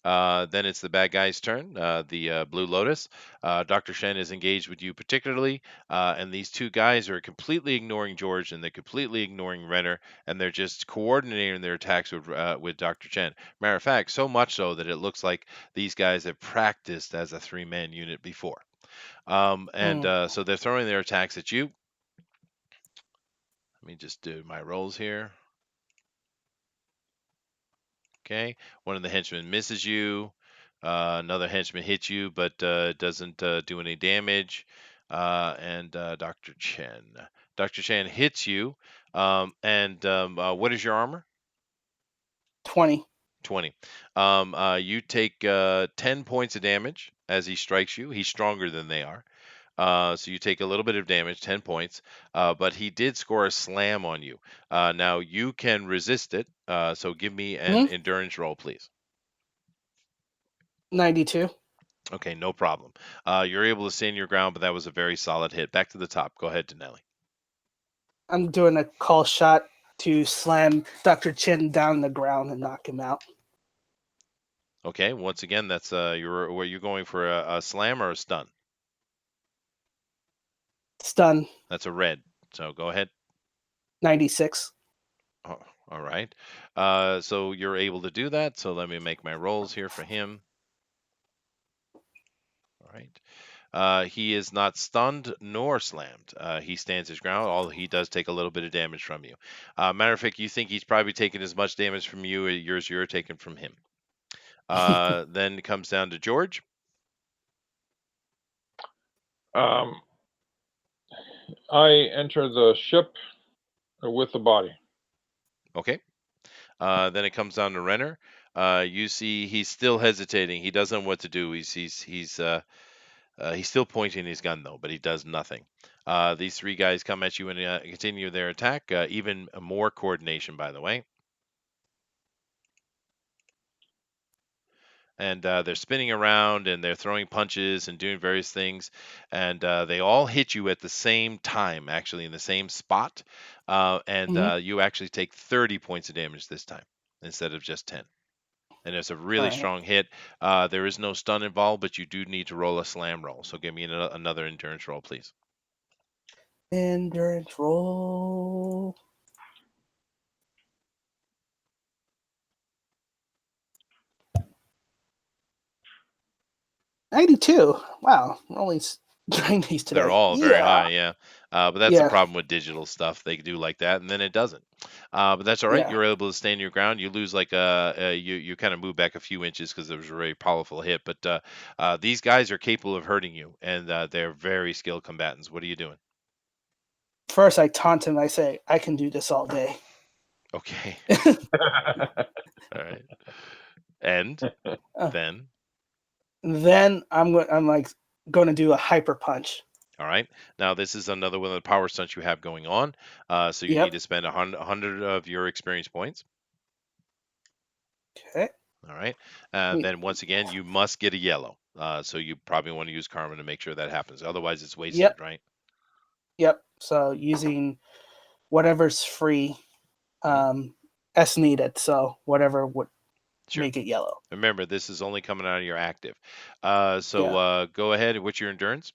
Then it's the bad guy's turn, the Blue Lotus. Dr. Shen is engaged with you particularly, and these two guys are completely ignoring George and they're completely ignoring Renner, and they're just coordinating their attacks with Dr. Chen. Matter of fact, so much so that it looks like these guys have practiced as a three-man unit before. And Mm. so they're throwing their attacks at you. Let me just do my rolls here. Okay, one of the henchmen misses you. Another henchman hits you, but doesn't do any damage. And Dr. Chen. Dr. Chen hits you. And what is your armor? 20. 20. You take 10 points of damage as he strikes you. He's stronger than they are. So you take a little bit of damage, 10 points, but he did score a slam on you. Now you can resist it. So give me an Hmm. endurance roll, please. 92. Okay, no problem. You're able to stand your ground, but that was a very solid hit. Back to the top. Go ahead, Denelli. I'm doing a call shot to slam Dr. Chin down the ground and knock him out. Okay, once again, that's were you going for a slam or a stun? Stun. That's a red. So go ahead. 96. Oh, all right. So you're able to do that. So let me make my rolls here for him. All right. He is not stunned nor slammed. He stands his ground, although he does take a little bit of damage from you. Matter of fact, you think he's probably taken as much damage from you as you're taking from him. Then it comes down to George. Um, I enter the ship with the body. Okay. Then it comes down to Renner. You see, he's still hesitating. He doesn't know what to do. He's still pointing his gun though, but he does nothing. These three guys come at you and continue their attack. Even more coordination, by the way. And they're spinning around and they're throwing punches and doing various things, and they all hit you at the same time, actually in the same spot. And Hmm. you actually take 30 points of damage this time instead of just 10. And it's a All really right. strong hit. There is no stun involved, but you do need to roll a slam roll. So give me another endurance roll, please. Endurance roll. '92. Wow, we're only '90s They're today. all very Yeah. high, yeah. But that's the Yeah. problem with digital stuff. They do like that, and then it doesn't. But that's all right. Yeah. You're able to stand your ground. You lose like you kind of move back a few inches because it was a very powerful hit. But these guys are capable of hurting you, and they're very skilled combatants. What are you doing? First, I taunt him. I say, "I can do this all day." Okay, all right. And Uh, then, then I'm like going to do a hyper punch. all right. Now this is another one of the power stunts you have going on. So you need Yep. to spend 100 of your experience points. Okay. All right. Wait. Then once again, you must get a yellow. So you probably want to use Karma to make sure that happens. Otherwise, it's Yep. wasted, right? Yep. So using whatever's free Hmm. um, as needed. So whatever would Sure. make it yellow. Remember, this is only coming out of your active. So Yeah. go ahead. What's your endurance?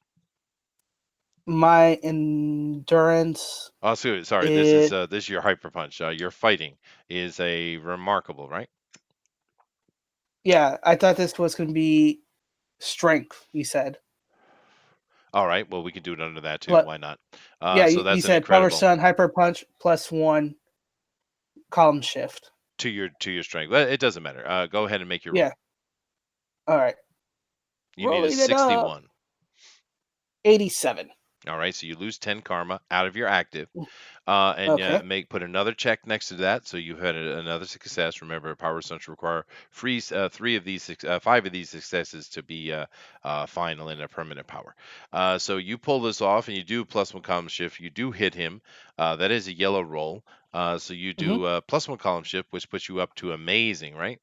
My endurance Oh, sorry. is This is your hyper punch. Your fighting is a remarkable, right? yeah. I thought this was going to be strength. You said All right. Well, we can do it under that too. But Why not? yeah, So you that's an said Power incredible Stun, Hyper Punch, +1 column shift. to your strength. Well, it doesn't matter. Go ahead and make your Yeah. roll. All right. You need a Rolling it up. 61. 87. All right. So you lose 10 karma out of your active. And Okay. make put another check next to that, so you had another success. Remember, power stunts require three of these, five of these successes to be final and a permanent power. So you pull this off, and you do +1 column shift. You do hit him. That is a yellow roll. So you Mm-hmm. do +1 column shift, which puts you up to amazing, right?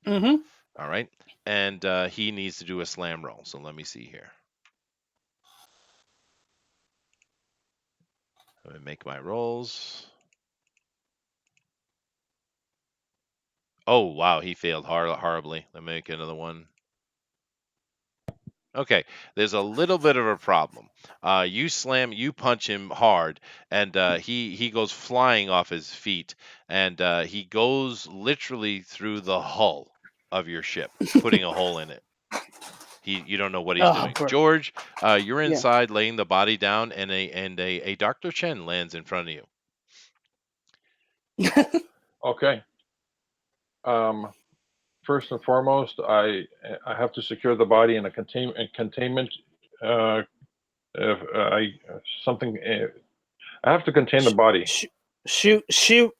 Mm-hmm. All right, and he needs to do a slam roll. So let me see here. Let me make my rolls. Oh wow, he failed horribly. Let me make another one. Okay, there's a little bit of a problem. You punch him hard, and he goes flying off his feet, and he goes literally through the hull of your ship, putting a hole in it. You don't know what he's Oh, doing. George, you're yeah. inside, laying the body down, and a Dr. Chen lands in front of you. Okay. First and foremost, I have to secure the body in a containment. Uh, I something. I have to contain the Sh- body. shoot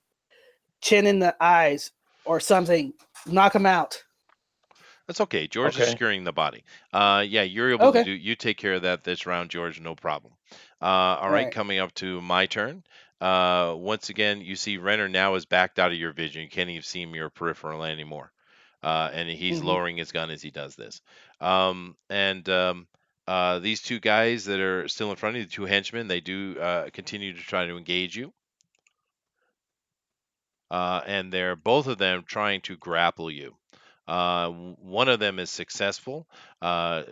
Chin in the eyes or something. Knock him out. That's okay. George is Okay. securing the body. Yeah, you're able to Okay. do. You take care of that this round, George. No problem. All All right, right. coming up to my turn. Once again, you see Renner now is backed out of your vision. You can't even see him your peripheral anymore, and he's Mm-hmm. lowering his gun as he does this. And these two guys that are still in front of you, the two henchmen, they do continue to try to engage you. And they're both of them trying to grapple you. One of them is successful.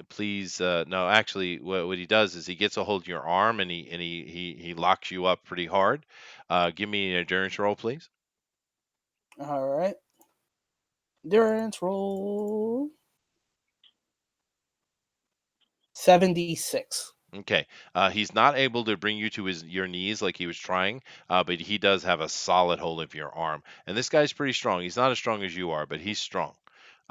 Please, no, actually, what he does is he gets a hold of your arm and he locks you up pretty hard. Give me an endurance roll, please. All right. Endurance roll. 76. Okay. He's not able to bring you to your knees like he was trying, but he does have a solid hold of your arm. And this guy's pretty strong. He's not as strong as you are, but he's strong.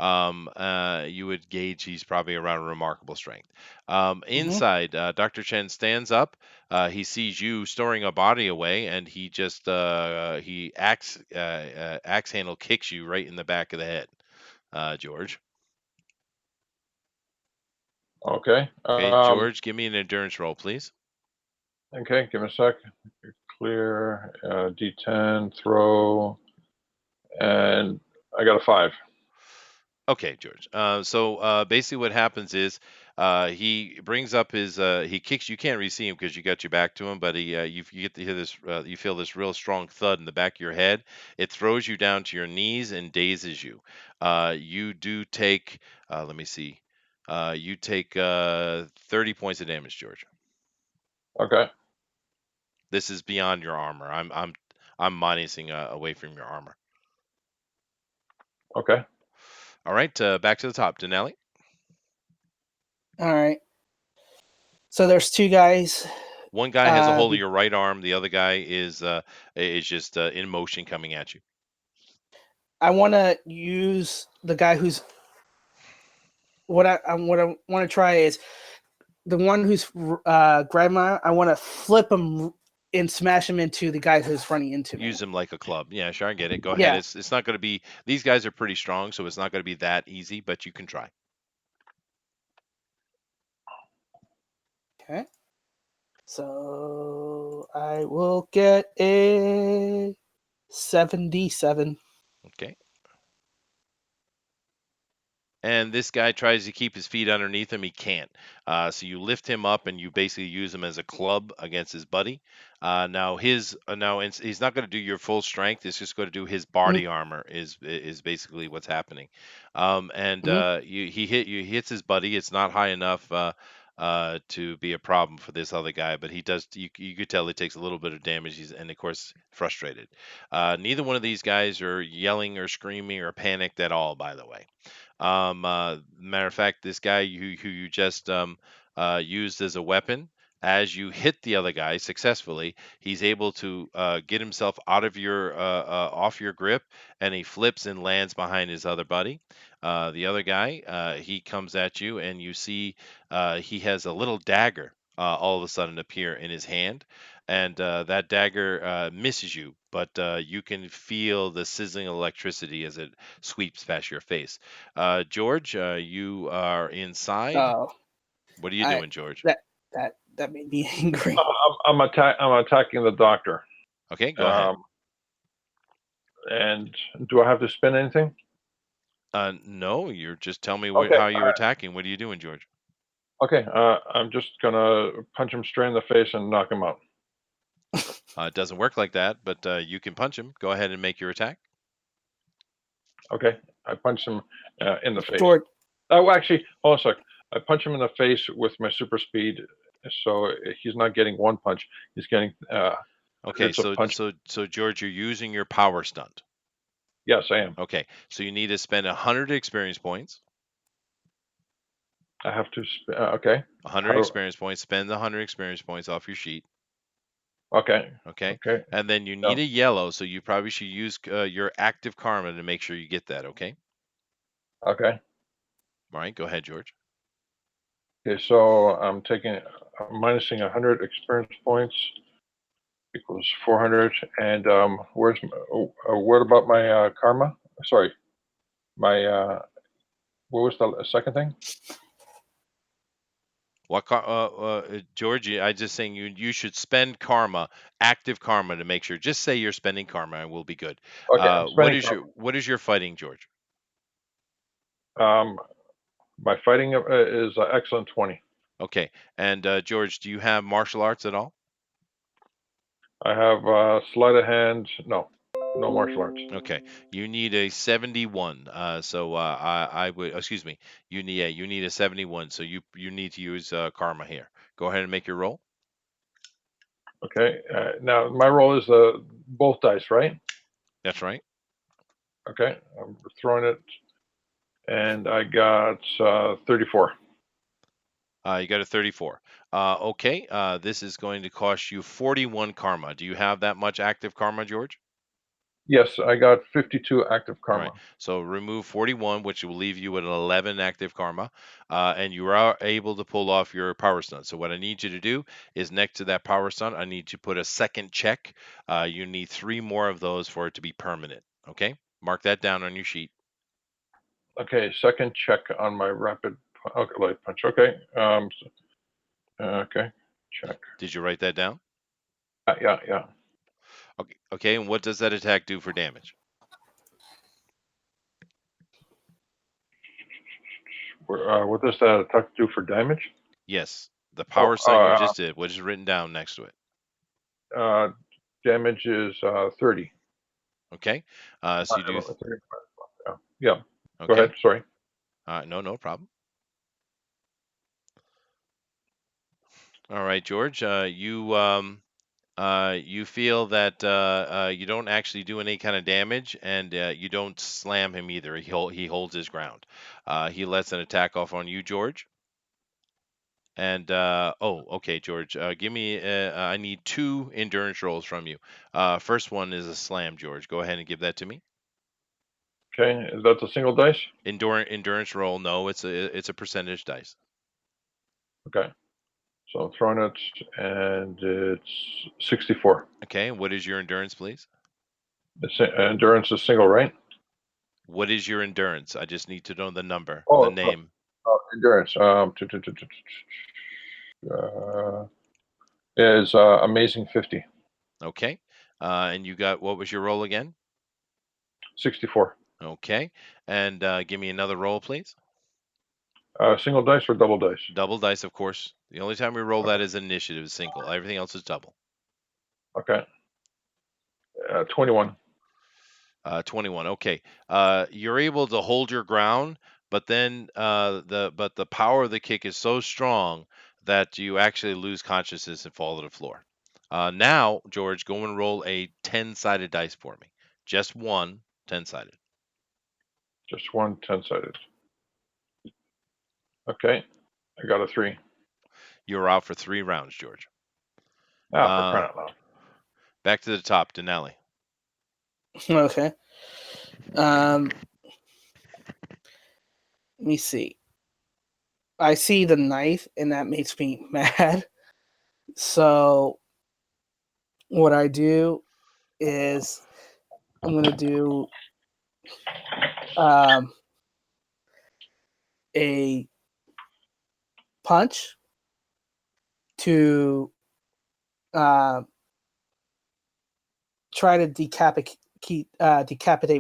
You would gauge he's probably around remarkable strength. Mm-hmm. Inside, Dr. Chen stands up. He sees you storing a body away, and he just he axe handle kicks you right in the back of the head, George. Okay. Okay, George, give me an endurance roll, please. Okay. Give me a sec. Clear. D10. Throw. And I got a 5. Okay, George. Basically, what happens is he brings up his he kicks. You can't really see him because you got your back to him, but you get to hear this. You feel this real strong thud in the back of your head. It throws you down to your knees and dazes you. You do take. Let me see. You take 30 points of damage, George. Okay. This is beyond your armor. I'm minusing away from your armor. Okay. All right, back to the top, Denali. All right. So there's two guys. One guy has a hold of We, your right arm. The other guy is just in motion coming at you. I want to use the guy who's what I want to try is the one who's grandma. I want to flip him and smash him into the guy who's running into me. Use him like a club. Yeah, sure, I get it. Go ahead. Yeah. It's not going to be. These guys are pretty strong, so it's not going to be that easy, but you can try. Okay. So I will get a 77. Okay. And this guy tries to keep his feet underneath him. He can't. So you lift him up and you basically use him as a club against his buddy. He's not going to do your full strength. It's just going to do his Mm-hmm. body armor is basically what's happening. Mm-hmm. He hits his buddy. It's not high enough to be a problem for this other guy, but he does. You could tell he takes a little bit of damage. And of course frustrated. Neither one of these guys are yelling or screaming or panicked at all. By the way. Matter of fact, this guy who you just used as a weapon. As you hit the other guy successfully, he's able to get himself out of your off your grip, and he flips and lands behind his other buddy. The other guy, he comes at you, and you see he has a little dagger all of a sudden appear in his hand, and that dagger misses you, but you can feel the sizzling electricity as it sweeps past your face. George, you are inside. Oh, What are you I doing, George? that made me angry. I'm attacking the doctor. Okay, go ahead. And do I have to spend anything? No, you're just tell me Okay. how you're attacking. What are you doing, George? Okay. I'm just gonna punch him straight in the face and knock him out. It doesn't work like that, but you can punch him. Go ahead and make your attack. Okay. I punch him in the face. George, Oh, actually, hold on a sec. I punch him in the face with my super speed, so he's not getting one punch. He's getting Okay, hundreds of punches. so George, you're using your power stunt. Yes, I am. Okay, so you need to spend 100 experience points. I have to. Okay. 100 How, experience points. Spend the 100 experience points off your sheet. okay. Okay, Okay. and then you Yeah. need a yellow, so you probably should use your active karma to make sure you get that. Okay. Okay. All right, go ahead, George. Okay. So I'm minusing 100 experience points equals 400. And what about my karma? Sorry, my what was the second thing? What George? I just saying you should spend karma, active karma, to make sure. Just say you're spending karma, and we'll be good. Okay, I'm spending karma. What is your fighting, George? My fighting is excellent 20. Okay, and George, do you have martial arts at all? I have sleight of hand. No, no martial arts. Okay, you need a 71. So I would excuse me. You need a 71. So you need to use karma here. Go ahead and make your roll. Okay. Now my roll is both dice, right? That's right. Okay. I'm throwing it, and I got 34. You got a 34. Okay, this is going to cost you 41 karma. Do you have that much active karma, George? Yes, I got 52 active All right. karma. So remove 41, which will leave you with an 11 active karma, and you are able to pull off your power stunt. So what I need you to do is next to that power stunt, I need you to put a second check. You need 3 more of those for it to be permanent. Okay. Mark that down on your sheet. Okay, second check on my rapid light punch. Okay. Okay. Check. Did you write that down? Yeah. Okay. Okay. And what does that attack do for damage? What does that attack do for damage? Yes. The Oh, power stunt you just did. What is written down next to it? damage is 30. Okay. So you do. 30. Yeah. Go Okay. ahead. Sorry. No problem. All right, George. You feel that you don't actually do any kind of damage, and you don't slam him either. He holds his ground. He lets an attack off on you, George. And okay, George. Give me. I need 2 endurance rolls from you. First one is a slam, George. Go ahead and give that to me. Okay. Is that a single dice? Endurance roll. No, it's a percentage dice. Okay. So I'm throwing it, and it's 64. Okay. And what is your endurance, please? Endurance is single, right? What is your endurance? I just need to know the number, the Oh, name. endurance. Uh, is amazing 50. Okay. And you got what was your roll again? 64. Okay. And give me another roll, please. Single dice or double dice? Double dice, of course. The only time we roll Okay. that is initiative is single. Everything else is double. Okay. 21. 21. Okay. You're able to hold your ground, but then the power of the kick is so strong that you actually lose consciousness and fall to the floor. Now, George, go and roll a 10-sided dice for me. Just one 10-sided. Just one 10-sided. Okay. I got a 3. You're out for 3 rounds, George. Ah, for crying out loud. Back to the top, Denali. Okay. Let me see. I see the knife, and that makes me mad. So what I do is I'm gonna do um, a punch to uh, try to decapitate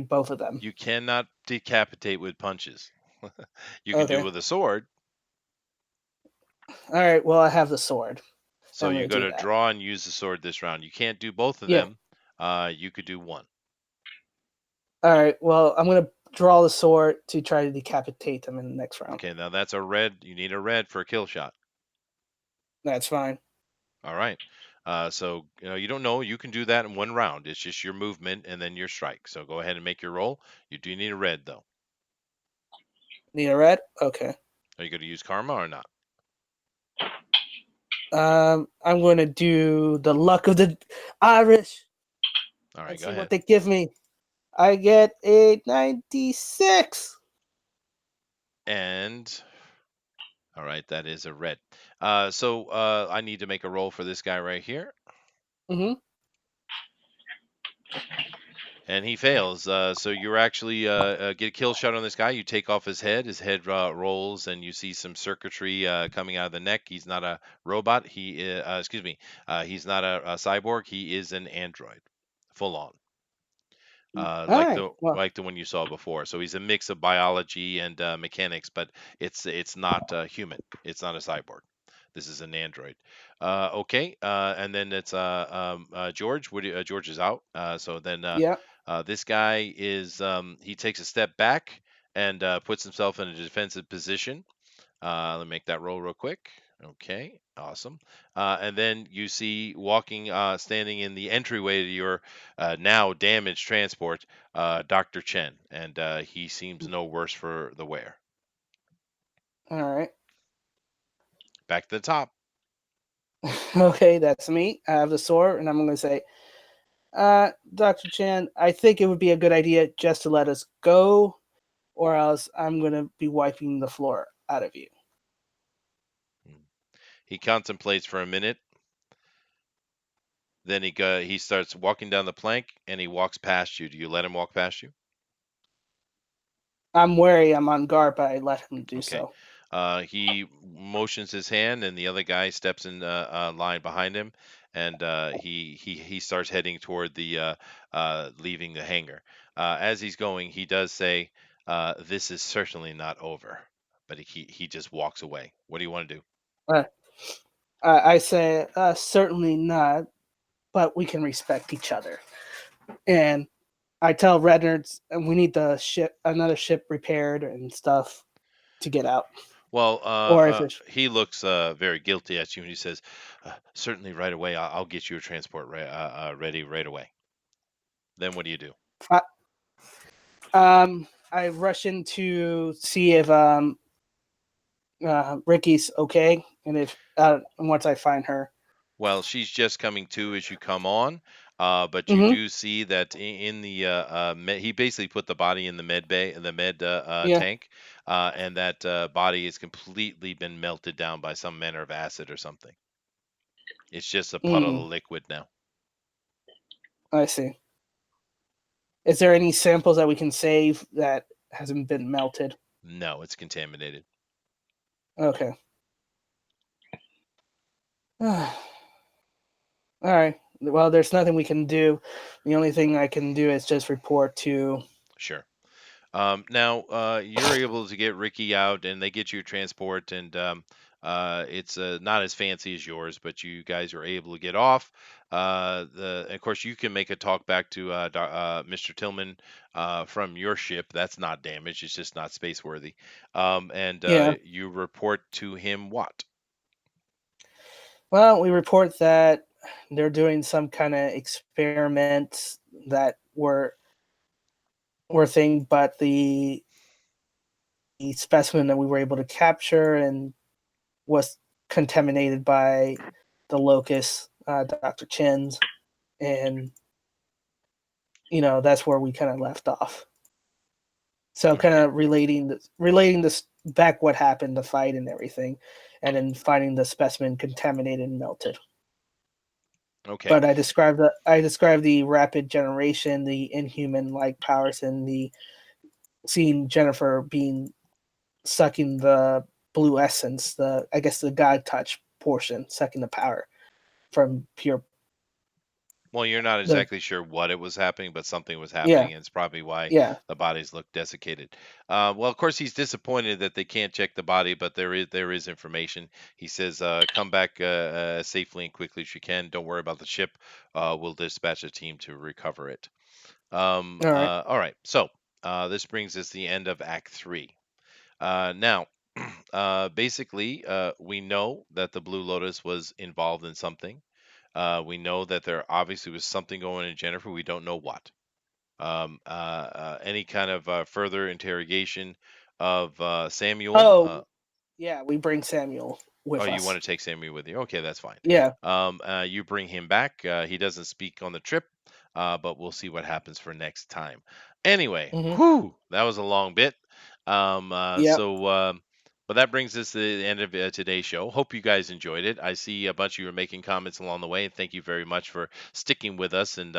both of them. You cannot decapitate with punches. You can do Okay. with a sword. All right. Well, I have the sword. So I'm you gonna got do to that. draw and use the sword this round. You can't do both of Yeah. them. You could do one. All right. Well, I'm gonna draw the sword to try to decapitate them in the next round. Okay, now that's a red. You need a red for a kill shot. That's fine. All right. So you don't know. You can do that in 1 round. It's just your movement and then your strike. So go ahead and make your roll. You do need a red though. Need a red? Okay. Are you going to use karma or not? I'm going to do the luck of the Irish All right, and go see what ahead. they give me. I get a 96. And all right, that is a red. So I need to make a roll for this guy right here. Mm-hmm. And he fails. So you're actually get a kill shot on this guy. You take off his head. His head rolls, and you see some circuitry coming out of the neck. He's not a robot. Excuse me. He's not a cyborg. He is an android, full on. All Like right. the Well, like the one you saw before. So he's a mix of biology and mechanics, but it's not human. It's not a cyborg. This is an android. Okay, and then it's George. George is out. So then yeah. this guy is he takes a step back and puts himself in a defensive position. Let me make that roll real quick. Okay, awesome. And then you see walking, standing in the entryway to your now damaged transport, Dr. Chen, and he seems no worse for the wear. All right. Back to the top. Okay, that's me. I have the sword, and I'm going to say, Dr. Chan, I think it would be a good idea just to let us go, or else I'm going to be wiping the floor out of you. Hmm. He contemplates for a minute. Then he starts walking down the plank, and he walks past you. Do you let him walk past you? I'm wary, I'm on guard, but I let him do Okay. so. He motions his hand, and the other guy steps in line behind him, and he starts heading toward the leaving the hangar. As he's going, he does say, "This is certainly not over," but he just walks away. What do you want to do? Uh, I say, certainly not, but we can respect each other. And I tell Rednards, and we need the another ship repaired and stuff to get out. Well, Or if it's, he looks very guilty at you, and he says, "Certainly, right away. I'll get you a transport ready right away." Then what do you do? uh, I rush in to see if Ricky's okay, and if once I find her. Well, she's just coming to as you come on, but you Mm-hmm. do see that in the he basically put the body in the med bay, the med Yeah. tank, and that body has completely been melted down by some manner of acid or something. It's just a puddle Mm, of liquid now. I see. Is there any samples that we can save that hasn't been melted? No, it's contaminated. Okay. All right. Well, there's nothing we can do. The only thing I can do is just report to. Sure. Now you're able to get Ricky out, and they get you a transport, and it's not as fancy as yours, but you guys are able to get off. Of course, you can make a talk back to Mr. Tillman from your ship. That's not damaged; it's just not space worthy. And Yeah. you report to him what? Well, we report that they're doing some kind of experiments that were thing, but the specimen that we were able to capture and was contaminated by the locust, Dr. Chen's, and that's where we kind of left off. So kind Okay. of relating this back what happened, the fight and everything, and then finding the specimen contaminated and melted. Okay. But I described the rapid generation, the inhuman like powers, and the seeing Jennifer being sucking the blue essence, the I guess the God touch portion, sucking the power from pure Well, you're not the exactly sure what it was happening, but something was yeah happening, and it's probably why yeah the bodies look desiccated. Well, of course, he's disappointed that they can't check the body, but there is information. He says, "Come back safely and quickly as you can. Don't worry about the ship. We'll dispatch a team to recover it." all right. All right. So this brings us to the end of Act Three. Now, basically, we know that the Blue Lotus was involved in something. We know that there obviously was something going on in Jennifer. We don't know what. Any kind of further interrogation of Samuel? Oh yeah, we bring Samuel Oh, with you us. want to take Samuel with you? Okay, that's fine. Yeah. You bring him back. He doesn't speak on the trip, but we'll see what happens for next time. Anyway, Hmm. whew, that was a long bit. Yep. But that brings us to the end of today's show. Hope you guys enjoyed it. I see a bunch of you were making comments along the way, and thank you very much for sticking with us and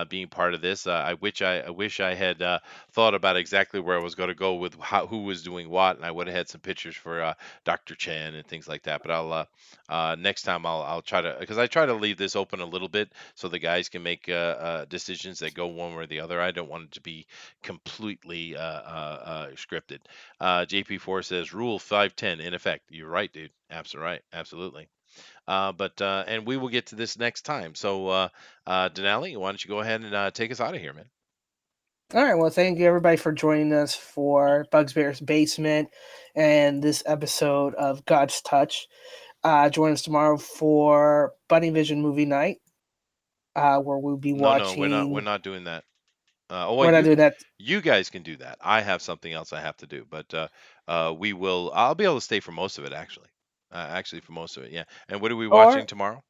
being part of this. I wish I had thought about exactly where I was going to go with who was doing what, and I would have had some pictures for Dr. Chen and things like that. But next time I'll try to, because I try to leave this open a little bit so the guys can make decisions that go one way or the other. I don't want it to be completely scripted. JP4 says Rule 510 in effect. You're right, dude. Absolutely right. Absolutely. And we will get to this next time. So, Denali, why don't you go ahead and take us out of here, man? All right. Well, thank you everybody for joining us for Bugbear's Basement and this episode of God's Touch. Join us tomorrow for Bunny Vision Movie Night, where we'll be No, no, we're not. We're watching. not doing that. Well, We're not doing that. you guys can do that. I have something else I have to do, but we will. I'll be able to stay for most of it, actually. Actually, for most of it, yeah. And what are we watching Or tomorrow?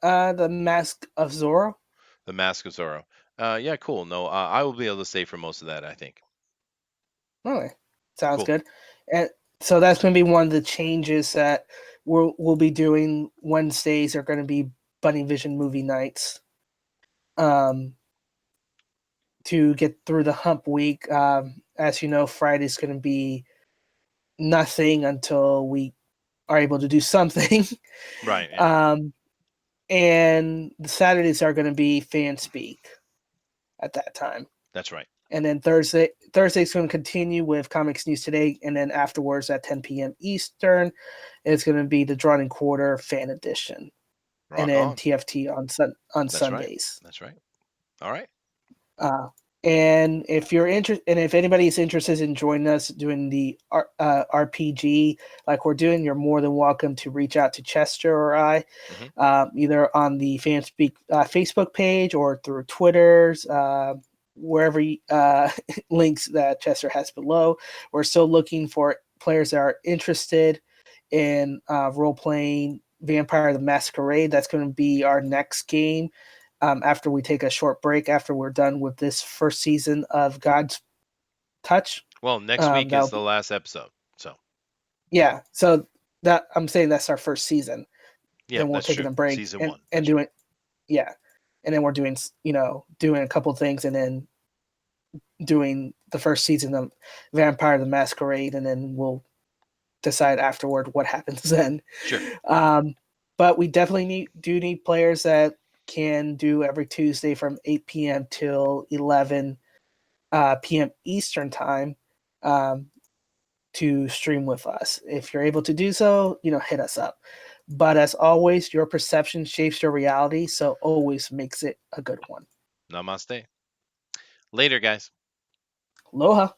The Mask of Zorro. The Mask of Zorro. Yeah, cool. No, I will be able to stay for most of that, I think. Okay, sounds Cool. good. And so that's going to be one of the changes that we'll be doing. Wednesdays are going to be Bunny Vision movie nights. Um, to get through the hump week. As you know, Friday's going to be nothing until we are able to do something. Right. Yeah. And the Saturdays are going to be fan speak at that time. That's right. And then Thursday's going to continue with Comics News Today, and then afterwards at 10 p.m. Eastern, it's going to be the Drawn and Quarter Fan Edition, and Rock then on. TFT on That's right. Sundays. That's right. All right. And if you're interested, and if anybody's interested in joining us doing the RPG like we're doing, you're more than welcome to reach out to Chester or I, Hmm. either on the Fanspeak Facebook page or through Twitter's, wherever links that Chester has below. We're still looking for players that are interested in role playing Vampire the Masquerade. That's going to be our next game. After we take a short break, after we're done with this first season of God's Touch. Well, next week is the Be, last episode. So, yeah. So that I'm saying that's our first season. yeah, Then we're that's taking true. a break Season and one. and That's right. doing yeah, and then we're doing doing a couple things and then doing the first season of Vampire the Masquerade, and then we'll decide afterward what happens then. Sure. But we definitely need players that can do every Tuesday from 8 p.m. till 11 p.m. Eastern time to stream with us. If you're able to do so, hit us up. But as always, your perception shapes your reality, so always makes it a good one. Namaste. Later, guys. Aloha.